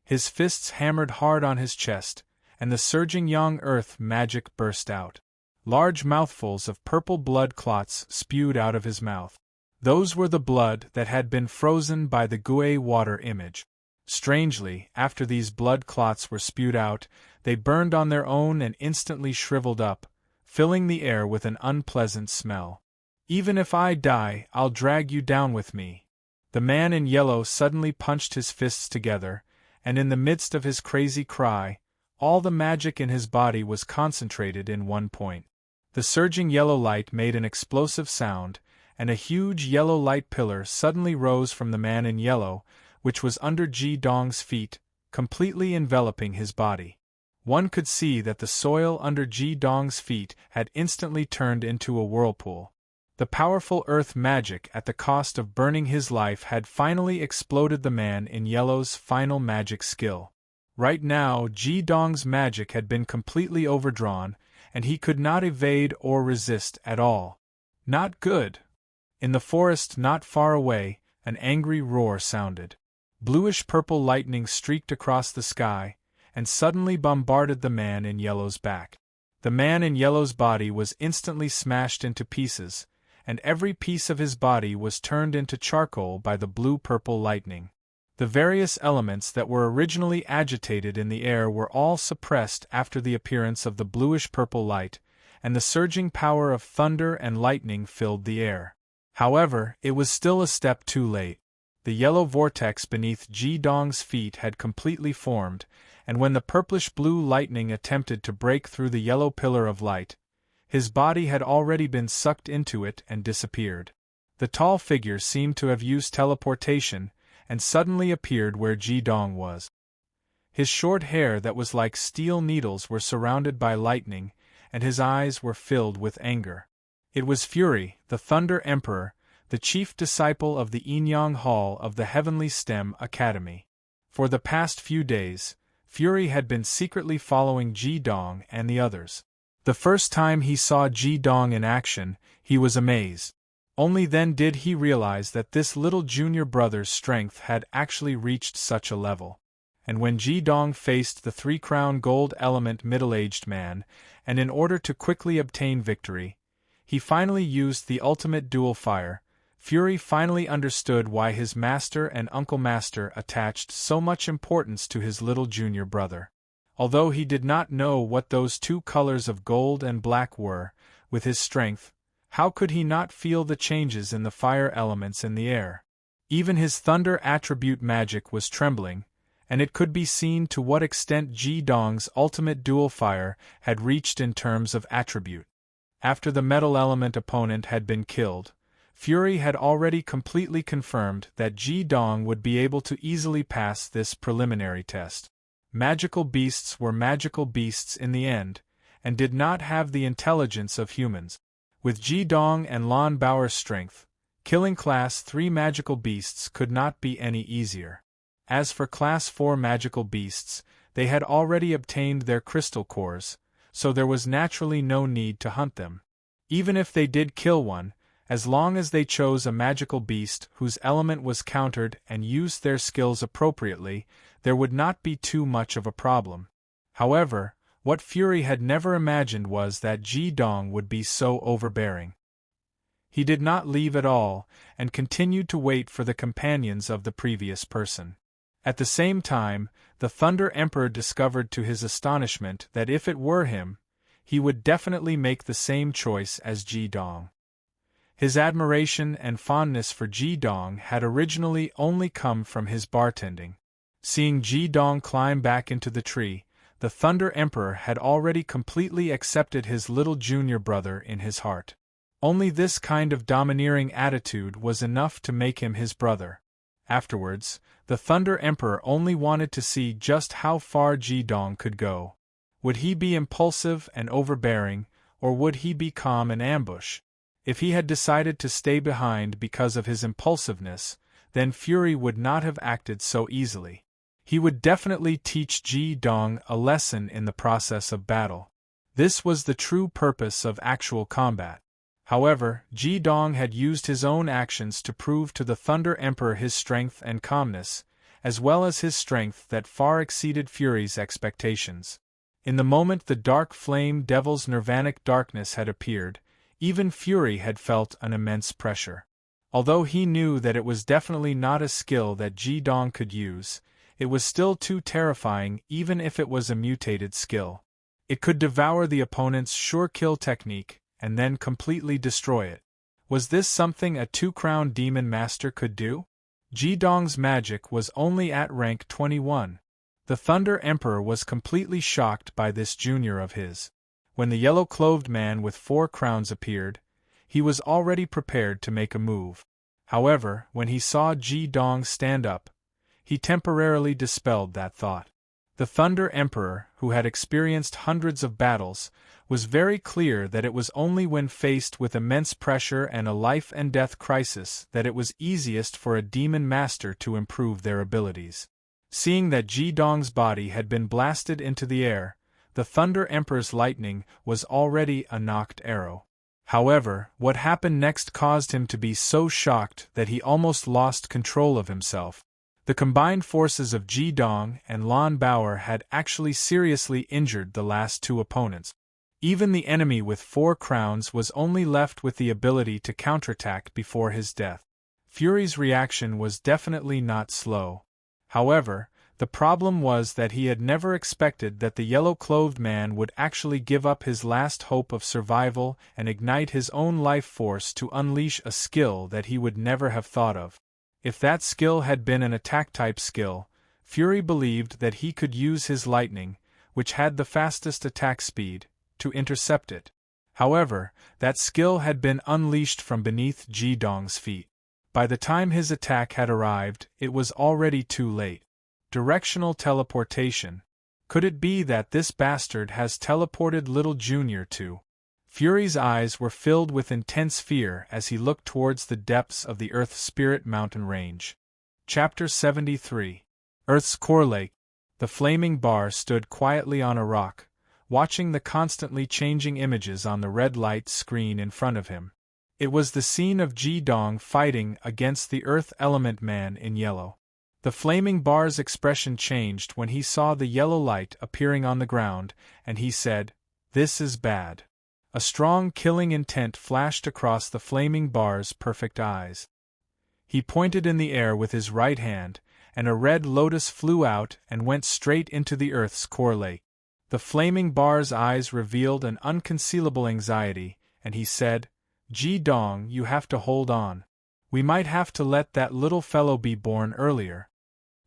His fists hammered hard on his chest, and the surging young earth magic burst out. Large mouthfuls of purple blood clots spewed out of his mouth. Those were the blood that had been frozen by the Gui water image. Strangely, after these blood clots were spewed out, they burned on their own and instantly shriveled up, filling the air with an unpleasant smell. "Even if I die, I'll drag you down with me." The man in yellow suddenly punched his fists together, and in the midst of his crazy cry, all the magic in his body was concentrated in one point. The surging yellow light made an explosive sound, and a huge yellow light pillar suddenly rose from the man in yellow, which was under Ji Dong's feet, completely enveloping his body. One could see that the soil under Ji Dong's feet had instantly turned into a whirlpool. The powerful earth magic at the cost of burning his life had finally exploded the man in yellow's final magic skill. Right now, Ji Dong's magic had been completely overdrawn, and he could not evade or resist at all. Not good. In the forest not far away, an angry roar sounded. Bluish-purple lightning streaked across the sky, and suddenly bombarded the man in yellow's back. The man in yellow's body was instantly smashed into pieces, and every piece of his body was turned into charcoal by the blue-purple lightning. The various elements that were originally agitated in the air were all suppressed after the appearance of the bluish-purple light, and the surging power of thunder and lightning filled the air. However, it was still a step too late. The yellow vortex beneath Ji Dong's feet had completely formed, and when the purplish-blue lightning attempted to break through the yellow pillar of light, his body had already been sucked into it and disappeared. The tall figure seemed to have used teleportation, and suddenly appeared where Ji Dong was. His short hair that was like steel needles were surrounded by lightning, and his eyes were filled with anger. It was Fury, the Thunder Emperor, the chief disciple of the Yinyang Hall of the Heavenly Stem Academy. For the past few days, Fury had been secretly following Ji Dong and the others. The first time he saw Ji Dong in action, he was amazed. Only then did he realize that this little junior brother's strength had actually reached such a level. And when Ji Dong faced the three-crown gold element middle-aged man, and in order to quickly obtain victory, he finally used the ultimate dual fire, Fury finally understood why his master and Uncle Master attached so much importance to his little junior brother. Although he did not know what those two colors of gold and black were, with his strength, how could he not feel the changes in the fire elements in the air? Even his thunder attribute magic was trembling, and it could be seen to what extent Ji Dong's ultimate dual fire had reached in terms of attribute. After the metal element opponent had been killed, Fury had already completely confirmed that Ji Dong would be able to easily pass this preliminary test. Magical beasts were magical beasts in the end, and did not have the intelligence of humans. With Ji Dong and Lan Bao's strength, killing Class 3 magical beasts could not be any easier. As for Class 4 magical beasts, they had already obtained their crystal cores, so there was naturally no need to hunt them. Even if they did kill one, as long as they chose a magical beast whose element was countered and used their skills appropriately, there would not be too much of a problem. However, what Fury had never imagined was that Ji Dong would be so overbearing. He did not leave at all, and continued to wait for the companions of the previous person. At the same time, the Thunder Emperor discovered to his astonishment that if it were him, he would definitely make the same choice as Ji Dong. His admiration and fondness for Ji Dong had originally only come from his bartending. Seeing Ji Dong climb back into the tree, the Thunder Emperor had already completely accepted his little junior brother in his heart. Only this kind of domineering attitude was enough to make him his brother. Afterwards, the Thunder Emperor only wanted to see just how far Ji Dong could go. Would he be impulsive and overbearing, or would he be calm and ambush? If he had decided to stay behind because of his impulsiveness, then Fury would not have acted so easily. He would definitely teach Ji Dong a lesson in the process of battle. This was the true purpose of actual combat. However, Ji Dong had used his own actions to prove to the Thunder Emperor his strength and calmness, as well as his strength that far exceeded Fury's expectations. In the moment the dark flame devil's nirvanic darkness had appeared, even Fury had felt an immense pressure. Although he knew that it was definitely not a skill that Ji Dong could use, it was still too terrifying even if it was a mutated skill. It could devour the opponent's sure kill technique and then completely destroy it. Was this something a two-crown demon master could do? Jidong's magic was only at rank 21. The Thunder Emperor was completely shocked by this junior of his. When the yellow-clothed man with 4 crowns appeared, he was already prepared to make a move. However, when he saw Jidong stand up, he temporarily dispelled that thought. The Thunder Emperor, who had experienced hundreds of battles, was very clear that it was only when faced with immense pressure and a life-and-death crisis that it was easiest for a demon master to improve their abilities. Seeing that Jidong's body had been blasted into the air, the Thunder Emperor's lightning was already a nocked arrow. However, what happened next caused him to be so shocked that he almost lost control of himself. The combined forces of Jidong and Lan Bauer had actually seriously injured the last 2 opponents. Even the enemy with 4 crowns was only left with the ability to counterattack before his death. Fury's reaction was definitely not slow. However, the problem was that he had never expected that the yellow-clothed man would actually give up his last hope of survival and ignite his own life force to unleash a skill that he would never have thought of. If that skill had been an attack-type skill, Fury believed that he could use his lightning, which had the fastest attack speed, to intercept it. However, that skill had been unleashed from beneath Jidong's feet. By the time his attack had arrived, it was already too late. Directional teleportation. Could it be that this bastard has teleported little Junior too? Fury's eyes were filled with intense fear as he looked towards the depths of the Earth Spirit Mountain Range. Chapter 73. Earth's Core Lake. The flaming bar stood quietly on a rock, watching the constantly changing images on the red light screen in front of him. It was the scene of Jidong fighting against the Earth Element Man in yellow. The flaming bar's expression changed when he saw the yellow light appearing on the ground, and he said, "This is bad." A strong killing intent flashed across the flaming bar's perfect eyes. He pointed in the air with his right hand, and a red lotus flew out and went straight into the Earth's core lake. The flaming bar's eyes revealed an unconcealable anxiety, and he said, "Jidong, you have to hold on. We might have to let that little fellow be born earlier."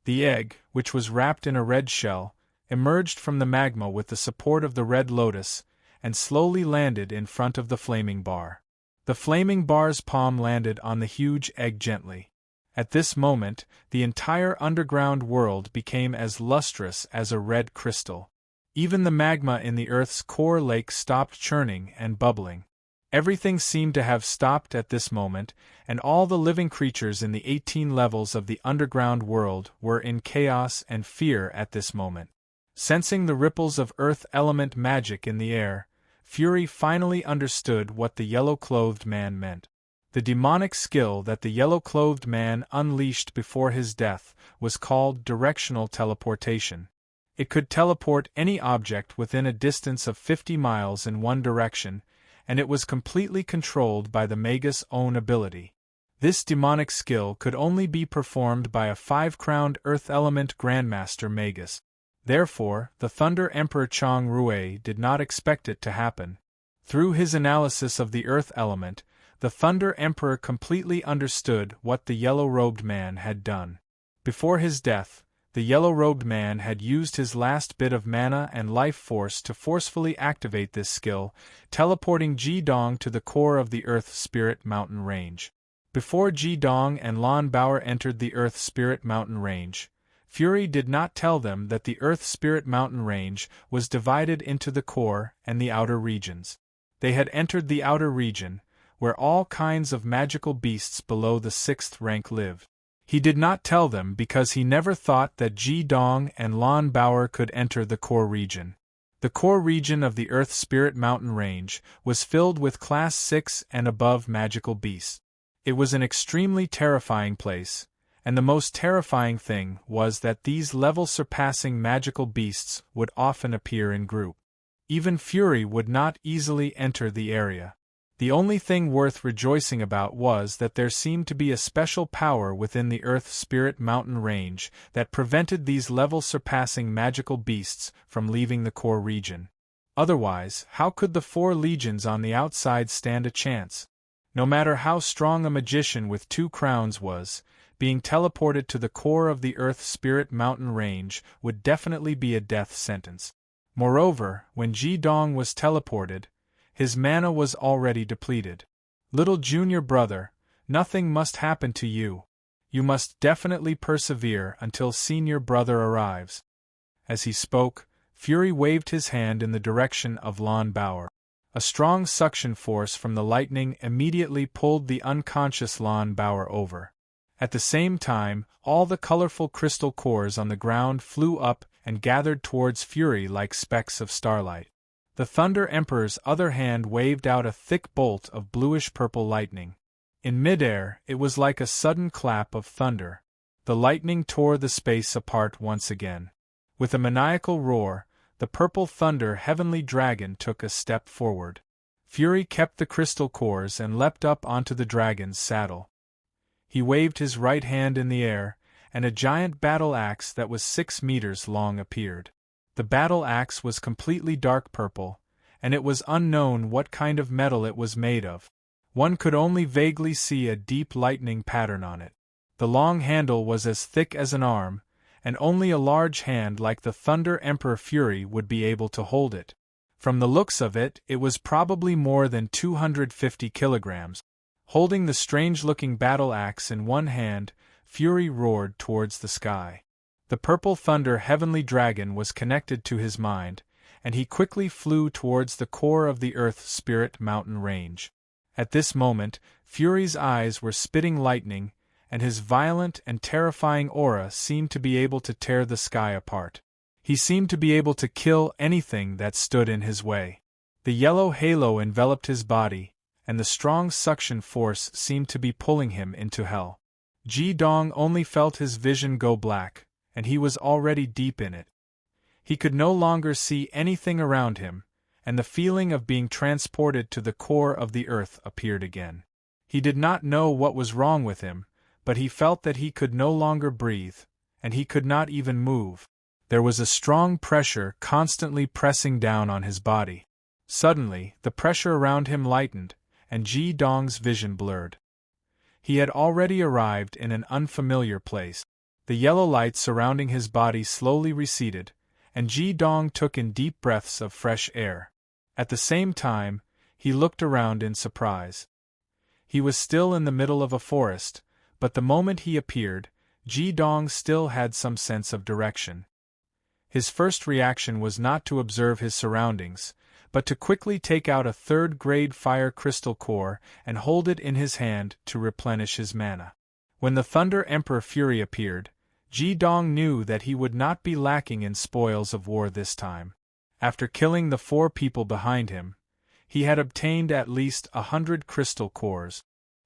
The egg, which was wrapped in a red shell, emerged from the magma with the support of the red lotus, and slowly landed in front of the flaming bar. The flaming bar's palm landed on the huge egg gently. At this moment, the entire underground world became as lustrous as a red crystal. Even the magma in the Earth's core lake stopped churning and bubbling. Everything seemed to have stopped at this moment, and all the living creatures in the 18 levels of the underground world were in chaos and fear at this moment. Sensing the ripples of Earth element magic in the air, Fury finally understood what the yellow-clothed man meant. The demonic skill that the yellow-clothed man unleashed before his death was called directional teleportation. It could teleport any object within a distance of 50 miles in one direction, and it was completely controlled by the Magus' own ability. This demonic skill could only be performed by a 5-crowned Earth Element Grandmaster Magus. Therefore, the Thunder Emperor Chang Rui did not expect it to happen. Through his analysis of the Earth element, the Thunder Emperor completely understood what the yellow-robed man had done. Before his death, the yellow-robed man had used his last bit of mana and life force to forcefully activate this skill, teleporting Jidong to the core of the Earth Spirit Mountain Range. Before Jidong and Lan Bauer entered the Earth Spirit Mountain Range, Fury did not tell them that the Earth Spirit Mountain Range was divided into the core and the outer regions. They had entered the outer region, where all kinds of magical beasts below the 6th rank lived. He did not tell them because he never thought that Jidong and Lan Bauer could enter the core region. The core region of the Earth Spirit Mountain Range was filled with Class 6 and above magical beasts. It was an extremely terrifying place, and the most terrifying thing was that these level-surpassing magical beasts would often appear in group. Even Fury would not easily enter the area. The only thing worth rejoicing about was that there seemed to be a special power within the Earth Spirit Mountain range that prevented these level-surpassing magical beasts from leaving the core region. Otherwise, how could the 4 legions on the outside stand a chance? No matter how strong a magician with 2 crowns was, being teleported to the core of the Earth Spirit Mountain range would definitely be a death sentence. Moreover, when Ji Dong was teleported, his mana was already depleted. Little junior brother, nothing must happen to you. You must definitely persevere until senior brother arrives. As he spoke, Fury waved his hand in the direction of Lon Bauer. A strong suction force from the lightning immediately pulled the unconscious Lon Bauer over. At the same time, all the colorful crystal cores on the ground flew up and gathered towards Fury like specks of starlight. The Thunder Emperor's other hand waved out a thick bolt of bluish-purple lightning. In midair, it was like a sudden clap of thunder. The lightning tore the space apart once again. With a maniacal roar, the purple thunder heavenly dragon took a step forward. Fury kept the crystal cores and leapt up onto the dragon's saddle. He waved his right hand in the air, and a giant battle axe that was 6 meters long appeared. The battle axe was completely dark purple, and it was unknown what kind of metal it was made of. One could only vaguely see a deep lightning pattern on it. The long handle was as thick as an arm, and only a large hand like the Thunder Emperor Fury would be able to hold it. From the looks of it, it was probably more than 250 kilograms. Holding the strange-looking battle axe in one hand, Fury roared towards the sky. The purple thunder heavenly dragon was connected to his mind, and he quickly flew towards the core of the Earth Spirit Mountain range. At this moment, Fury's eyes were spitting lightning, and his violent and terrifying aura seemed to be able to tear the sky apart. He seemed to be able to kill anything that stood in his way. The yellow halo enveloped his body, and the strong suction force seemed to be pulling him into hell. Ji Dong only felt his vision go black, and he was already deep in it. He could no longer see anything around him, and the feeling of being transported to the core of the earth appeared again. He did not know what was wrong with him, but he felt that he could no longer breathe, and he could not even move. There was a strong pressure constantly pressing down on his body. Suddenly, the pressure around him lightened, and Ji Dong's vision blurred. He had already arrived in an unfamiliar place. The yellow light surrounding his body slowly receded, and Ji Dong took in deep breaths of fresh air. At the same time, he looked around in surprise. He was still in the middle of a forest, but the moment he appeared, Ji Dong still had some sense of direction. His first reaction was not to observe his surroundings, but to quickly take out a 3rd-grade fire crystal core and hold it in his hand to replenish his mana. When the Thunder Emperor Fury appeared, Ji Dong knew that he would not be lacking in spoils of war this time. After killing the 4 people behind him, he had obtained at least 100 crystal cores.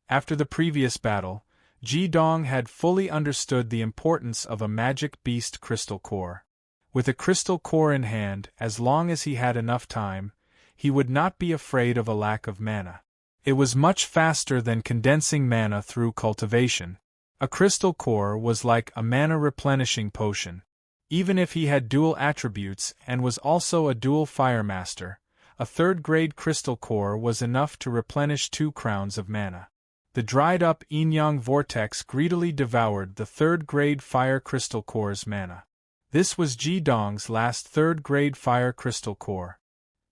After the previous battle, Ji Dong had fully understood the importance of a magic beast crystal core. With a crystal core in hand, as long as he had enough time, he would not be afraid of a lack of mana. It was much faster than condensing mana through cultivation. A crystal core was like a mana replenishing potion. Even if he had dual attributes and was also a dual fire master, a 3rd-grade crystal core was enough to replenish 2 crowns of mana. The dried-up yin-yang vortex greedily devoured the 3rd-grade fire crystal core's mana. This was Ji Dong's last 3rd-grade fire crystal core.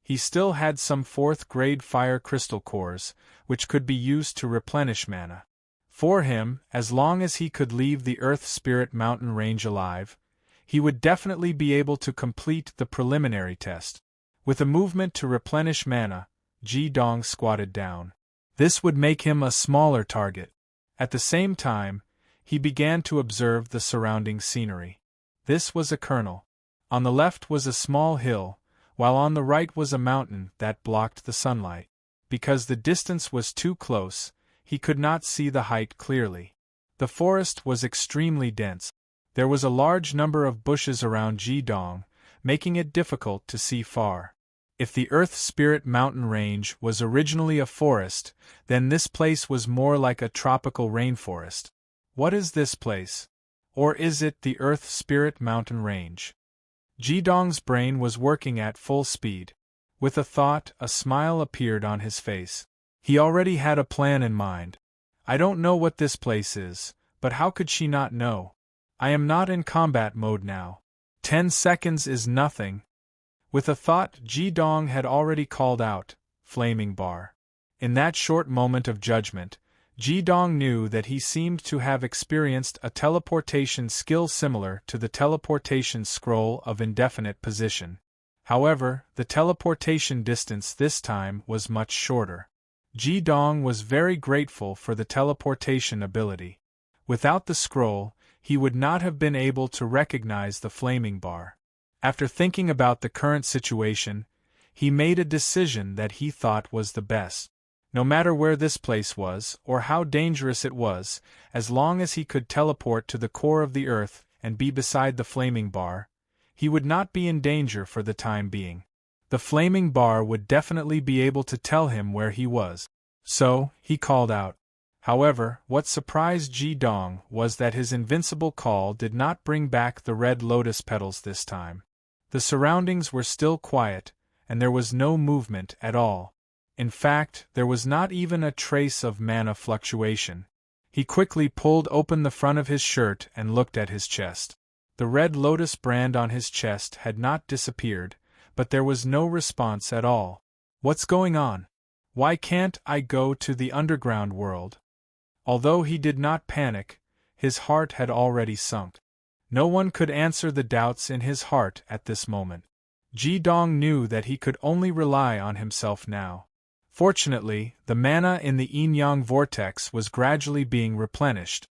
He still had some 4th-grade fire crystal cores, which could be used to replenish mana. For him, as long as he could leave the Earth Spirit Mountain range alive, he would definitely be able to complete the preliminary test. With a movement to replenish mana, Ji Dong squatted down. This would make him a smaller target. At the same time, he began to observe the surrounding scenery. This was a kernel. On the left was a small hill, while on the right was a mountain that blocked the sunlight. Because the distance was too close, he could not see the height clearly. The forest was extremely dense. There was a large number of bushes around Ji Dong, making it difficult to see far. If the Earth Spirit Mountain Range was originally a forest, then this place was more like a tropical rainforest. What is this place? Or is it the Earth Spirit Mountain Range? Jidong's brain was working at full speed. With a thought, a smile appeared on his face. He already had a plan in mind. I don't know what this place is, but how could she not know? I am not in combat mode now. 10 seconds is nothing. With a thought, Jidong had already called out, "Flaming bar." In that short moment of judgment, Jidong knew that he seemed to have experienced a teleportation skill similar to the teleportation scroll of indefinite position. However, the teleportation distance this time was much shorter. Jidong was very grateful for the teleportation ability. Without the scroll, he would not have been able to recognize the flaming bar. After thinking about the current situation, he made a decision that he thought was the best. No matter where this place was, or how dangerous it was, as long as he could teleport to the core of the earth and be beside the flaming bar, he would not be in danger for the time being. The flaming bar would definitely be able to tell him where he was. So, he called out. However, what surprised Jidong was that his invincible call did not bring back the red lotus petals this time. The surroundings were still quiet, and there was no movement at all. In fact, there was not even a trace of mana fluctuation. He quickly pulled open the front of his shirt and looked at his chest. The red lotus brand on his chest had not disappeared, but there was no response at all. What's going on? Why can't I go to the underground world? Although he did not panic, his heart had already sunk. No one could answer the doubts in his heart at this moment. Jidong knew that he could only rely on himself now. Fortunately, the mana in the yin-yang vortex was gradually being replenished.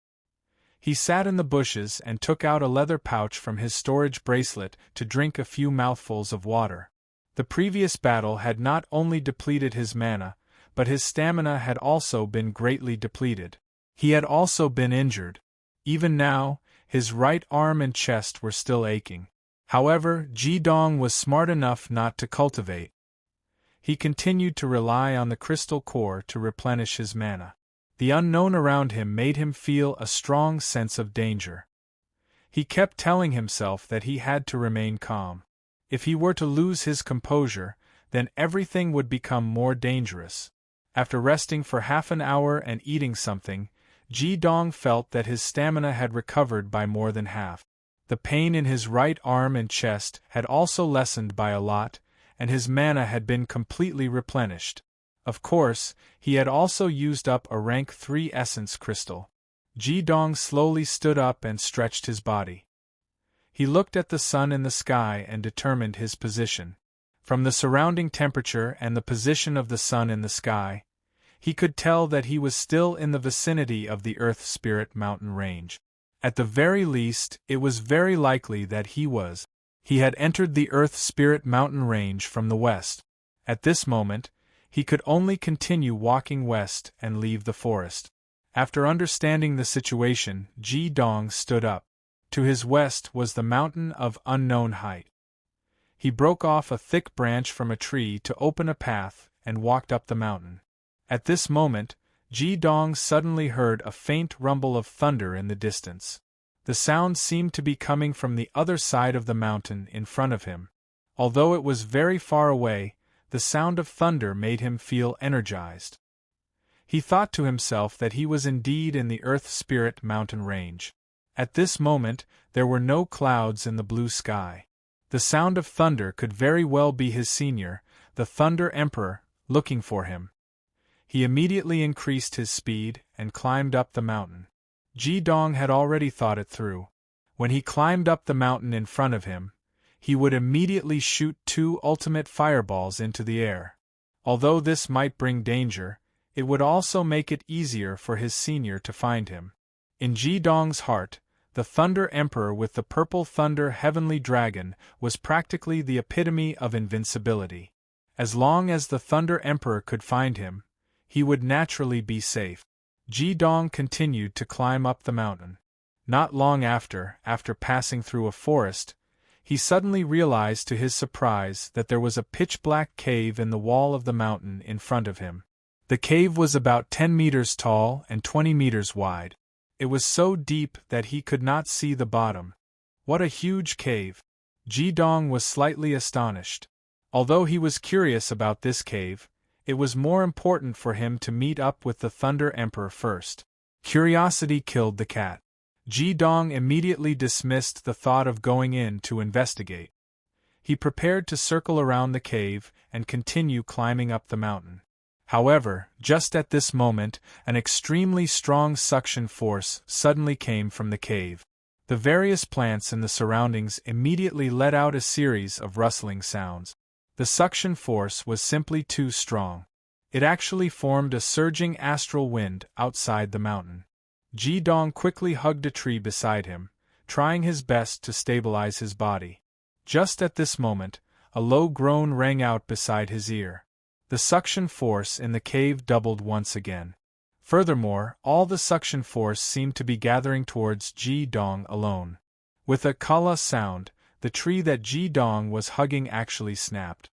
He sat in the bushes and took out a leather pouch from his storage bracelet to drink a few mouthfuls of water. The previous battle had not only depleted his mana, but his stamina had also been greatly depleted. He had also been injured. Even now, his right arm and chest were still aching. However, Jidong was smart enough not to cultivate. He continued to rely on the crystal core to replenish his mana. The unknown around him made him feel a strong sense of danger. He kept telling himself that he had to remain calm. If he were to lose his composure, then everything would become more dangerous. After resting for half an hour and eating something, Jidong felt that his stamina had recovered by more than half. The pain in his right arm and chest had also lessened by a lot, and his mana had been completely replenished. Of course, he had also used up a rank 3 essence crystal. Jidong slowly stood up and stretched his body. He looked at the sun in the sky and determined his position. From the surrounding temperature and the position of the sun in the sky, he could tell that he was still in the vicinity of the Earth Spirit Mountain Range. At the very least, it was very likely that he had entered the Earth Spirit Mountain Range from the west. At this moment, he could only continue walking west and leave the forest. After understanding the situation, Jidong stood up. To his west was the mountain of unknown height. He broke off a thick branch from a tree to open a path and walked up the mountain. At this moment, Jidong suddenly heard a faint rumble of thunder in the distance. The sound seemed to be coming from the other side of the mountain in front of him. Although it was very far away, the sound of thunder made him feel energized. He thought to himself that he was indeed in the Earth Spirit Mountain Range. At this moment, there were no clouds in the blue sky. The sound of thunder could very well be his senior, the Thunder Emperor, looking for him. He immediately increased his speed and climbed up the mountain. Jidong had already thought it through. When he climbed up the mountain in front of him, he would immediately shoot 2 ultimate fireballs into the air. Although this might bring danger, it would also make it easier for his senior to find him. In Jidong's heart, the Thunder Emperor with the purple thunder heavenly dragon was practically the epitome of invincibility. As long as the Thunder Emperor could find him, he would naturally be safe. Jidong continued to climb up the mountain. Not long after passing through a forest, he suddenly realized to his surprise that there was a pitch-black cave in the wall of the mountain in front of him. The cave was about 10 meters tall and 20 meters wide. It was so deep that he could not see the bottom. What a huge cave! Ji-dong was slightly astonished. Although he was curious about this cave, it was more important for him to meet up with the Thunder Emperor first. Curiosity killed the cat. Ji-dong immediately dismissed the thought of going in to investigate. He prepared to circle around the cave and continue climbing up the mountain. However, just at this moment, an extremely strong suction force suddenly came from the cave. The various plants in the surroundings immediately let out a series of rustling sounds. The suction force was simply too strong. It actually formed a surging astral wind outside the mountain. Ji-dong quickly hugged a tree beside him, trying his best to stabilize his body. Just at this moment, a low groan rang out beside his ear. The suction force in the cave doubled once again. Furthermore, all the suction force seemed to be gathering towards Ji-dong alone. With a kala sound, the tree that Ji-dong was hugging actually snapped.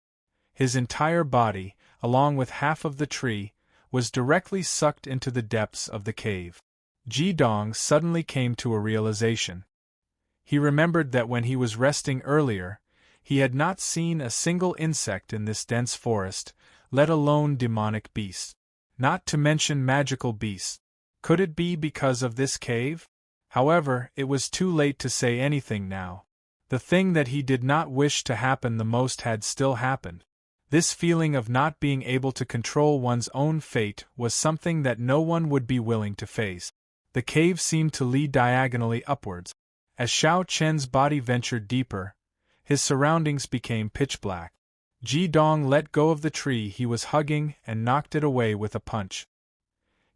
His entire body, along with half of the tree, was directly sucked into the depths of the cave. Ji-dong suddenly came to a realization. He remembered that when he was resting earlier, he had not seen a single insect in this dense forest, let alone demonic beasts. Not to mention magical beasts. Could it be because of this cave? However, it was too late to say anything now. The thing that he did not wish to happen the most had still happened. This feeling of not being able to control one's own fate was something that no one would be willing to face. The cave seemed to lead diagonally upwards. As Xiao Chen's body ventured deeper, his surroundings became pitch black. Ji-dong let go of the tree he was hugging and knocked it away with a punch.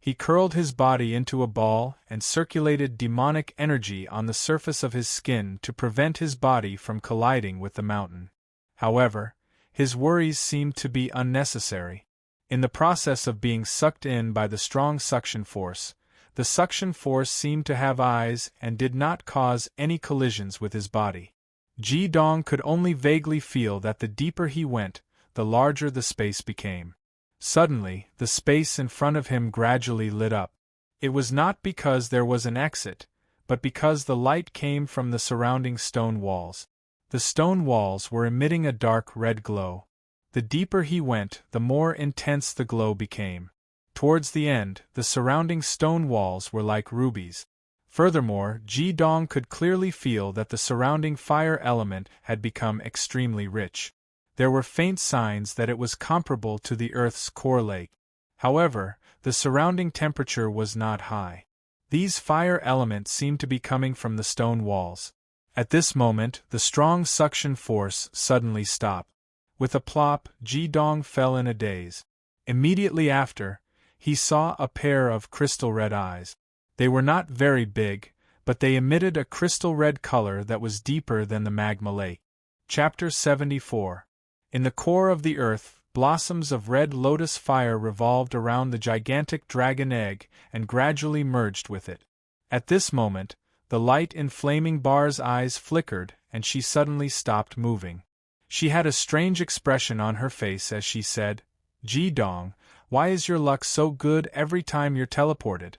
He curled his body into a ball and circulated demonic energy on the surface of his skin to prevent his body from colliding with the mountain. However, his worries seemed to be unnecessary. In the process of being sucked in by the strong suction force, the suction force seemed to have eyes and did not cause any collisions with his body. Ji-dong could only vaguely feel that the deeper he went, the larger the space became. Suddenly, the space in front of him gradually lit up. It was not because there was an exit, but because the light came from the surrounding stone walls. The stone walls were emitting a dark red glow. The deeper he went, the more intense the glow became. Towards the end, the surrounding stone walls were like rubies. Furthermore, Ji-dong could clearly feel that the surrounding fire element had become extremely rich. There were faint signs that it was comparable to the Earth's core lake. However, the surrounding temperature was not high. These fire elements seemed to be coming from the stone walls. At this moment, the strong suction force suddenly stopped. With a plop, Ji-dong fell in a daze. Immediately after, he saw a pair of crystal-red eyes. They were not very big, but they emitted a crystal-red color that was deeper than the magma lake. Chapter 74. In the core of the earth, blossoms of red lotus fire revolved around the gigantic dragon egg and gradually merged with it. At this moment, the light in Flaming Bar's eyes flickered and she suddenly stopped moving. She had a strange expression on her face as she said, "Ji-dong, why is your luck so good every time you're teleported?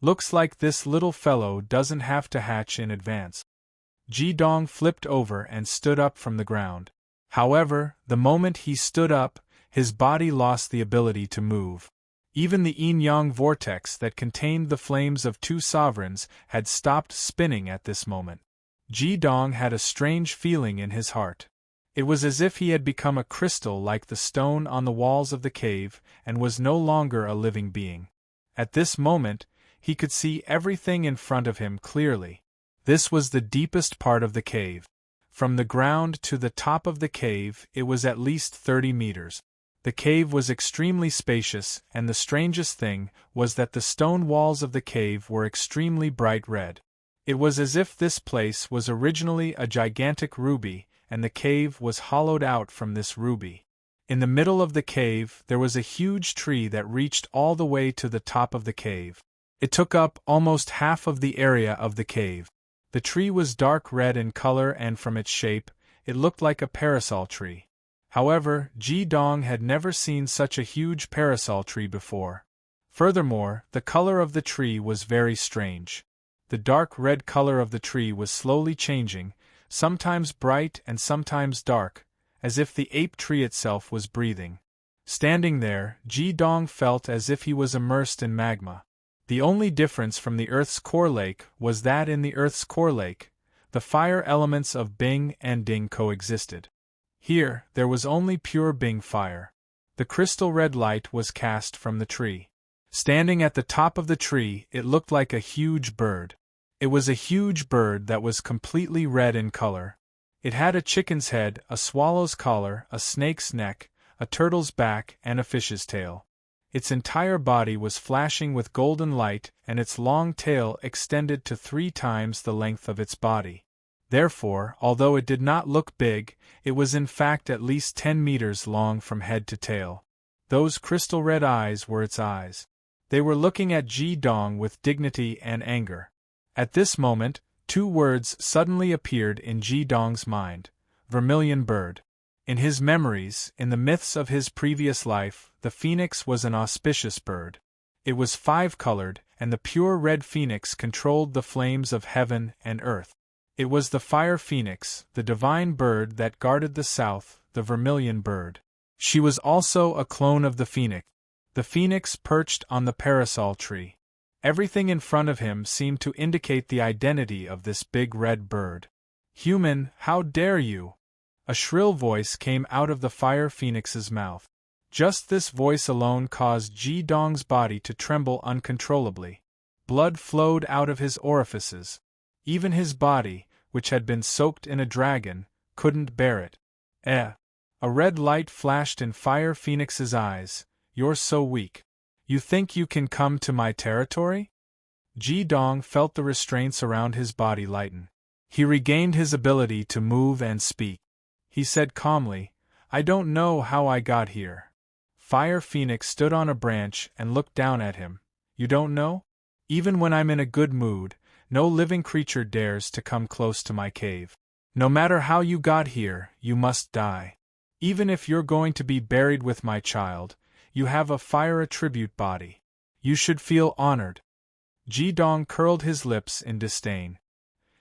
Looks like this little fellow doesn't have to hatch in advance." Ji-dong flipped over and stood up from the ground. However, the moment he stood up, his body lost the ability to move. Even the yin-yang vortex that contained the flames of two sovereigns had stopped spinning at this moment. Ji-dong had a strange feeling in his heart. It was as if he had become a crystal like the stone on the walls of the cave and was no longer a living being. At this moment, he could see everything in front of him clearly. This was the deepest part of the cave. From the ground to the top of the cave, it was at least 30 meters. The cave was extremely spacious, and the strangest thing was that the stone walls of the cave were extremely bright red. It was as if this place was originally a gigantic ruby, and the cave was hollowed out from this ruby. In the middle of the cave, there was a huge tree that reached all the way to the top of the cave. It took up almost half of the area of the cave. The tree was dark red in color and from its shape, It looked like a parasol tree. However, Ji Dong had never seen such a huge parasol tree before. Furthermore, the color of the tree was very strange. The dark red color of the tree was slowly changing, sometimes bright and sometimes dark, as if the ape tree itself was breathing. Standing there, Ji Dong felt as if he was immersed in magma. The only difference from the Earth's core lake was that in the Earth's core lake, the fire elements of Bing and Ding coexisted. Here, there was only pure Bing fire. The crystal red light was cast from the tree. Standing at the top of the tree, it looked like a huge bird. It was a huge bird that was completely red in color. It had a chicken's head, a swallow's collar, a snake's neck, a turtle's back, and a fish's tail. Its entire body was flashing with golden light, and its long tail extended to 3 times the length of its body. Therefore, although it did not look big, it was in fact at least 10 meters long from head to tail. Those crystal red eyes were its eyes. They were looking at Ji Dong with dignity and anger. At this moment, 2 words suddenly appeared in Ji Dong's mind: vermilion bird. In his memories, in the myths of his previous life, the phoenix was an auspicious bird. It was 5-colored, and the pure red phoenix controlled the flames of heaven and earth. It was the fire phoenix, the divine bird that guarded the south, the vermilion bird. She was also a clone of the phoenix. The phoenix perched on the parasol tree. Everything in front of him seemed to indicate the identity of this big red bird. "Human, how dare you!" A shrill voice came out of the fire phoenix's mouth. Just this voice alone caused Ji Dong's body to tremble uncontrollably. Blood flowed out of his orifices. Even his body, which had been soaked in a dragon, couldn't bear it. A red light flashed in Fire Phoenix's eyes. "You're so weak. You think you can come to my territory?" Ji Dong felt the restraints around his body lighten. He regained his ability to move and speak. He said calmly, "I don't know how I got here." Fire Phoenix stood on a branch and looked down at him. "You don't know? Even when I'm in a good mood, no living creature dares to come close to my cave. No matter how you got here, you must die. Even if you're going to be buried with my child, you have a fire attribute body. You should feel honored." Ji Dong curled his lips in disdain.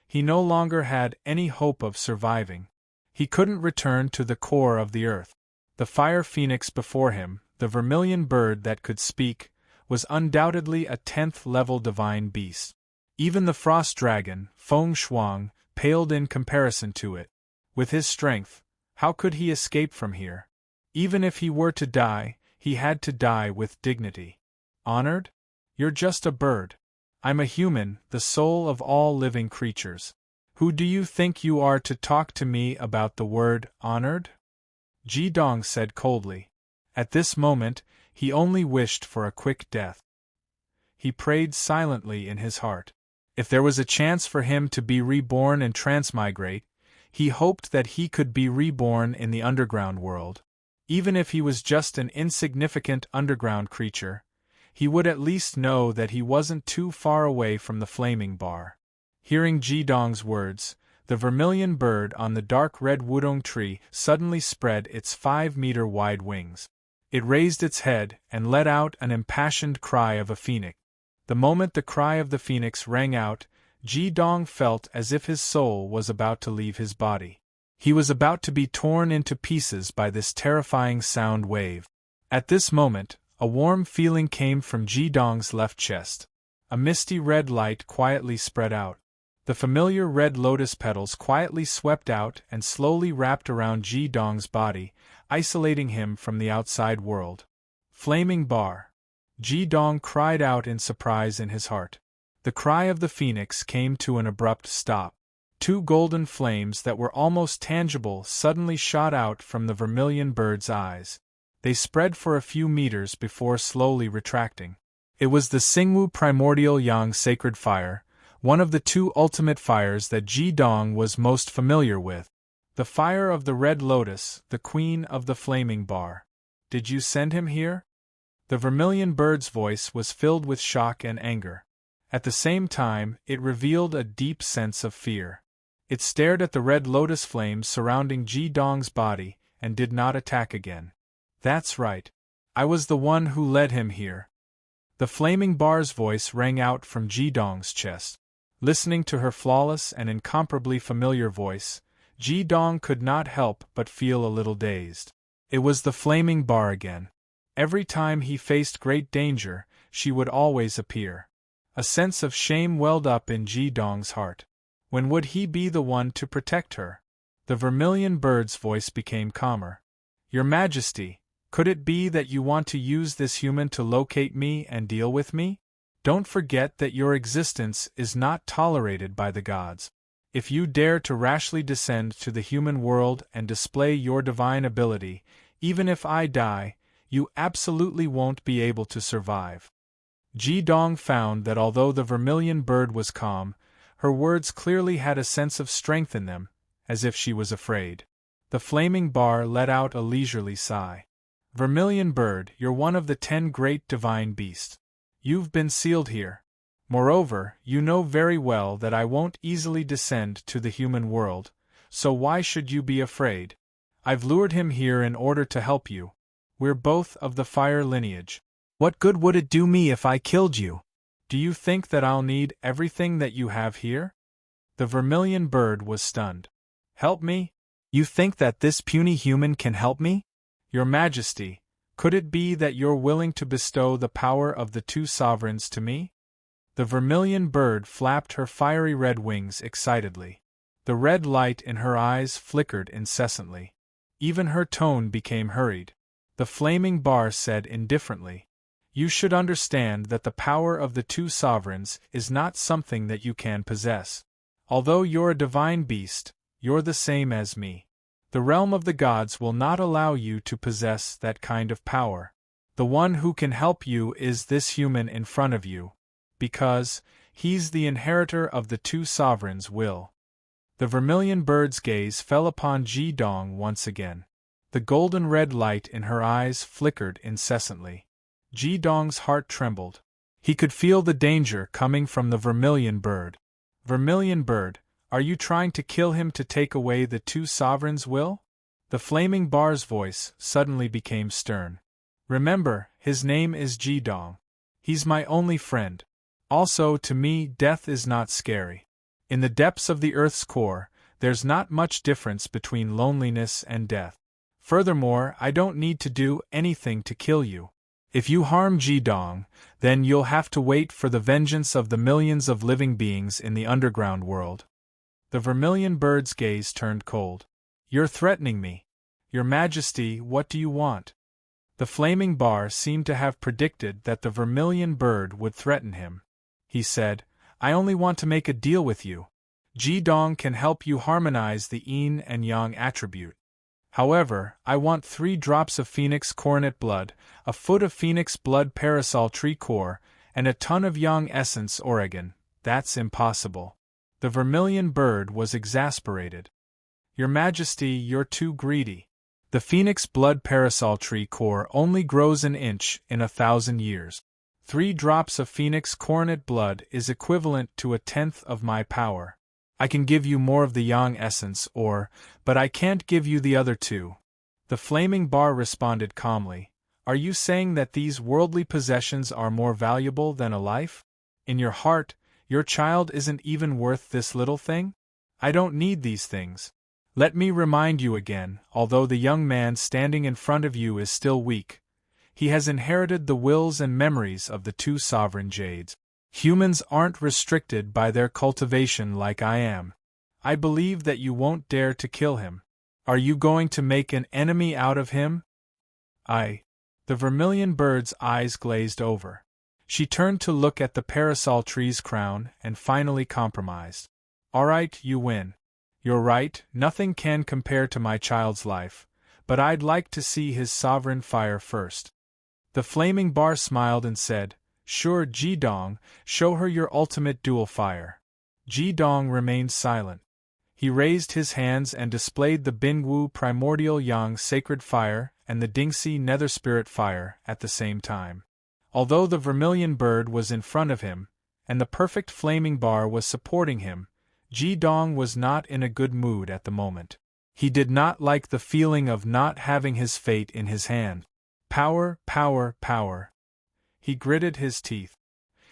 He no longer had any hope of surviving. He couldn't return to the core of the earth. The fire phoenix before him, the vermilion bird that could speak, was undoubtedly a 10th-level divine beast. Even the frost dragon, Feng Shuang, paled in comparison to it. With his strength, how could he escape from here? Even if he were to die, he had to die with dignity. "Honored? You're just a bird. I'm a human, the soul of all living creatures. Who do you think you are to talk to me about the word honored?" Ji Dong said coldly. At this moment, he only wished for a quick death. He prayed silently in his heart. If there was a chance for him to be reborn and transmigrate, he hoped that he could be reborn in the underground world. Even if he was just an insignificant underground creature, he would at least know that he wasn't too far away from the flaming bar. Hearing Ji Dong's words, the vermilion bird on the dark red wudong tree suddenly spread its 5-meter-wide wings. It raised its head and let out an impassioned cry of a phoenix. The moment the cry of the phoenix rang out, Ji Dong felt as if his soul was about to leave his body. He was about to be torn into pieces by this terrifying sound wave. At this moment, a warm feeling came from Ji Dong's left chest. A misty red light quietly spread out. The familiar red lotus petals quietly swept out and slowly wrapped around Ji Dong's body, isolating him from the outside world. "Flaming bar!" Ji Dong cried out in surprise in his heart. The cry of the phoenix came to an abrupt stop. 2 golden flames that were almost tangible suddenly shot out from the vermilion bird's eyes. They spread for a few meters before slowly retracting. It was the Xingwu primordial yang sacred fire, one of the 2 ultimate fires that Ji Dong was most familiar with. The fire of the red lotus, the queen of the flaming bar. "Did you send him here?" The vermilion bird's voice was filled with shock and anger. At the same time, it revealed a deep sense of fear. It stared at the red lotus flames surrounding Ji Dong's body and did not attack again. That's right. I was the one who led him here. The flaming bar's voice rang out from Ji Dong's chest. Listening to her flawless and incomparably familiar voice, Ji Dong could not help but feel a little dazed. It was the flaming bar again. Every time he faced great danger, she would always appear. A sense of shame welled up in Ji Dong's heart. When would he be the one to protect her? The vermilion bird's voice became calmer. Your Majesty, could it be that you want to use this human to locate me and deal with me? Don't forget that your existence is not tolerated by the gods. If you dare to rashly descend to the human world and display your divine ability, even if I die, you absolutely won't be able to survive. Ji Dong found that although the vermilion bird was calm, her words clearly had a sense of strength in them, as if she was afraid. The flaming bar let out a leisurely sigh. Vermilion bird, you're one of the 10 great divine beasts. You've been sealed here. Moreover, you know very well that I won't easily descend to the human world, so why should you be afraid? I've lured him here in order to help you. We're both of the fire lineage. What good would it do me if I killed you? Do you think that I'll need everything that you have here? The vermilion bird was stunned. Help me? You think that this puny human can help me? Your Majesty, could it be that you're willing to bestow the power of the 2 sovereigns to me? The vermilion bird flapped her fiery red wings excitedly. The red light in her eyes flickered incessantly. Even her tone became hurried. The flaming bar said indifferently, You should understand that the power of the 2 sovereigns is not something that you can possess. Although you're a divine beast, you're the same as me. The realm of the gods will not allow you to possess that kind of power. The one who can help you is this human in front of you, because he's the inheritor of the 2 sovereigns' will. The vermilion bird's gaze fell upon Ji Dong once again. The golden red light in her eyes flickered incessantly. Ji Dong's heart trembled. He could feel the danger coming from the vermilion bird. Vermilion bird, are you trying to kill him to take away the 2 sovereigns' will? The flaming bar's voice suddenly became stern. Remember, his name is Ji Dong. He's my only friend. Also, to me, death is not scary. In the depths of the Earth's core, there's not much difference between loneliness and death. Furthermore, I don't need to do anything to kill you. If you harm Ji Dong, then you'll have to wait for the vengeance of the millions of living beings in the underground world. The vermilion bird's gaze turned cold. You're threatening me. Your Majesty, what do you want? The flaming bar seemed to have predicted that the vermilion bird would threaten him. He said, I only want to make a deal with you. Ji Dong can help you harmonize the yin and yang attribute. However, I want 3 drops of phoenix coronet blood, a foot of phoenix blood parasol tree core, and a ton of yang essence Oregon. That's impossible. The vermilion bird was exasperated. Your Majesty, you're too greedy. The phoenix blood parasol tree core only grows an inch in 1,000 years. 3 drops of phoenix coronet blood is equivalent to 1/10 of my power. I can give you more of the yang essence but I can't give you the other 2. The flaming bar responded calmly. Are you saying that these worldly possessions are more valuable than a life? In your heart, your child isn't even worth this little thing? I don't need these things. Let me remind you again, although the young man standing in front of you is still weak, he has inherited the wills and memories of the 2 sovereign jades. Humans aren't restricted by their cultivation like I am. I believe that you won't dare to kill him. Are you going to make an enemy out of him? The vermilion bird's eyes glazed over. She turned to look at the parasol tree's crown and finally compromised. All right, you win. You're right, nothing can compare to my child's life, but I'd like to see his sovereign fire first. The flaming bar smiled and said, Sure, Ji Dong, show her your ultimate dual fire. Ji Dong remained silent. He raised his hands and displayed the Bingwu primordial yang sacred fire and the Dingxi nether spirit fire at the same time. Although the vermilion bird was in front of him, and the perfect flaming bar was supporting him, Ji Dong was not in a good mood at the moment. He did not like the feeling of not having his fate in his hand. Power, power, power. He gritted his teeth.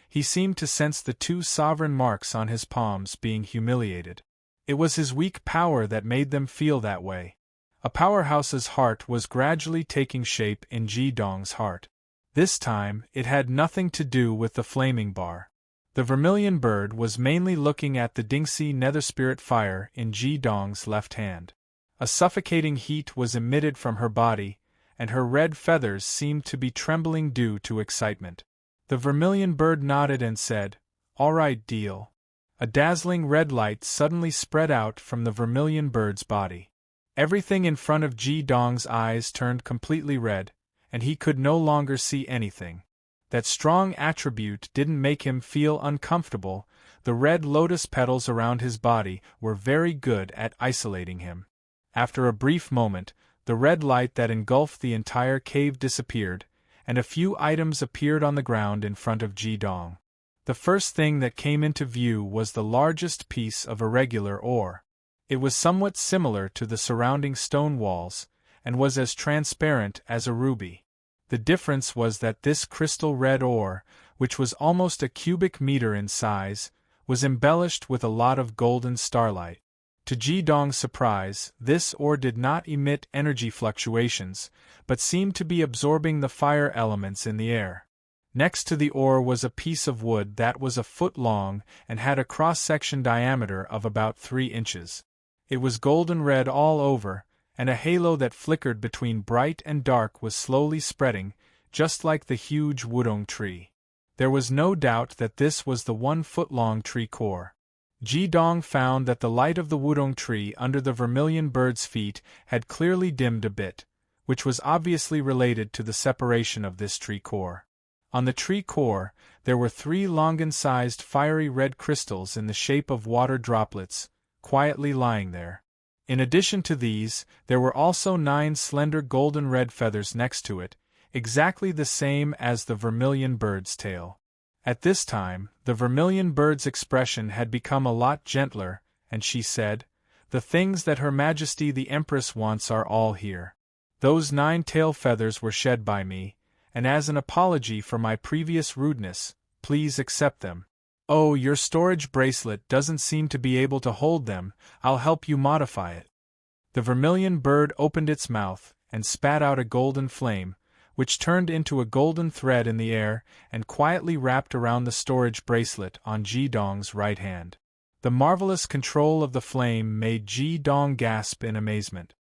He seemed to sense the two sovereign marks on his palms being humiliated. It was his weak power that made them feel that way. A powerhouse's heart was gradually taking shape in Ji Dong's heart. This time, it had nothing to do with the flaming bar. The vermilion bird was mainly looking at the Dingxi nether spirit fire in Ji Dong's left hand. A suffocating heat was emitted from her body, and her red feathers seemed to be trembling due to excitement. The vermilion bird nodded and said, "All right, deal." A dazzling red light suddenly spread out from the vermilion bird's body. Everything in front of Ji Dong's eyes turned completely red, and he could no longer see anything. That strong attribute didn't make him feel uncomfortable. The red lotus petals around his body were very good at isolating him. After a brief moment, the red light that engulfed the entire cave disappeared, and a few items appeared on the ground in front of Ji Dong. The first thing that came into view was the largest piece of irregular ore. It was somewhat similar to the surrounding stone walls, and was as transparent as a ruby. The difference was that this crystal red ore, which was almost a cubic meter in size, was embellished with a lot of golden starlight. To Ji Dong's surprise, this ore did not emit energy fluctuations, but seemed to be absorbing the fire elements in the air. Next to the ore was a piece of wood that was a foot long and had a cross-section diameter of about 3 inches. It was golden red all over, and a halo that flickered between bright and dark was slowly spreading, just like the huge wudong tree. There was no doubt that this was the 1-foot-long tree core. Ji Dong found that the light of the wudong tree under the vermilion bird's feet had clearly dimmed a bit, which was obviously related to the separation of this tree core. On the tree core, there were 3 longan-sized fiery red crystals in the shape of water droplets, quietly lying there. In addition to these, there were also 9 slender golden red feathers next to it, exactly the same as the vermilion bird's tail. At this time, the vermilion bird's expression had become a lot gentler, and she said, "The things that Her Majesty the Empress wants are all here. Those 9 tail feathers were shed by me, and as an apology for my previous rudeness, please accept them. Oh, your storage bracelet doesn't seem to be able to hold them, I'll help you modify it." The vermilion bird opened its mouth and spat out a golden flame, which turned into a golden thread in the air and quietly wrapped around the storage bracelet on Ji Dong's right hand. The marvelous control of the flame made Ji Dong gasp in amazement.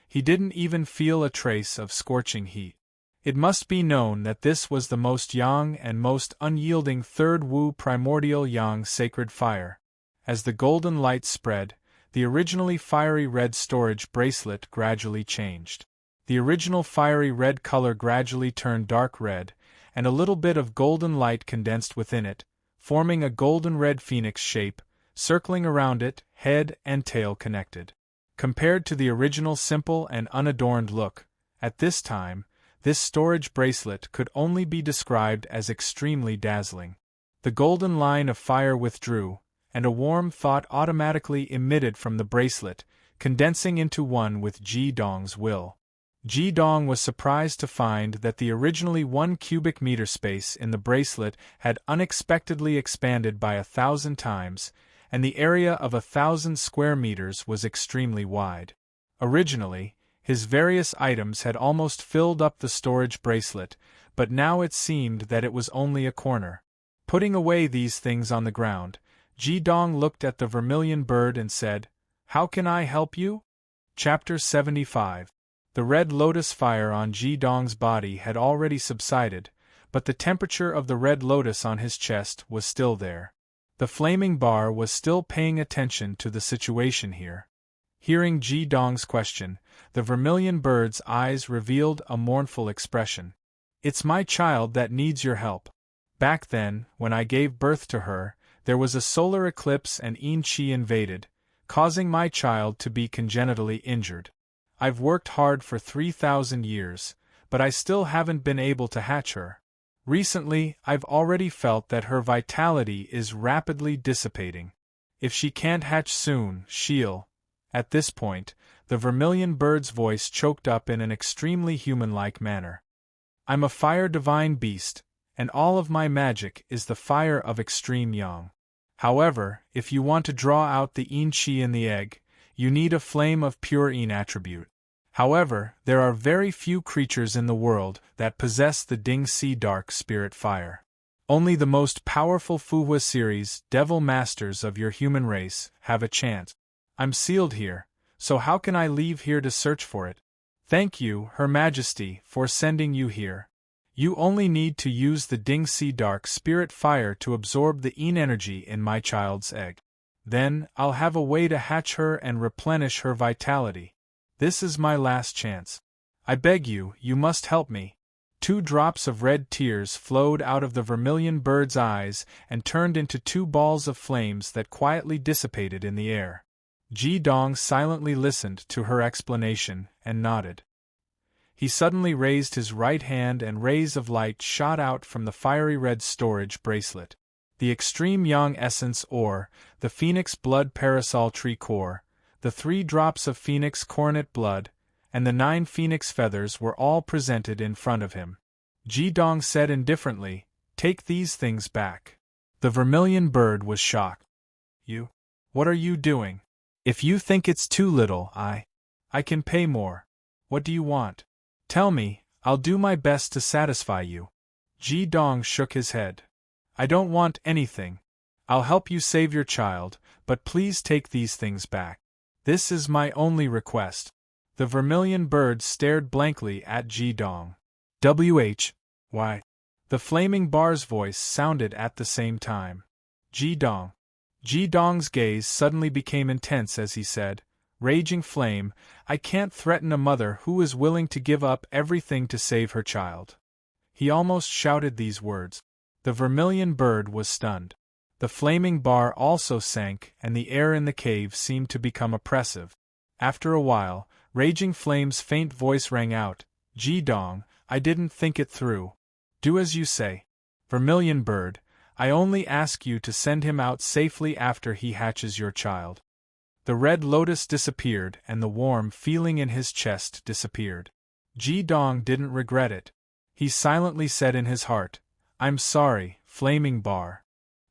He didn't even feel a trace of scorching heat. It must be known that this was the most yang and most unyielding third Wu primordial yang sacred fire. As the golden light spread, the originally fiery red storage bracelet gradually changed. The original fiery red color gradually turned dark red, and a little bit of golden light condensed within it, forming a golden red phoenix shape, circling around it, head and tail connected. Compared to the original simple and unadorned look, at this time, this storage bracelet could only be described as extremely dazzling. The golden line of fire withdrew, and a warm thought automatically emitted from the bracelet, condensing into one with Ji Dong's will. Ji Dong was surprised to find that the originally 1 cubic meter space in the bracelet had unexpectedly expanded by 1,000 times, and the area of 1,000 square meters was extremely wide. Originally, his various items had almost filled up the storage bracelet, but now it seemed that it was only a corner. Putting away these things on the ground, Ji Dong looked at the vermilion bird and said, "How can I help you?" Chapter 75. The red lotus fire on Ji Dong's body had already subsided, but the temperature of the red lotus on his chest was still there. The flaming bar was still paying attention to the situation here. Hearing Ji Dong's question, the vermilion bird's eyes revealed a mournful expression. "It's my child that needs your help. Back then, when I gave birth to her, there was a solar eclipse and Yin Qi invaded, causing my child to be congenitally injured. I've worked hard for 3,000 years, but I still haven't been able to hatch her. Recently, I've already felt that her vitality is rapidly dissipating. If she can't hatch soon, she'll. At this point, the vermilion bird's voice choked up in an extremely human-like manner. I'm a fire divine beast, and all of my magic is the fire of extreme yang. However, if you want to draw out the yin qi in the egg, you need a flame of pure yin attribute. However, there are very few creatures in the world that possess the Ding Si dark spirit fire. Only the most powerful Fuhua series, devil masters of your human race, have a chance. I'm sealed here, so how can I leave here to search for it? Thank you, Her Majesty, for sending you here. You only need to use the Ding Si dark spirit fire to absorb the yin energy in my child's egg. Then, I'll have a way to hatch her and replenish her vitality. This is my last chance. I beg you, you must help me. 2 drops of red tears flowed out of the vermilion bird's eyes and turned into 2 balls of flames that quietly dissipated in the air. Ji Dong silently listened to her explanation and nodded. He suddenly raised his right hand and rays of light shot out from the fiery red storage bracelet. The extreme yang essence ore, the phoenix blood parasol tree core, the 3 drops of phoenix coronet blood, and the 9 phoenix feathers were all presented in front of him. Ji Dong said indifferently, "Take these things back." The vermilion bird was shocked. "You? What are you doing? If you think it's too little, I can pay more. What do you want? Tell me, I'll do my best to satisfy you." Ji Dong shook his head. "I don't want anything. I'll help you save your child, but please take these things back. This is my only request." The vermilion bird stared blankly at Ji Dong. Why? The flaming bar's voice sounded at the same time. Ji Dong. Ji Dong's gaze suddenly became intense as he said, "Raging flame, I can't threaten a mother who is willing to give up everything to save her child." He almost shouted these words. The vermilion bird was stunned. The flaming bar also sank, and the air in the cave seemed to become oppressive. After a while, Raging Flame's faint voice rang out, "Ji Dong, I didn't think it through. Do as you say. Vermilion bird, I only ask you to send him out safely after he hatches your child." The red lotus disappeared and the warm feeling in his chest disappeared. Ji Dong didn't regret it. He silently said in his heart, "I'm sorry, Flaming Bar.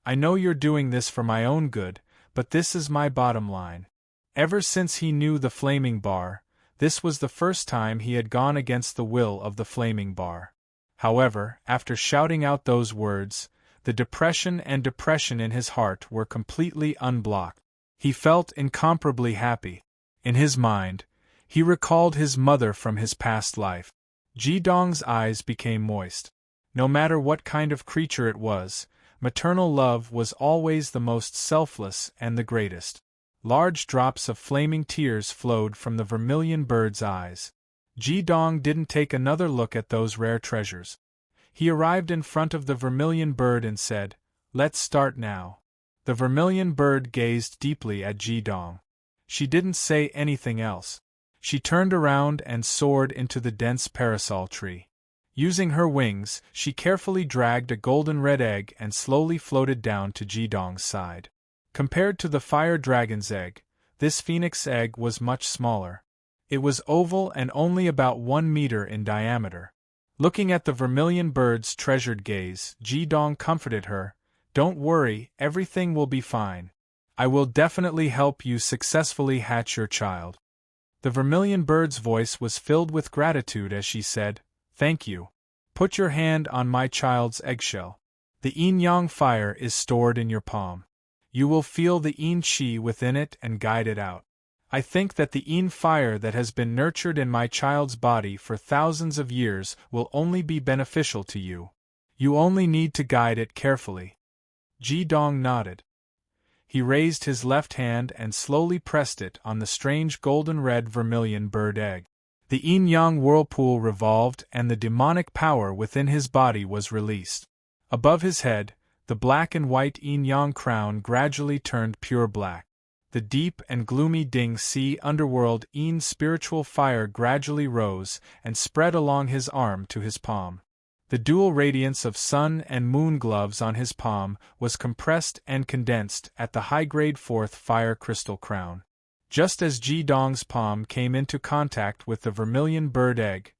I know you're doing this for my own good, but this is my bottom line." Ever since he knew the Flaming Bar, this was the first time he had gone against the will of the Flaming Bar. However, after shouting out those words, the depression in his heart were completely unblocked. He felt incomparably happy. In his mind, he recalled his mother from his past life. Ji Dong's eyes became moist. No matter what kind of creature it was, maternal love was always the most selfless and the greatest. Large drops of flaming tears flowed from the vermilion bird's eyes. Ji Dong didn't take another look at those rare treasures. He arrived in front of the vermilion bird and said, "Let's start now." The vermilion bird gazed deeply at Ji Dong. She didn't say anything else. She turned around and soared into the dense parasol tree. Using her wings, she carefully dragged a golden red egg and slowly floated down to Ji Dong's side. Compared to the fire dragon's egg, this phoenix egg was much smaller. It was oval and only about 1 meter in diameter. Looking at the vermilion bird's treasured gaze, Ji Dong comforted her, "Don't worry, everything will be fine. I will definitely help you successfully hatch your child." The vermilion bird's voice was filled with gratitude as she said, "Thank you. Put your hand on my child's eggshell. The yin-yang fire is stored in your palm. You will feel the yin qi within it and guide it out. I think that the yin fire that has been nurtured in my child's body for thousands of years will only be beneficial to you. You only need to guide it carefully." Ji Dong nodded. He raised his left hand and slowly pressed it on the strange golden-red vermilion bird egg. The yin-yang whirlpool revolved and the demonic power within his body was released. Above his head, the black and white yin-yang crown gradually turned pure black. The deep and gloomy Ding Si underworld yin spiritual fire gradually rose and spread along his arm to his palm. The dual radiance of sun and moon gloves on his palm was compressed and condensed at the high-grade fourth fire crystal crown. Just as Ji Dong's palm came into contact with the vermilion bird egg,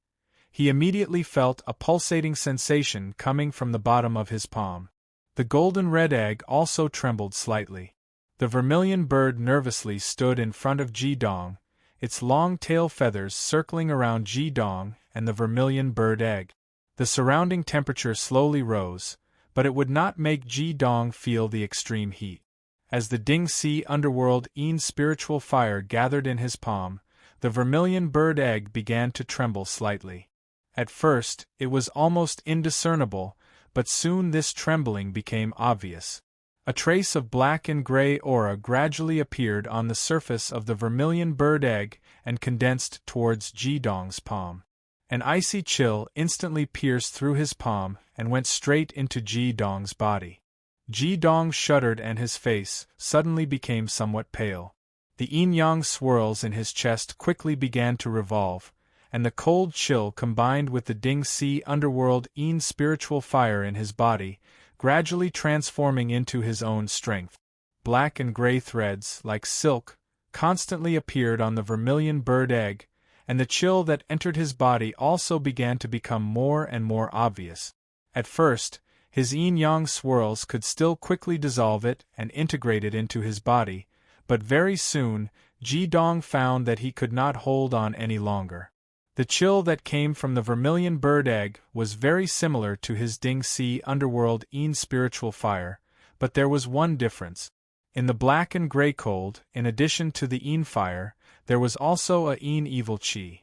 he immediately felt a pulsating sensation coming from the bottom of his palm. The golden red egg also trembled slightly. The vermilion bird nervously stood in front of Ji Dong, its long tail feathers circling around Ji Dong and the vermilion bird egg. The surrounding temperature slowly rose, but it would not make Ji Dong feel the extreme heat. As the Ding Si underworld Yin spiritual fire gathered in his palm, the vermilion bird egg began to tremble slightly. At first, it was almost indiscernible, but soon this trembling became obvious. A trace of black and gray aura gradually appeared on the surface of the vermilion bird egg and condensed towards Ji Dong's palm. An icy chill instantly pierced through his palm and went straight into Ji Dong's body. Ji Dong shuddered and his face suddenly became somewhat pale. The yin-yang swirls in his chest quickly began to revolve, and the cold chill combined with the Ding Si underworld Yin spiritual fire in his body, gradually transforming into his own strength. Black and gray threads, like silk, constantly appeared on the vermilion bird egg, and the chill that entered his body also began to become more and more obvious. At first, his yin-yang swirls could still quickly dissolve it and integrate it into his body, but very soon, Ji Dong found that he could not hold on any longer. The chill that came from the vermilion bird egg was very similar to his Ding Si underworld Yin spiritual fire, but there was one difference. In the black and gray cold, in addition to the Yin fire, there was also a Yin evil qi.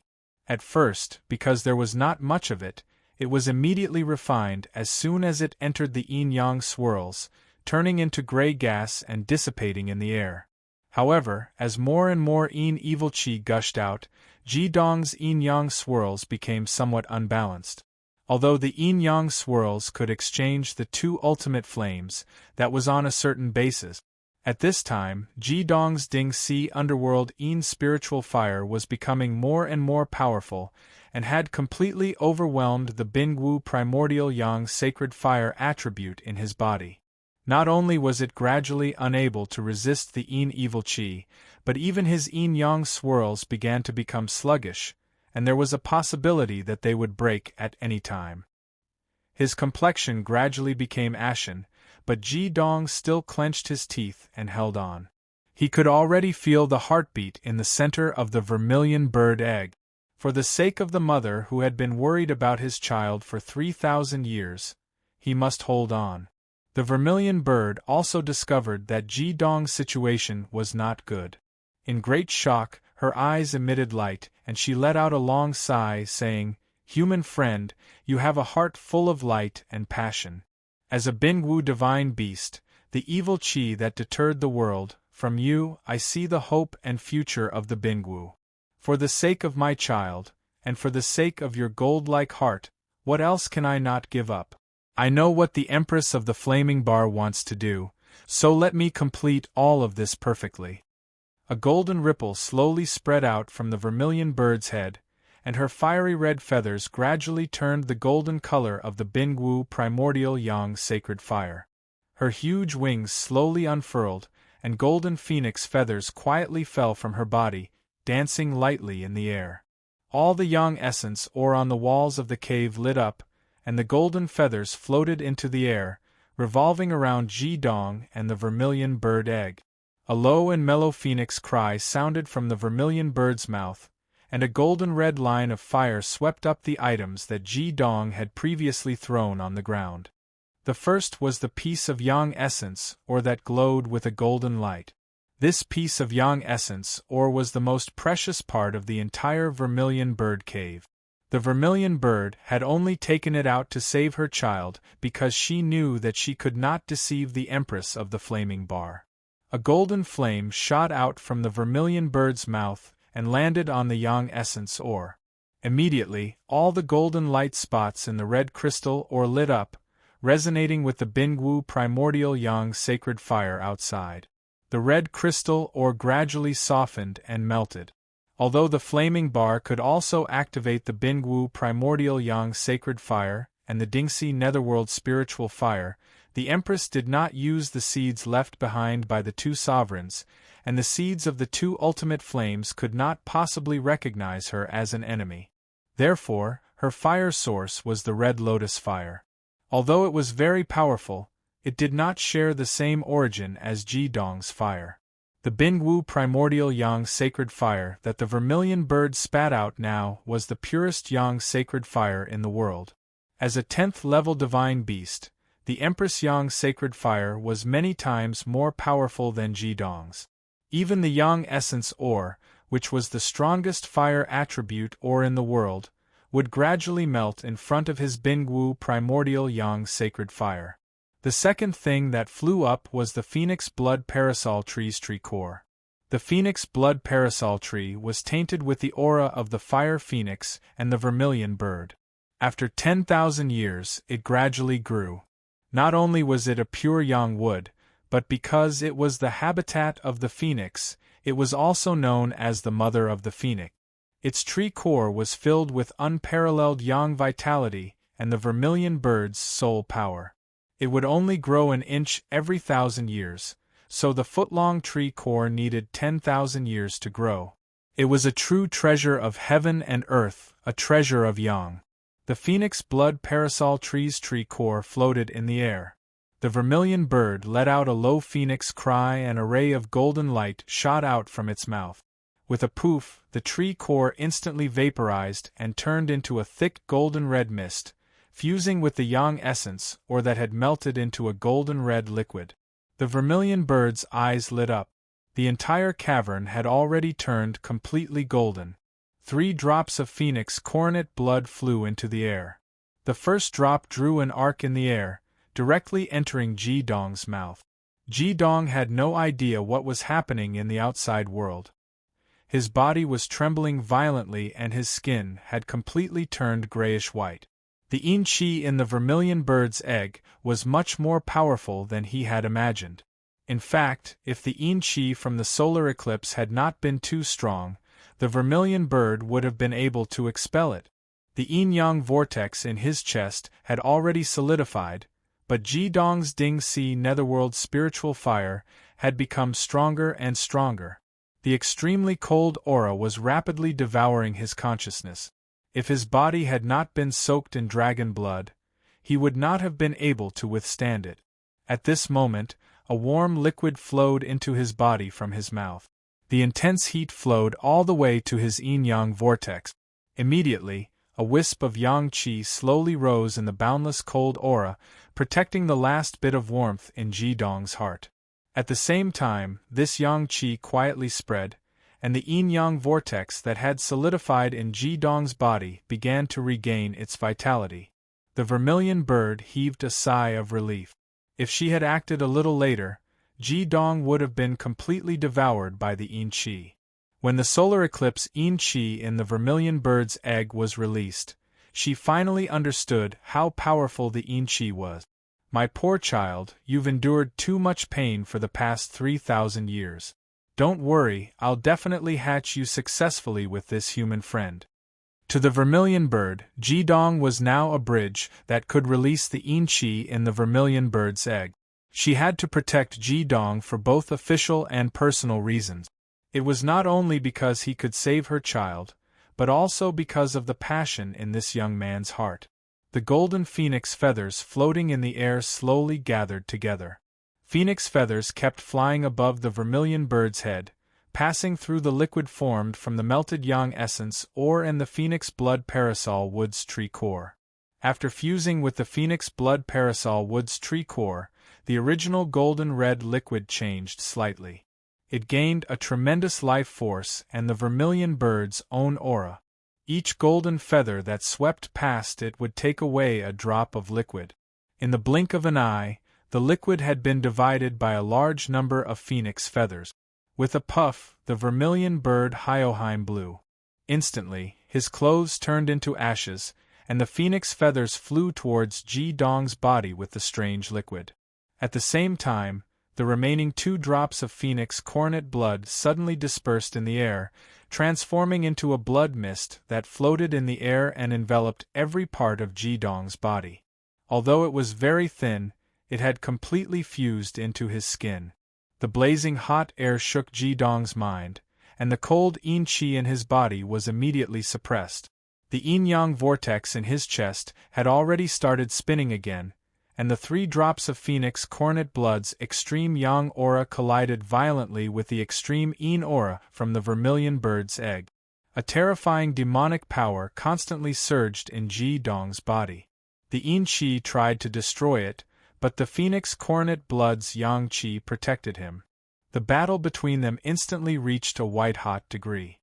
At first, because there was not much of it, it was immediately refined as soon as it entered the yin-yang swirls, turning into gray gas and dissipating in the air. However, as more and more Yin evil qi gushed out, Ji Dong's yin-yang swirls became somewhat unbalanced. Although the yin-yang swirls could exchange the two ultimate flames, that was on a certain basis. At this time, Ji Dong's Ding Si underworld Yin spiritual fire was becoming more and more powerful, and had completely overwhelmed the Bingwu primordial yang sacred fire attribute in his body. Not only was it gradually unable to resist the Yin evil qi, but even his yin-yang swirls began to become sluggish, and there was a possibility that they would break at any time. His complexion gradually became ashen, but Ji Dong still clenched his teeth and held on. He could already feel the heartbeat in the center of the vermilion bird egg. For the sake of the mother who had been worried about his child for 3,000 years, he must hold on. The vermilion bird also discovered that Ji Dong's situation was not good. In great shock, her eyes emitted light, and she let out a long sigh, saying, "Human friend, you have a heart full of light and passion. As a Bingwu divine beast, the evil qi that deterred the world, from you I see the hope and future of the Bingwu. For the sake of my child, and for the sake of your gold-like heart, what else can I not give up? I know what the Empress of the Flaming Bar wants to do, so let me complete all of this perfectly." A golden ripple slowly spread out from the vermilion bird's head, and her fiery red feathers gradually turned the golden color of the Bingwu primordial yang sacred fire. Her huge wings slowly unfurled, and golden phoenix feathers quietly fell from her body, dancing lightly in the air. All the yang essence ore on the walls of the cave lit up, and the golden feathers floated into the air, revolving around Ji Dong and the vermilion bird egg. A low and mellow phoenix cry sounded from the vermilion bird's mouth, and a golden red line of fire swept up the items that Ji Dong had previously thrown on the ground. The first was the piece of yang essence ore that glowed with a golden light. This piece of yang essence ore was the most precious part of the entire vermilion bird cave. The vermilion bird had only taken it out to save her child because she knew that she could not deceive the Empress of the Flaming Bar. A golden flame shot out from the vermilion bird's mouth and landed on the yang essence ore. Immediately, all the golden light spots in the red crystal ore lit up, resonating with the Bingwu primordial yang sacred fire outside. The red crystal ore gradually softened and melted. Although the Flaming Bar could also activate the Bingwu primordial yang sacred fire, and the Dingxi netherworld spiritual fire, the Empress did not use the seeds left behind by the two sovereigns, and the seeds of the two ultimate flames could not possibly recognize her as an enemy. Therefore, her fire source was the red lotus fire. Although it was very powerful, it did not share the same origin as Jidong's fire. The Bingwu primordial yang sacred fire that the vermilion bird spat out now was the purest yang sacred fire in the world. As a 10th level divine beast, the Empress Yang sacred fire was many times more powerful than Jidong's. Even the Yang essence ore, which was the strongest fire attribute ore in the world, would gradually melt in front of his Bingwu primordial Yang sacred fire. The second thing that flew up was the Phoenix Blood Parasol Tree's tree core. The Phoenix Blood Parasol Tree was tainted with the aura of the Fire Phoenix and the Vermilion Bird. After 10,000 years, it gradually grew. Not only was it a pure yang wood, but because it was the habitat of the phoenix, it was also known as the mother of the phoenix. Its tree core was filled with unparalleled yang vitality and the vermilion bird's soul power. It would only grow an inch every 1,000 years, so the foot-long tree core needed 10,000 years to grow. It was a true treasure of heaven and earth, a treasure of yang. The Phoenix Blood Parasol Tree's tree core floated in the air. The vermilion bird let out a low phoenix cry and a ray of golden light shot out from its mouth. With a poof, the tree core instantly vaporized and turned into a thick golden-red mist, fusing with the yang essence or that had melted into a golden-red liquid. The vermilion bird's eyes lit up. The entire cavern had already turned completely golden. 3 drops of phoenix coronet blood flew into the air. The first drop drew an arc in the air, directly entering Jidong's mouth. Jidong had no idea what was happening in the outside world. His body was trembling violently and his skin had completely turned grayish-white. The yin-chi in the vermilion bird's egg was much more powerful than he had imagined. In fact, if the yin-chi from the solar eclipse had not been too strong, the vermilion bird would have been able to expel it. The yin-yang vortex in his chest had already solidified, but Jidong's Dingxi netherworld spiritual fire had become stronger and stronger. The extremely cold aura was rapidly devouring his consciousness. If his body had not been soaked in dragon blood, he would not have been able to withstand it. At this moment, a warm liquid flowed into his body from his mouth. The intense heat flowed all the way to his yin-yang vortex. Immediately, a wisp of yang qi slowly rose in the boundless cold aura, protecting the last bit of warmth in Jidong's heart. At the same time, this yang qi quietly spread, and the yin-yang vortex that had solidified in Jidong's body began to regain its vitality. The vermilion bird heaved a sigh of relief. If she had acted a little later, Jidong would have been completely devoured by the yin-chi. When the solar eclipse yin-chi in the vermilion bird's egg was released, she finally understood how powerful the yin-chi was. My poor child, you've endured too much pain for the past 3,000 years. Don't worry, I'll definitely hatch you successfully with this human friend. To the vermilion bird, Jidong was now a bridge that could release the yin-chi in the vermilion bird's egg. She had to protect Jidong for both official and personal reasons. It was not only because he could save her child, but also because of the passion in this young man's heart. The golden phoenix feathers floating in the air slowly gathered together. Phoenix feathers kept flying above the vermilion bird's head, passing through the liquid formed from the melted yang essence ore and the Phoenix Blood Parasol Wood's tree core. After fusing with the Phoenix Blood Parasol Wood's tree core, the original golden-red liquid changed slightly. It gained a tremendous life force and the vermilion bird's own aura. Each golden feather that swept past it would take away a drop of liquid. In the blink of an eye, the liquid had been divided by a large number of phoenix feathers. With a puff, the vermilion bird Hyoheim blew. Instantly, his clothes turned into ashes, and the phoenix feathers flew towards Jidong's body with the strange liquid. At the same time, the remaining 2 drops of phoenix coronet blood suddenly dispersed in the air, transforming into a blood mist that floated in the air and enveloped every part of Ji Dong's body. Although it was very thin, it had completely fused into his skin. The blazing hot air shook Ji Dong's mind, and the cold yin qi in his body was immediately suppressed. The yin-yang vortex in his chest had already started spinning again, and the 3 drops of phoenix coronet blood's extreme yang aura collided violently with the extreme yin aura from the vermilion bird's egg. A terrifying demonic power constantly surged in Ji Dong's body. The yin qi tried to destroy it, but the phoenix coronet blood's yang qi protected him. The battle between them instantly reached a white-hot degree.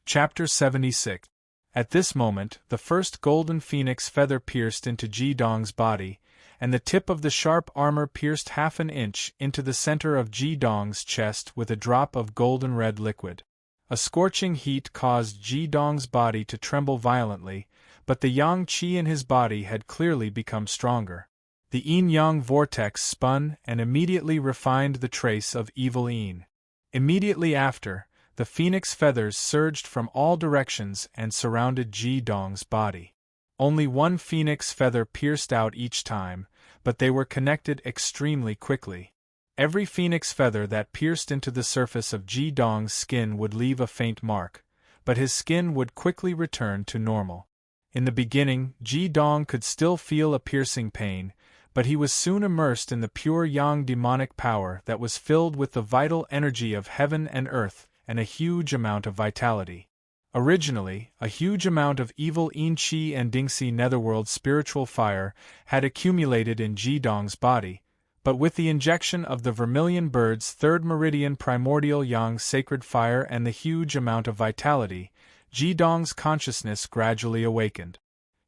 Chapter 76. At this moment, the first golden phoenix feather pierced into Ji Dong's body, and the tip of the sharp armor pierced half an inch into the center of Ji Dong's chest with a drop of golden red liquid. A scorching heat caused Ji Dong's body to tremble violently, but the yang qi in his body had clearly become stronger. The yin-yang vortex spun and immediately refined the trace of evil yin. Immediately after, the phoenix feathers surged from all directions and surrounded Ji Dong's body. Only 1 phoenix feather pierced out each time, but they were connected extremely quickly. Every phoenix feather that pierced into the surface of Ji Dong's skin would leave a faint mark, but his skin would quickly return to normal. In the beginning, Ji Dong could still feel a piercing pain, but he was soon immersed in the pure yang demonic power that was filled with the vital energy of heaven and earth and a huge amount of vitality. Originally, a huge amount of evil yin qi and Dingxi netherworld spiritual fire had accumulated in Ji Dong's body, but with the injection of the vermilion bird's 3rd meridian primordial yang sacred fire and the huge amount of vitality, Ji Dong's consciousness gradually awakened.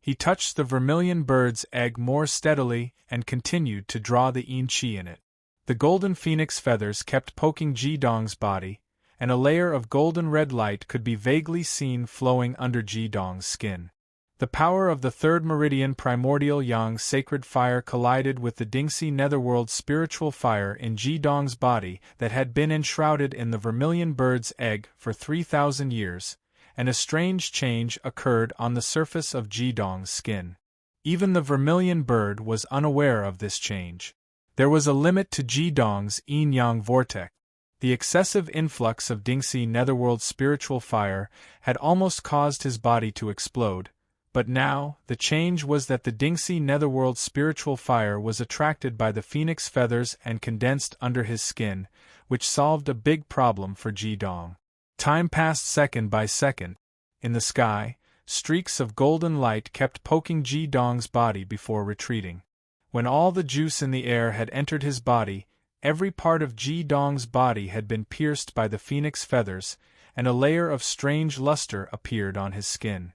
He touched the vermilion bird's egg more steadily and continued to draw the yin qi in it. The golden phoenix feathers kept poking Ji Dong's body, and a layer of golden red light could be vaguely seen flowing under Ji Dong's skin. The power of the 3rd meridian primordial yang sacred fire collided with the Dingxi netherworld spiritual fire in Ji Dong's body that had been enshrouded in the vermilion bird's egg for 3,000 years, and a strange change occurred on the surface of Ji Dong's skin. Even the vermilion bird was unaware of this change. There was a limit to Ji Dong's yin-yang vortex. The excessive influx of Dingxi netherworld spiritual fire had almost caused his body to explode, but now, the change was that the Dingxi netherworld spiritual fire was attracted by the phoenix feathers and condensed under his skin, which solved a big problem for Ji Dong. Time passed second by second. In the sky, streaks of golden light kept poking Ji Dong's body before retreating. When all the juice in the air had entered his body, every part of Ji Dong's body had been pierced by the phoenix feathers, and a layer of strange luster appeared on his skin.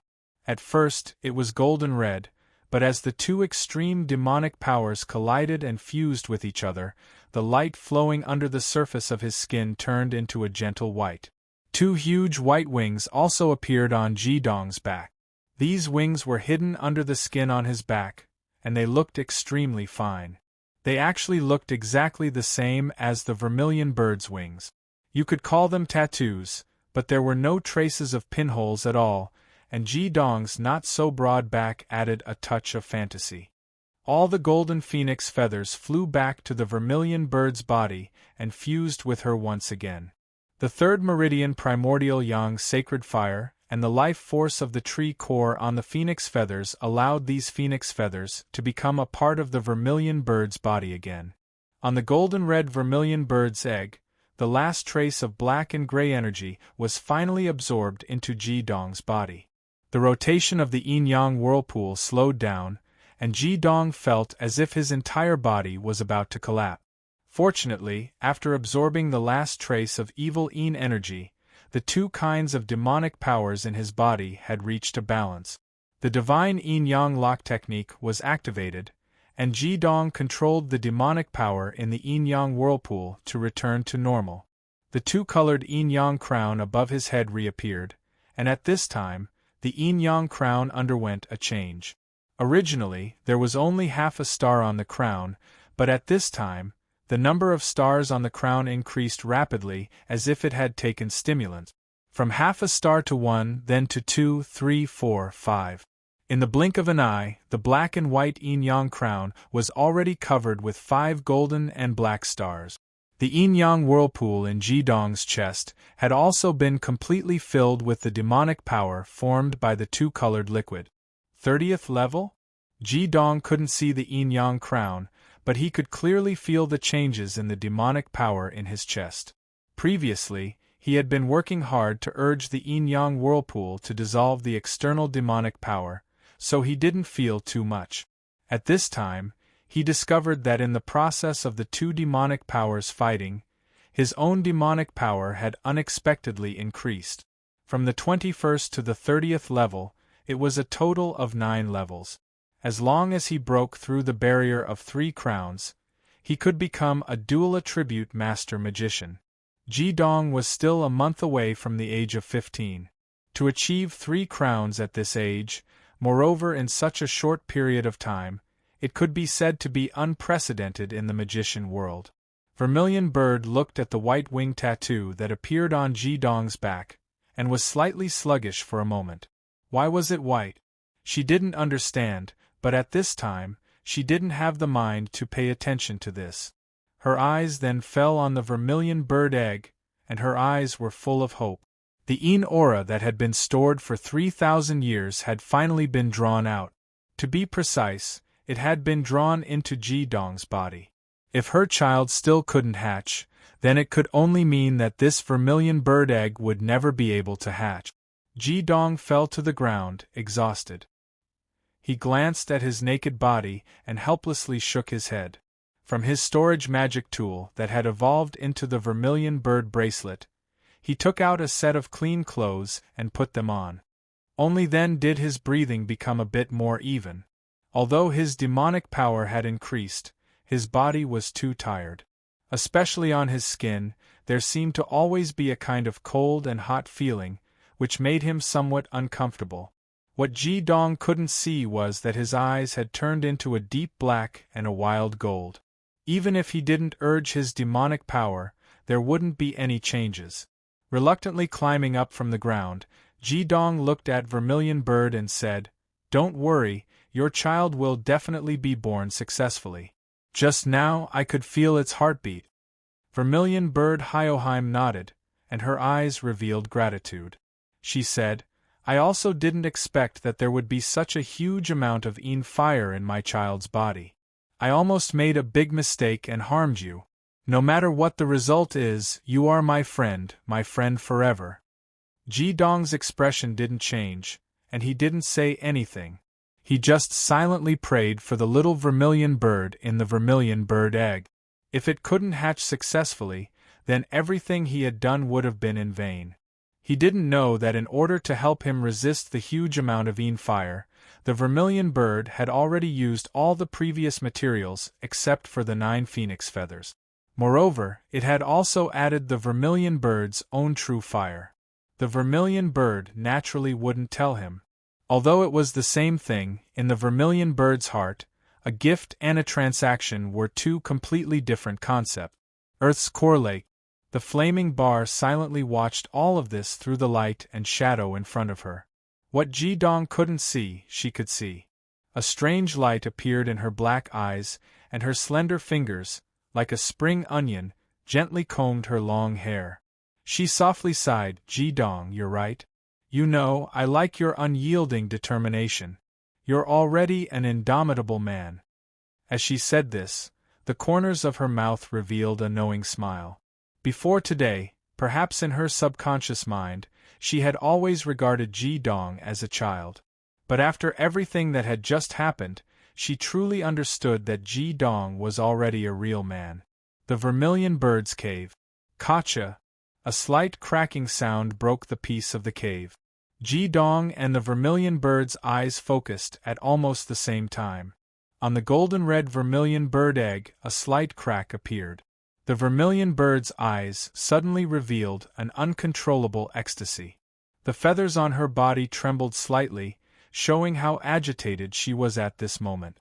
At first, it was golden red, but as the 2 extreme demonic powers collided and fused with each other, the light flowing under the surface of his skin turned into a gentle white. 2 huge white wings also appeared on Ji Dong's back. These wings were hidden under the skin on his back, and they looked extremely fine. They actually looked exactly the same as the vermilion bird's wings. You could call them tattoos, but there were no traces of pinholes at all, and Ji Dong's not-so-broad back added a touch of fantasy. All the golden phoenix feathers flew back to the vermilion bird's body and fused with her once again. The 3rd meridian primordial yang sacred fire and the life force of the tree core on the phoenix feathers allowed these phoenix feathers to become a part of the vermilion bird's body again. On the golden red vermilion bird's egg, the last trace of black and gray energy was finally absorbed into Ji Dong's body. The rotation of the yin-yang whirlpool slowed down, and Ji Dong felt as if his entire body was about to collapse. Fortunately, after absorbing the last trace of evil yin energy, the 2 kinds of demonic powers in his body had reached a balance. The divine yin-yang lock technique was activated, and Ji Dong controlled the demonic power in the yin-yang whirlpool to return to normal. The 2-colored yin-yang crown above his head reappeared, and at this time, the yin-yang crown underwent a change. Originally, there was only half a star on the crown, but at this time, The number of stars on the crown increased rapidly, as if it had taken stimulant. From half a star to 1, then to 2, 3, 4, 5. In the blink of an eye, the black and white yin-yang crown was already covered with 5 golden and black stars. The yin-yang whirlpool in Jidong's chest had also been completely filled with the demonic power formed by the two-colored liquid. 30th level? Jidong couldn't see the yin-yang crown, but he could clearly feel the changes in the demonic power in his chest. Previously, he had been working hard to urge the yin-yang whirlpool to dissolve the external demonic power, so he didn't feel too much. At this time, he discovered that in the process of the two demonic powers fighting, his own demonic power had unexpectedly increased. From the 21st to the 30th level, it was a total of 9 levels. As long as he broke through the barrier of 3 crowns, he could become a dual attribute master magician. Jidong was still a month away from the age of 15. To achieve 3 crowns at this age, moreover in such a short period of time, it could be said to be unprecedented in the magician world. Vermilion Bird looked at the white wing tattoo that appeared on Jidong's back, and was slightly sluggish for a moment. Why was it white? She didn't understand, but at this time, she didn't have the mind to pay attention to this. Her eyes then fell on the vermilion bird egg, and her eyes were full of hope. The Yin aura that had been stored for 3,000 years had finally been drawn out. To be precise, it had been drawn into Jidong's body. If her child still couldn't hatch, then it could only mean that this vermilion bird egg would never be able to hatch. Jidong fell to the ground, exhausted. He glanced at his naked body and helplessly shook his head. From his storage magic tool that had evolved into the vermilion bird bracelet, he took out a set of clean clothes and put them on. Only then did his breathing become a bit more even. Although his demonic power had increased, his body was too tired. Especially on his skin, there seemed to always be a kind of cold and hot feeling, which made him somewhat uncomfortable. What Jidong couldn't see was that his eyes had turned into a deep black and a wild gold. Even if he didn't urge his demonic power, there wouldn't be any changes. Reluctantly climbing up from the ground, Jidong looked at Vermilion Bird and said, "Don't worry, your child will definitely be born successfully. Just now I could feel its heartbeat." Vermilion Bird Hyoheim nodded, and her eyes revealed gratitude. She said, "I also didn't expect that there would be such a huge amount of Yin fire in my child's body. I almost made a big mistake and harmed you. No matter what the result is, you are my friend forever." Jidong's expression didn't change, and he didn't say anything. He just silently prayed for the little vermilion bird in the vermilion bird egg. If it couldn't hatch successfully, then everything he had done would have been in vain. He didn't know that in order to help him resist the huge amount of Yin fire, the vermilion bird had already used all the previous materials except for the 9 phoenix feathers. Moreover, it had also added the vermilion bird's own true fire. The vermilion bird naturally wouldn't tell him. Although it was the same thing, in the vermilion bird's heart, a gift and a transaction were 2 completely different concepts. Earth's core lake. The flaming bar silently watched all of this through the light and shadow in front of her. What Jidong couldn't see, she could see. A strange light appeared in her black eyes, and her slender fingers, like a spring onion, gently combed her long hair. She softly sighed, "Jidong, you're right. You know, I like your unyielding determination. You're already an indomitable man." As she said this, the corners of her mouth revealed a knowing smile. Before today, perhaps in her subconscious mind, she had always regarded Jidong as a child. But after everything that had just happened, she truly understood that Jidong was already a real man. The Vermilion Bird's Cave. Kacha. A slight cracking sound broke the peace of the cave. Jidong and the Vermilion Bird's eyes focused at almost the same time. On the golden-red Vermilion Bird egg, a slight crack appeared. The Vermilion Bird's eyes suddenly revealed an uncontrollable ecstasy. The feathers on her body trembled slightly, showing how agitated she was at this moment.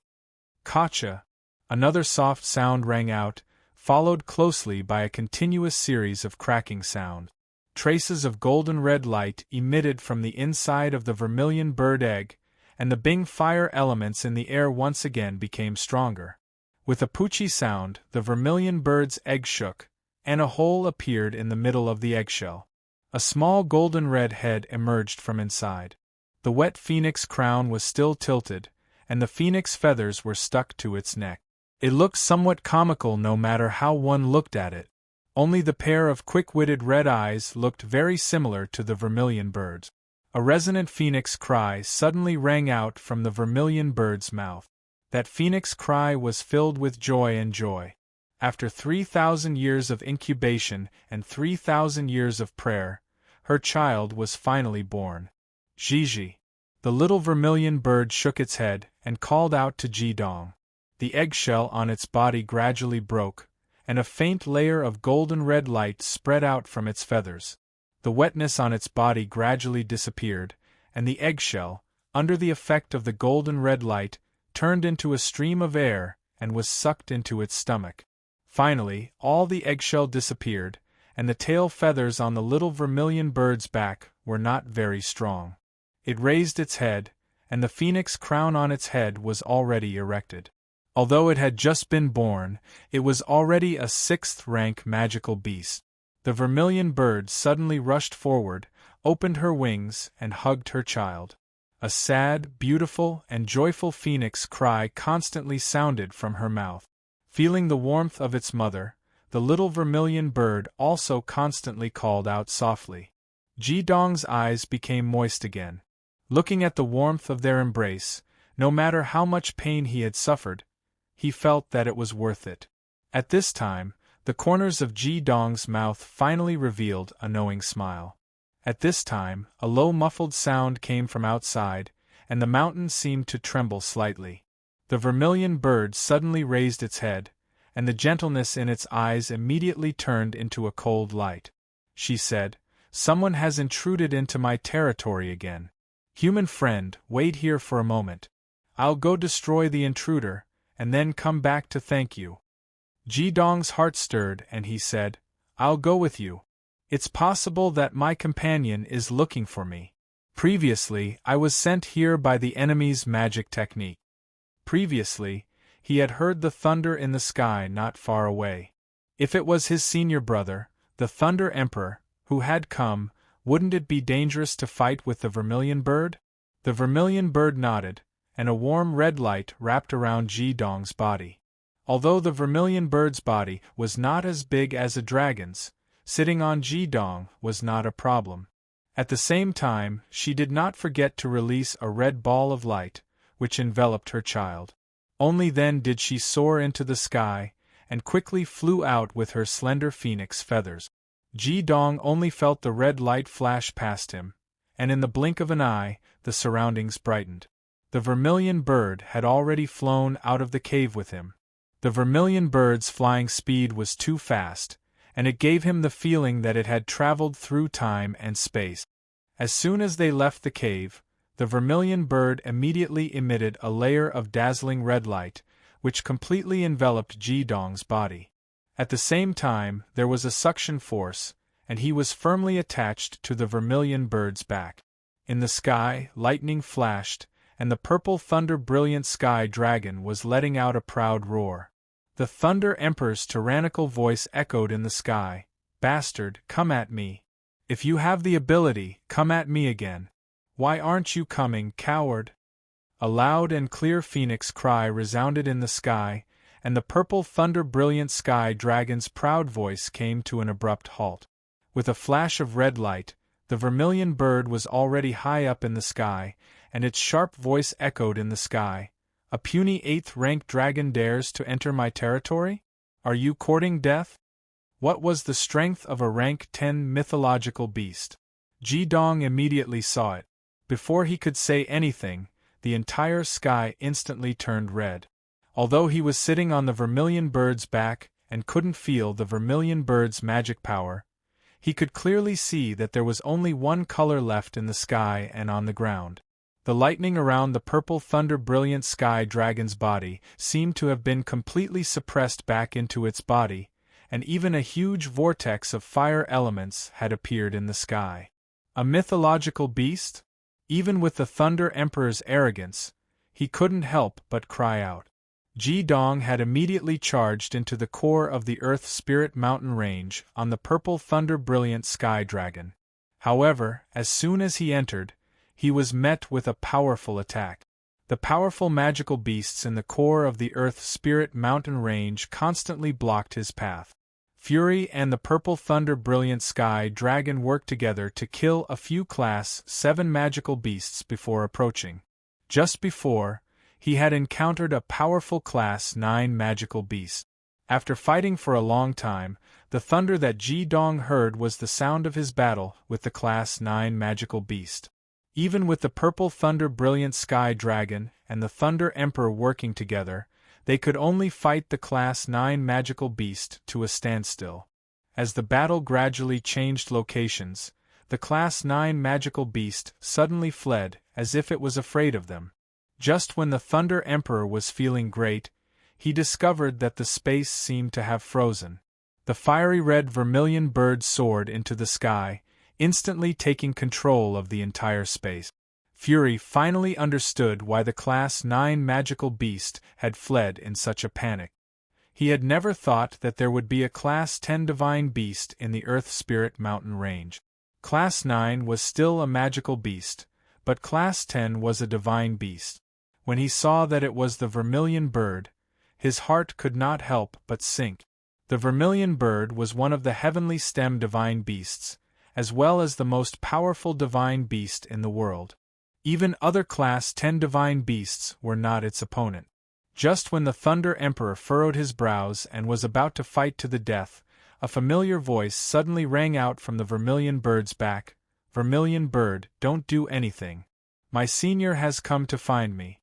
Kacha! Another soft sound rang out, followed closely by a continuous series of cracking sound. Traces of golden red light emitted from the inside of the vermilion bird egg, and the Bing fire elements in the air once again became stronger. With a poochy sound, the vermilion bird's egg shook, and a hole appeared in the middle of the eggshell. A small golden red head emerged from inside. The wet phoenix crown was still tilted, and the phoenix feathers were stuck to its neck. It looked somewhat comical no matter how one looked at it. Only the pair of quick-witted red eyes looked very similar to the vermilion bird's. A resonant phoenix cry suddenly rang out from the vermilion bird's mouth. That phoenix cry was filled with joy and joy. After 3,000 years of incubation and 3,000 years of prayer, her child was finally born. Gigi. The little vermilion bird shook its head and called out to Ji-dong. The eggshell on its body gradually broke, and a faint layer of golden red light spread out from its feathers. The wetness on its body gradually disappeared, and the eggshell, under the effect of the golden red light, turned into a stream of air and was sucked into its stomach. Finally, all the eggshell disappeared, and the tail feathers on the little vermilion bird's back were not very strong. It raised its head, and the phoenix crown on its head was already erected. Although it had just been born, it was already a 6th-rank magical beast. The vermilion bird suddenly rushed forward, opened her wings, and hugged her child. A sad, beautiful, and joyful phoenix cry constantly sounded from her mouth. Feeling the warmth of its mother, the little vermilion bird also constantly called out softly. Ji-dong's eyes became moist again. Looking at the warmth of their embrace, no matter how much pain he had suffered, he felt that it was worth it. At this time, the corners of Ji-dong's mouth finally revealed a knowing smile. At this time, a low muffled sound came from outside, and the mountain seemed to tremble slightly. The vermilion bird suddenly raised its head, and the gentleness in its eyes immediately turned into a cold light. She said, "Someone has intruded into my territory again. Human friend, wait here for a moment. I'll go destroy the intruder, and then come back to thank you." Ji-dong's heart stirred and he said, "I'll go with you. It's possible that my companion is looking for me. Previously, I was sent here by the enemy's magic technique." Previously, he had heard the thunder in the sky not far away. If it was his senior brother, the Thunder Emperor, who had come, wouldn't it be dangerous to fight with the vermilion bird? The vermilion bird nodded, and a warm red light wrapped around Ji-dong's body. Although the vermilion bird's body was not as big as a dragon's, sitting on Ji-dong was not a problem. At the same time, she did not forget to release a red ball of light, which enveloped her child. Only then did she soar into the sky, and quickly flew out with her slender phoenix feathers. Ji-dong only felt the red light flash past him, and in the blink of an eye, the surroundings brightened. The vermilion bird had already flown out of the cave with him. The vermilion bird's flying speed was too fast, and it gave him the feeling that it had traveled through time and space. As soon as they left the cave, the vermilion bird immediately emitted a layer of dazzling red light, which completely enveloped Ji-dong's body. At the same time, there was a suction force, and he was firmly attached to the vermilion bird's back. In the sky, lightning flashed, and the purple thunder brilliant sky dragon was letting out a proud roar. The Thunder Emperor's tyrannical voice echoed in the sky, "Bastard, come at me. If you have the ability, come at me again. Why aren't you coming, coward?" A loud and clear phoenix cry resounded in the sky, and the purple thunder brilliant sky dragon's proud voice came to an abrupt halt. With a flash of red light, the vermilion bird was already high up in the sky, and its sharp voice echoed in the sky. "A puny 8th-rank dragon dares to enter my territory? Are you courting death?" What was the strength of a rank 10 mythological beast? Ji-dong immediately saw it. Before he could say anything, the entire sky instantly turned red. Although he was sitting on the vermilion bird's back and couldn't feel the vermilion bird's magic power, he could clearly see that there was only one color left in the sky and on the ground. The lightning around the purple thunder brilliant sky dragon's body seemed to have been completely suppressed back into its body, and even a huge vortex of fire elements had appeared in the sky. A mythological beast? Even with the Thunder Emperor's arrogance, he couldn't help but cry out. Ji Dong had immediately charged into the core of the Earth Spirit Mountain range on the purple thunder brilliant sky dragon. However, as soon as he entered, he was met with a powerful attack. The powerful magical beasts in the core of the Earth Spirit Mountain range constantly blocked his path. Fury and the purple thunder brilliant sky dragon worked together to kill a few Class 7 magical beasts before approaching. Just before, he had encountered a powerful Class 9 magical beast. After fighting for a long time, the thunder that Ji Dong heard was the sound of his battle with the Class 9 magical beast. Even with the purple thunder brilliant sky dragon and the Thunder Emperor working together, they could only fight the Class 9 magical beast to a standstill. As the battle gradually changed locations, the Class 9 magical beast suddenly fled as if it was afraid of them. Just when the Thunder Emperor was feeling great, he discovered that the space seemed to have frozen. The fiery red vermilion bird soared into the sky, instantly taking control of the entire space. Fury finally understood why the Class 9 magical beast had fled in such a panic. He had never thought that there would be a Class 10 divine beast in the Earth Spirit Mountain range. Class 9 was still a magical beast, but Class 10 was a divine beast. When he saw that it was the vermilion bird, his heart could not help but sink. The vermilion bird was one of the heavenly stem divine beasts, as well as the most powerful divine beast in the world. Even other Class 10 divine beasts were not its opponent. Just when the Thunder Emperor furrowed his brows and was about to fight to the death, a familiar voice suddenly rang out from the vermilion bird's back. "Vermilion bird, don't do anything. My senior has come to find me."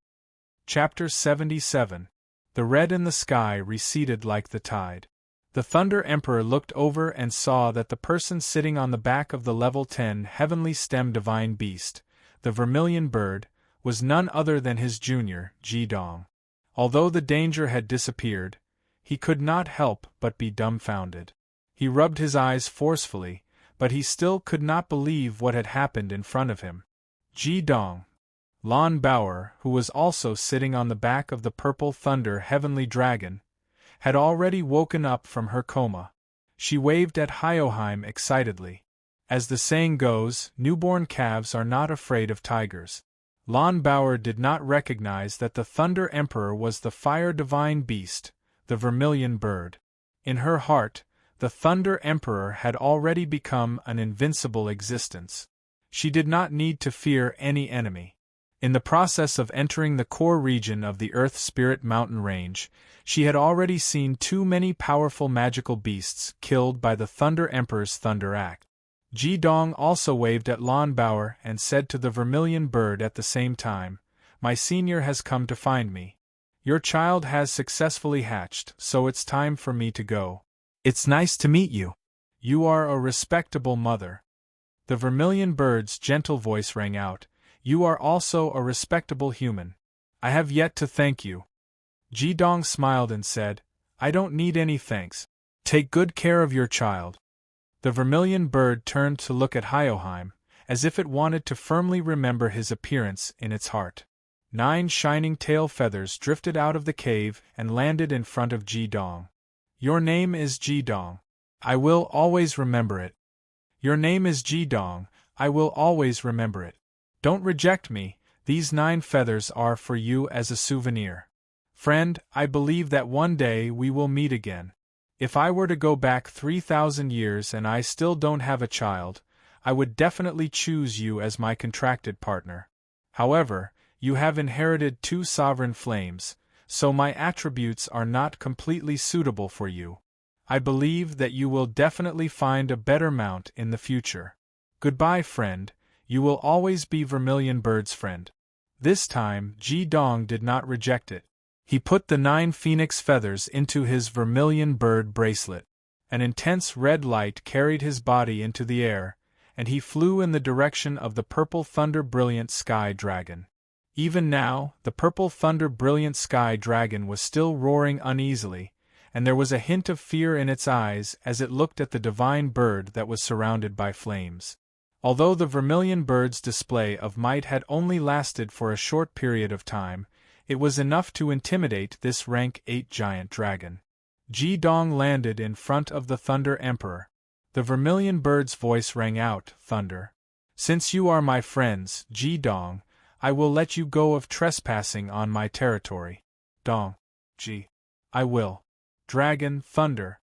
Chapter 77. The red in the sky receded like the tide. The Thunder Emperor looked over and saw that the person sitting on the back of the level 10 heavenly stem divine beast, the vermilion bird, was none other than his junior, Ji Dong. Although the danger had disappeared, he could not help but be dumbfounded. He rubbed his eyes forcefully, but he still could not believe what had happened in front of him. Ji Dong. Lon Bauer, who was also sitting on the back of the purple thunder heavenly dragon, had already woken up from her coma. She waved at Hyoheim excitedly. As the saying goes, newborn calves are not afraid of tigers. Lon Bauer did not recognize that the Thunder Emperor was the fire divine beast, the vermilion bird. In her heart, the Thunder Emperor had already become an invincible existence. She did not need to fear any enemy. In the process of entering the core region of the Earth Spirit Mountain range, she had already seen too many powerful magical beasts killed by the Thunder Emperor's Thunder Axe. Ji Dong also waved at Lon Bauer and said to the vermilion bird at the same time, "My senior has come to find me. Your child has successfully hatched, so it's time for me to go. It's nice to meet you. You are a respectable mother." The vermilion bird's gentle voice rang out, "You are also a respectable human. I have yet to thank you." Ji Dong smiled and said, "I don't need any thanks. Take good care of your child." The vermilion bird turned to look at Hyoheim, as if it wanted to firmly remember his appearance in its heart. 9 shining tail feathers drifted out of the cave and landed in front of Ji Dong. "Your name is Ji Dong. I will always remember it. Your name is Ji Dong. I will always remember it. Don't reject me, these 9 feathers are for you as a souvenir. Friend, I believe that one day we will meet again. If I were to go back 3,000 years and I still don't have a child, I would definitely choose you as my contracted partner. However, you have inherited 2 sovereign flames, so my attributes are not completely suitable for you. I believe that you will definitely find a better mount in the future. Goodbye, friend. You will always be Vermilion Bird's friend." This time, Ji Dong did not reject it. He put the 9 phoenix feathers into his Vermilion Bird bracelet. An intense red light carried his body into the air, and he flew in the direction of the purple thunder brilliant sky dragon. Even now, the purple thunder brilliant sky dragon was still roaring uneasily, and there was a hint of fear in its eyes as it looked at the divine bird that was surrounded by flames. Although the vermilion bird's display of might had only lasted for a short period of time, it was enough to intimidate this rank 8 giant dragon. Ji Dong landed in front of the Thunder Emperor. The vermilion bird's voice rang out, "Thunder. Since you are my friends, Ji Dong, I will let you go of trespassing on my territory. Dong. Ji. I will. Dragon, Thunder.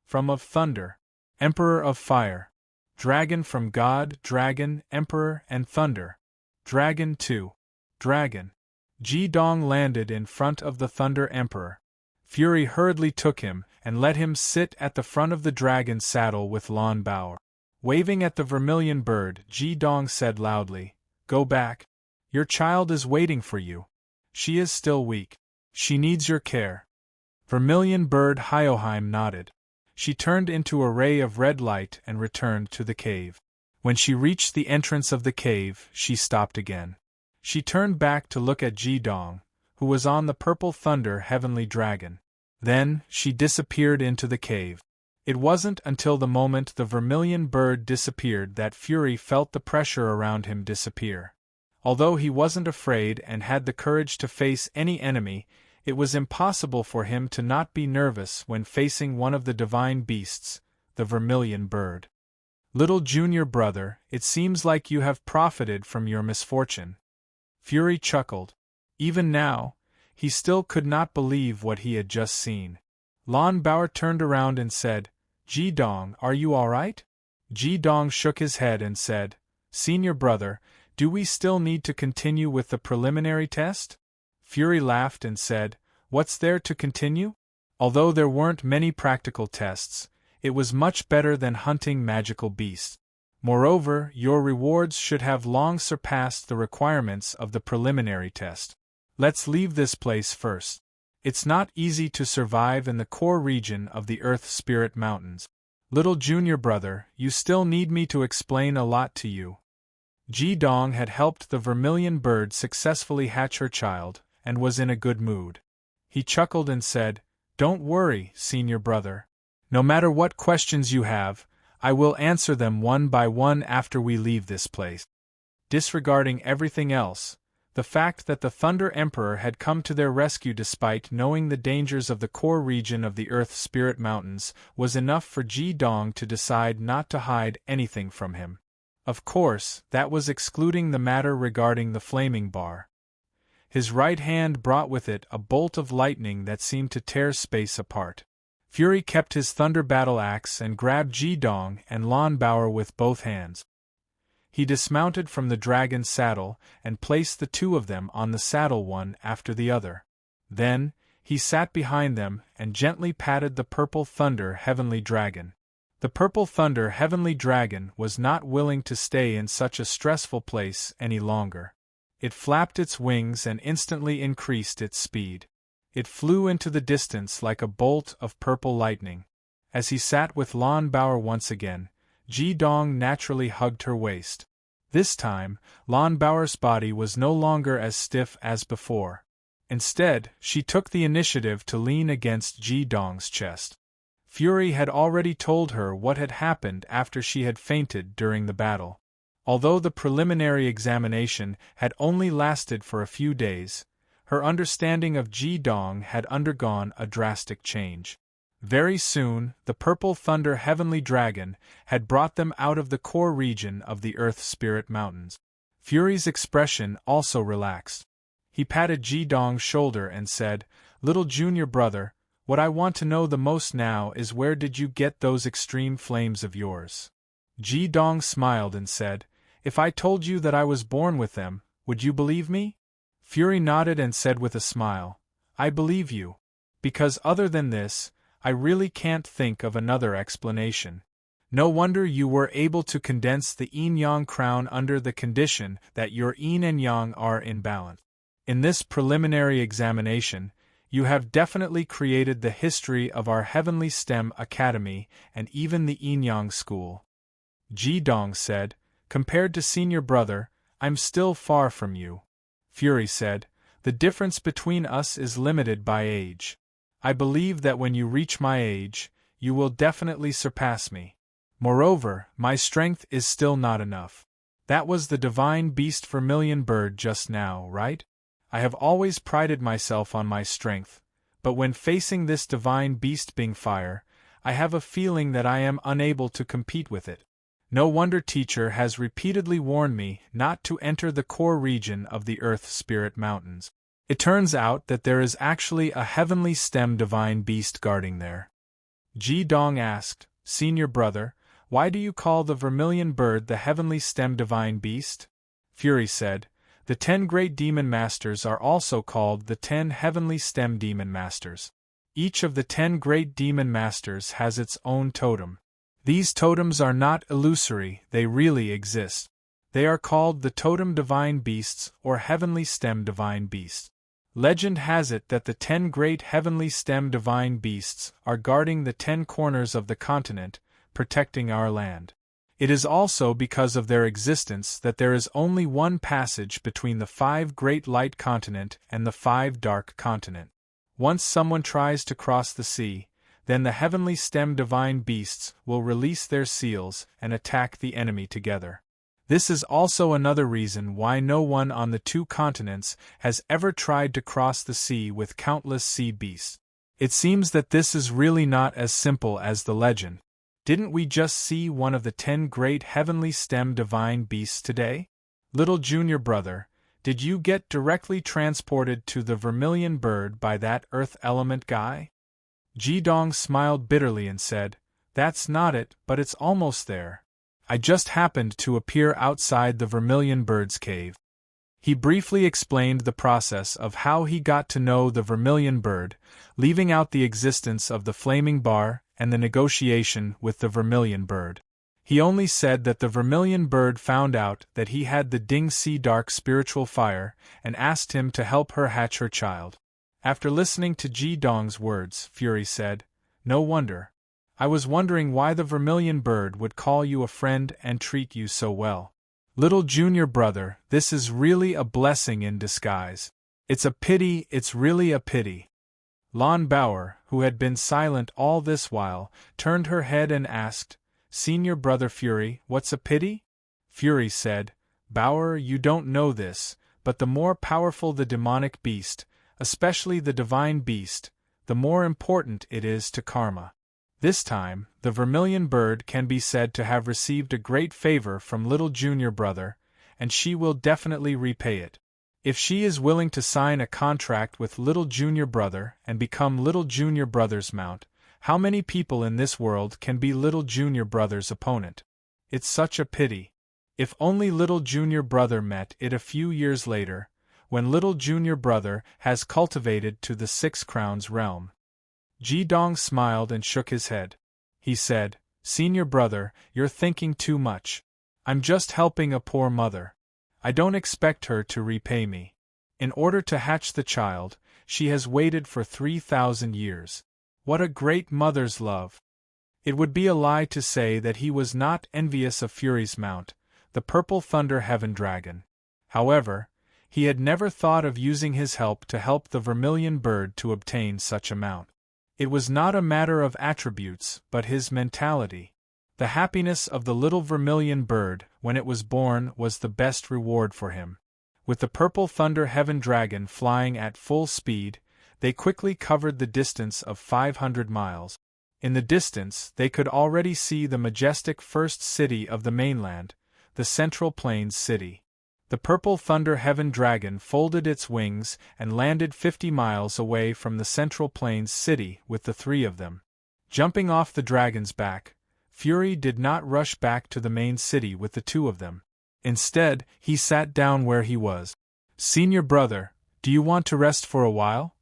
From of Thunder. Emperor of Fire. Dragon from God, Dragon, Emperor, and Thunder. Dragon 2. Dragon." Ji Dong landed in front of the Thunder Emperor. Fury hurriedly took him and let him sit at the front of the dragon's saddle with Lan Bao. Waving at the vermilion bird, Ji Dong said loudly, "Go back. Your child is waiting for you. She is still weak. She needs your care." Vermilion bird Hyoheim nodded. She turned into a ray of red light and returned to the cave. When she reached the entrance of the cave, she stopped again. She turned back to look at Ji Dong, who was on the purple thunder heavenly dragon. Then, she disappeared into the cave. It wasn't until the moment the vermilion bird disappeared that Fury felt the pressure around him disappear. Although he wasn't afraid and had the courage to face any enemy, it was impossible for him to not be nervous when facing one of the divine beasts, the vermilion bird. "Little junior brother, it seems like you have profited from your misfortune." Fury chuckled. Even now, he still could not believe what he had just seen. Lan Bao turned around and said, "Ji Dong, are you all right?" Ji Dong shook his head and said, "Senior brother, do we still need to continue with the preliminary test?" Fury laughed and said, "What's there to continue?" Although there weren't many practical tests, it was much better than hunting magical beasts. Moreover, your rewards should have long surpassed the requirements of the preliminary test. Let's leave this place first. It's not easy to survive in the core region of the Earth Spirit Mountains. Little junior brother, you still need me to explain a lot to you. Ji Dong had helped the vermilion bird successfully hatch her child, and was in a good mood. He chuckled and said, "Don't worry, senior brother. No matter what questions you have, I will answer them one by one after we leave this place." Disregarding everything else, the fact that the Thunder Emperor had come to their rescue despite knowing the dangers of the core region of the Earth Spirit Mountains was enough for Ji Dong to decide not to hide anything from him. Of course, that was excluding the matter regarding the flaming bar. His right hand brought with it a bolt of lightning that seemed to tear space apart. Fury kept his thunder battle axe and grabbed Ji Dong and Lan Bao with both hands. He dismounted from the dragon's saddle and placed the two of them on the saddle one after the other. Then, he sat behind them and gently patted the purple thunder heavenly dragon. The purple thunder heavenly dragon was not willing to stay in such a stressful place any longer. It flapped its wings and instantly increased its speed. It flew into the distance like a bolt of purple lightning. As he sat with Lan Bao once again, Ji Dong naturally hugged her waist. This time, Lan Bao's body was no longer as stiff as before. Instead, she took the initiative to lean against Ji Dong's chest. Fury had already told her what had happened after she had fainted during the battle. Although the preliminary examination had only lasted for a few days, her understanding of Ji Dong had undergone a drastic change. Very soon, the purple thunder heavenly dragon had brought them out of the core region of the Earth Spirit Mountains. Fury's expression also relaxed. He patted Ji Dong's shoulder and said, "Little junior brother, what I want to know the most now is where did you get those extreme flames of yours?" Ji Dong smiled and said, "If I told you that I was born with them, would you believe me?" Fury nodded and said with a smile, "I believe you. Because other than this, I really can't think of another explanation. No wonder you were able to condense the yin-yang crown under the condition that your yin and yang are in balance. In this preliminary examination, you have definitely created the history of our Heavenly STEM Academy and even the yin-yang school." Ji Dong said, "Compared to senior brother, I'm still far from you." Fury said, "the difference between us is limited by age. I believe that when you reach my age, you will definitely surpass me. Moreover, my strength is still not enough." That was the divine beast vermilion bird just now, right? I have always prided myself on my strength, but when facing this divine beast being fire, I have a feeling that I am unable to compete with it. No wonder teacher has repeatedly warned me not to enter the core region of the Earth Spirit Mountains. It turns out that there is actually a heavenly stem divine beast guarding there. Ji Dong asked, "Senior brother, why do you call the vermilion bird the heavenly stem divine beast?" Fury said, "The 10 great demon masters are also called the 10 heavenly stem demon masters. Each of the 10 great demon masters has its own totem. These totems are not illusory, they really exist. They are called the totem divine beasts or heavenly stem divine beasts. Legend has it that the 10 great heavenly stem divine beasts are guarding the 10 corners of the continent, protecting our land. It is also because of their existence that there is only one passage between the 5 great light continent and the 5 dark continent. Once someone tries to cross the sea, then the heavenly stem divine beasts will release their seals and attack the enemy together. This is also another reason why no one on the 2 continents has ever tried to cross the sea with countless sea beasts. It seems that this is really not as simple as the legend. Didn't we just see one of the 10 great heavenly stem divine beasts today? Little junior brother, did you get directly transported to the vermilion bird by that earth element guy?" Ji Dong smiled bitterly and said, "That's not it, but it's almost there. I just happened to appear outside the vermilion bird's cave." He briefly explained the process of how he got to know the vermilion bird, leaving out the existence of the flaming bar and the negotiation with the vermilion bird. He only said that the vermilion bird found out that he had the Ding Si dark spiritual fire and asked him to help her hatch her child. After listening to Ji Dong's words, Fury said, "No wonder. I was wondering why the vermilion bird would call you a friend and treat you so well. Little junior brother, this is really a blessing in disguise. It's a pity, it's really a pity." Lon Bauer, who had been silent all this while, turned her head and asked, "Senior brother Fury, what's a pity?" Fury said, "Bauer, you don't know this, but the more powerful the demonic beast, especially the divine beast, the more important it is to karma. This time, the vermilion bird can be said to have received a great favor from little junior brother, and she will definitely repay it. If she is willing to sign a contract with little junior brother and become little junior brother's mount, how many people in this world can be little junior brother's opponent? It's such a pity. If only little junior brother met it a few years later, when little junior brother has cultivated to the 6 crowns realm." Ji Dong smiled and shook his head. He said, "Senior brother, you're thinking too much. I'm just helping a poor mother. I don't expect her to repay me. In order to hatch the child, she has waited for 3,000 years. What a great mother's love!" It would be a lie to say that he was not envious of Fury's mount, the purple thunder heaven dragon. However, he had never thought of using his help to help the vermilion bird to obtain such a mount. It was not a matter of attributes, but his mentality. The happiness of the little vermilion bird when it was born was the best reward for him. With the purple thunder heaven dragon flying at full speed, they quickly covered the distance of 500 miles. In the distance, they could already see the majestic first city of the mainland, the Central Plains City. The purple thunder heaven dragon folded its wings and landed 50 miles away from the Central Plains City with the 3 of them. Jumping off the dragon's back, Fury did not rush back to the main city with the 2 of them. Instead, he sat down where he was. "Senior brother, do you want to rest for a while?"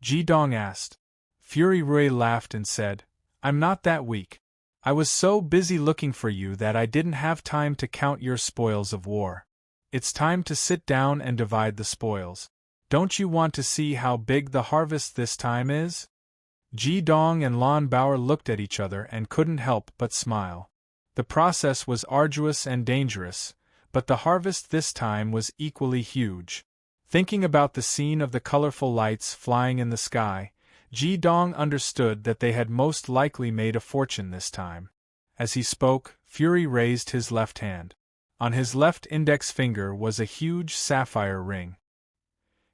Ji Dong asked. Fury Rui laughed and said, "I'm not that weak. I was so busy looking for you that I didn't have time to count your spoils of war. It's time to sit down and divide the spoils. Don't you want to see how big the harvest this time is?" Ji Dong and Lon Bauer looked at each other and couldn't help but smile. The process was arduous and dangerous, but the harvest this time was equally huge. Thinking about the scene of the colorful lights flying in the sky, Ji Dong understood that they had most likely made a fortune this time. As he spoke, Fury raised his left hand. On his left index finger was a huge sapphire ring.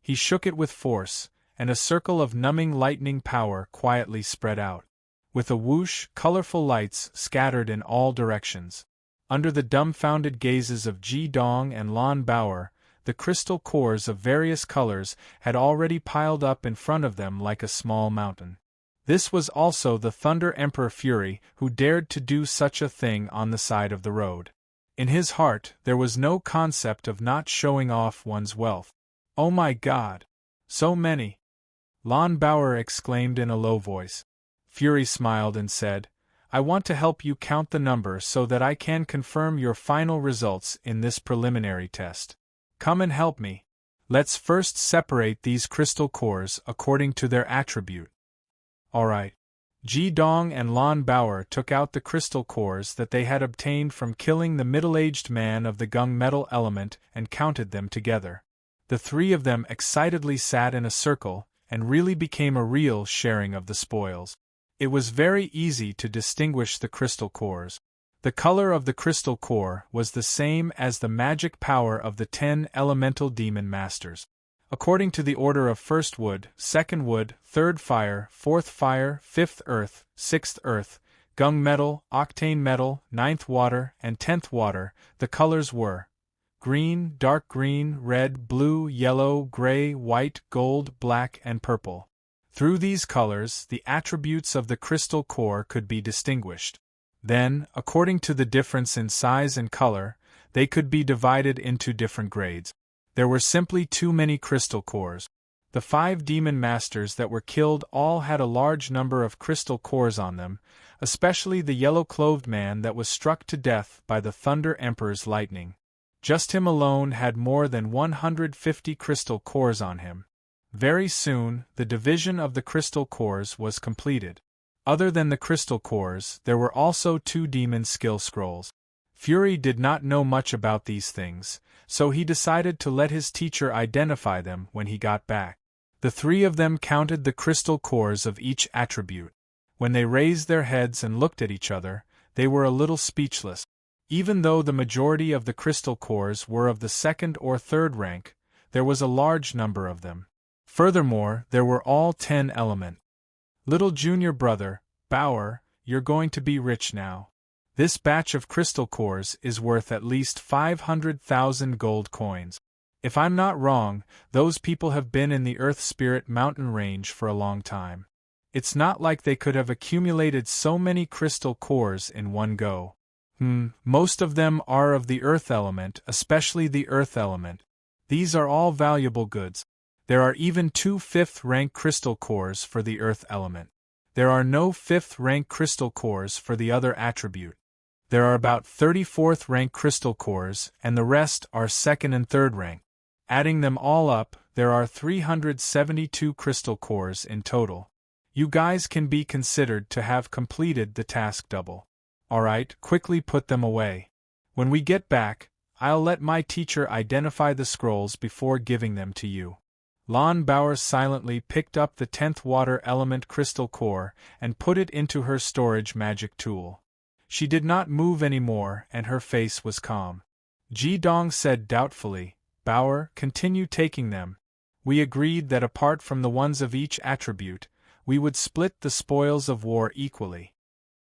He shook it with force, and a circle of numbing lightning power quietly spread out. With a whoosh, colorful lights scattered in all directions. Under the dumbfounded gazes of Ji Dong and Lan Bauer, the crystal cores of various colors had already piled up in front of them like a small mountain. This was also the Thunder Emperor Fury who dared to do such a thing on the side of the road. In his heart there was no concept of not showing off one's wealth. "Oh my God! So many!" Lan Bauer exclaimed in a low voice. Fury smiled and said, "I want to help you count the number so that I can confirm your final results in this preliminary test. Come and help me. Let's first separate these crystal cores according to their attribute." "Alright." Ji Dong and Lan Bauer took out the crystal cores that they had obtained from killing the middle-aged man of the gunmetal element and counted them together. The three of them excitedly sat in a circle, and really became a real sharing of the spoils. It was very easy to distinguish the crystal cores. The color of the crystal core was the same as the magic power of the 10 elemental demon masters. According to the order of first wood, second wood, third fire, fourth fire, fifth earth, sixth earth, gunmetal, octane metal, ninth water, and 10th water, the colors were green, dark green, red, blue, yellow, gray, white, gold, black, and purple. Through these colors, the attributes of the crystal core could be distinguished. Then, according to the difference in size and color, they could be divided into different grades. There were simply too many crystal cores. The 5 demon masters that were killed all had a large number of crystal cores on them, especially the yellow-clothed man that was struck to death by the Thunder Emperor's lightning. Just him alone had more than 150 crystal cores on him. Very soon, the division of the crystal cores was completed. Other than the crystal cores, there were also 2 demon skill scrolls. Fury did not know much about these things, so he decided to let his teacher identify them when he got back. The 3 of them counted the crystal cores of each attribute. When they raised their heads and looked at each other, they were a little speechless. Even though the majority of the crystal cores were of the 2nd or 3rd rank, there was a large number of them. Furthermore, there were all 10 element. "Little junior brother, Bauer, you're going to be rich now. This batch of crystal cores is worth at least 500,000 gold coins. If I'm not wrong, those people have been in the Earth Spirit mountain range for a long time. It's not like they could have accumulated so many crystal cores in one go. Most of them are of the Earth element, especially the Earth element. These are all valuable goods. There are even 2 5th-rank crystal cores for the Earth element. There are no 5th-rank crystal cores for the other attribute. There are about 34th-rank crystal cores, and the rest are 2nd and 3rd rank. Adding them all up, there are 372 crystal cores in total. You guys can be considered to have completed the task double. Alright, quickly put them away. When we get back, I'll let my teacher identify the scrolls before giving them to you." Lan Bauer silently picked up the 10th water element crystal core and put it into her storage magic tool. She did not move anymore and her face was calm. Ji Dong said doubtfully, "Bauer, continue taking them. We agreed that apart from the ones of each attribute, we would split the spoils of war equally."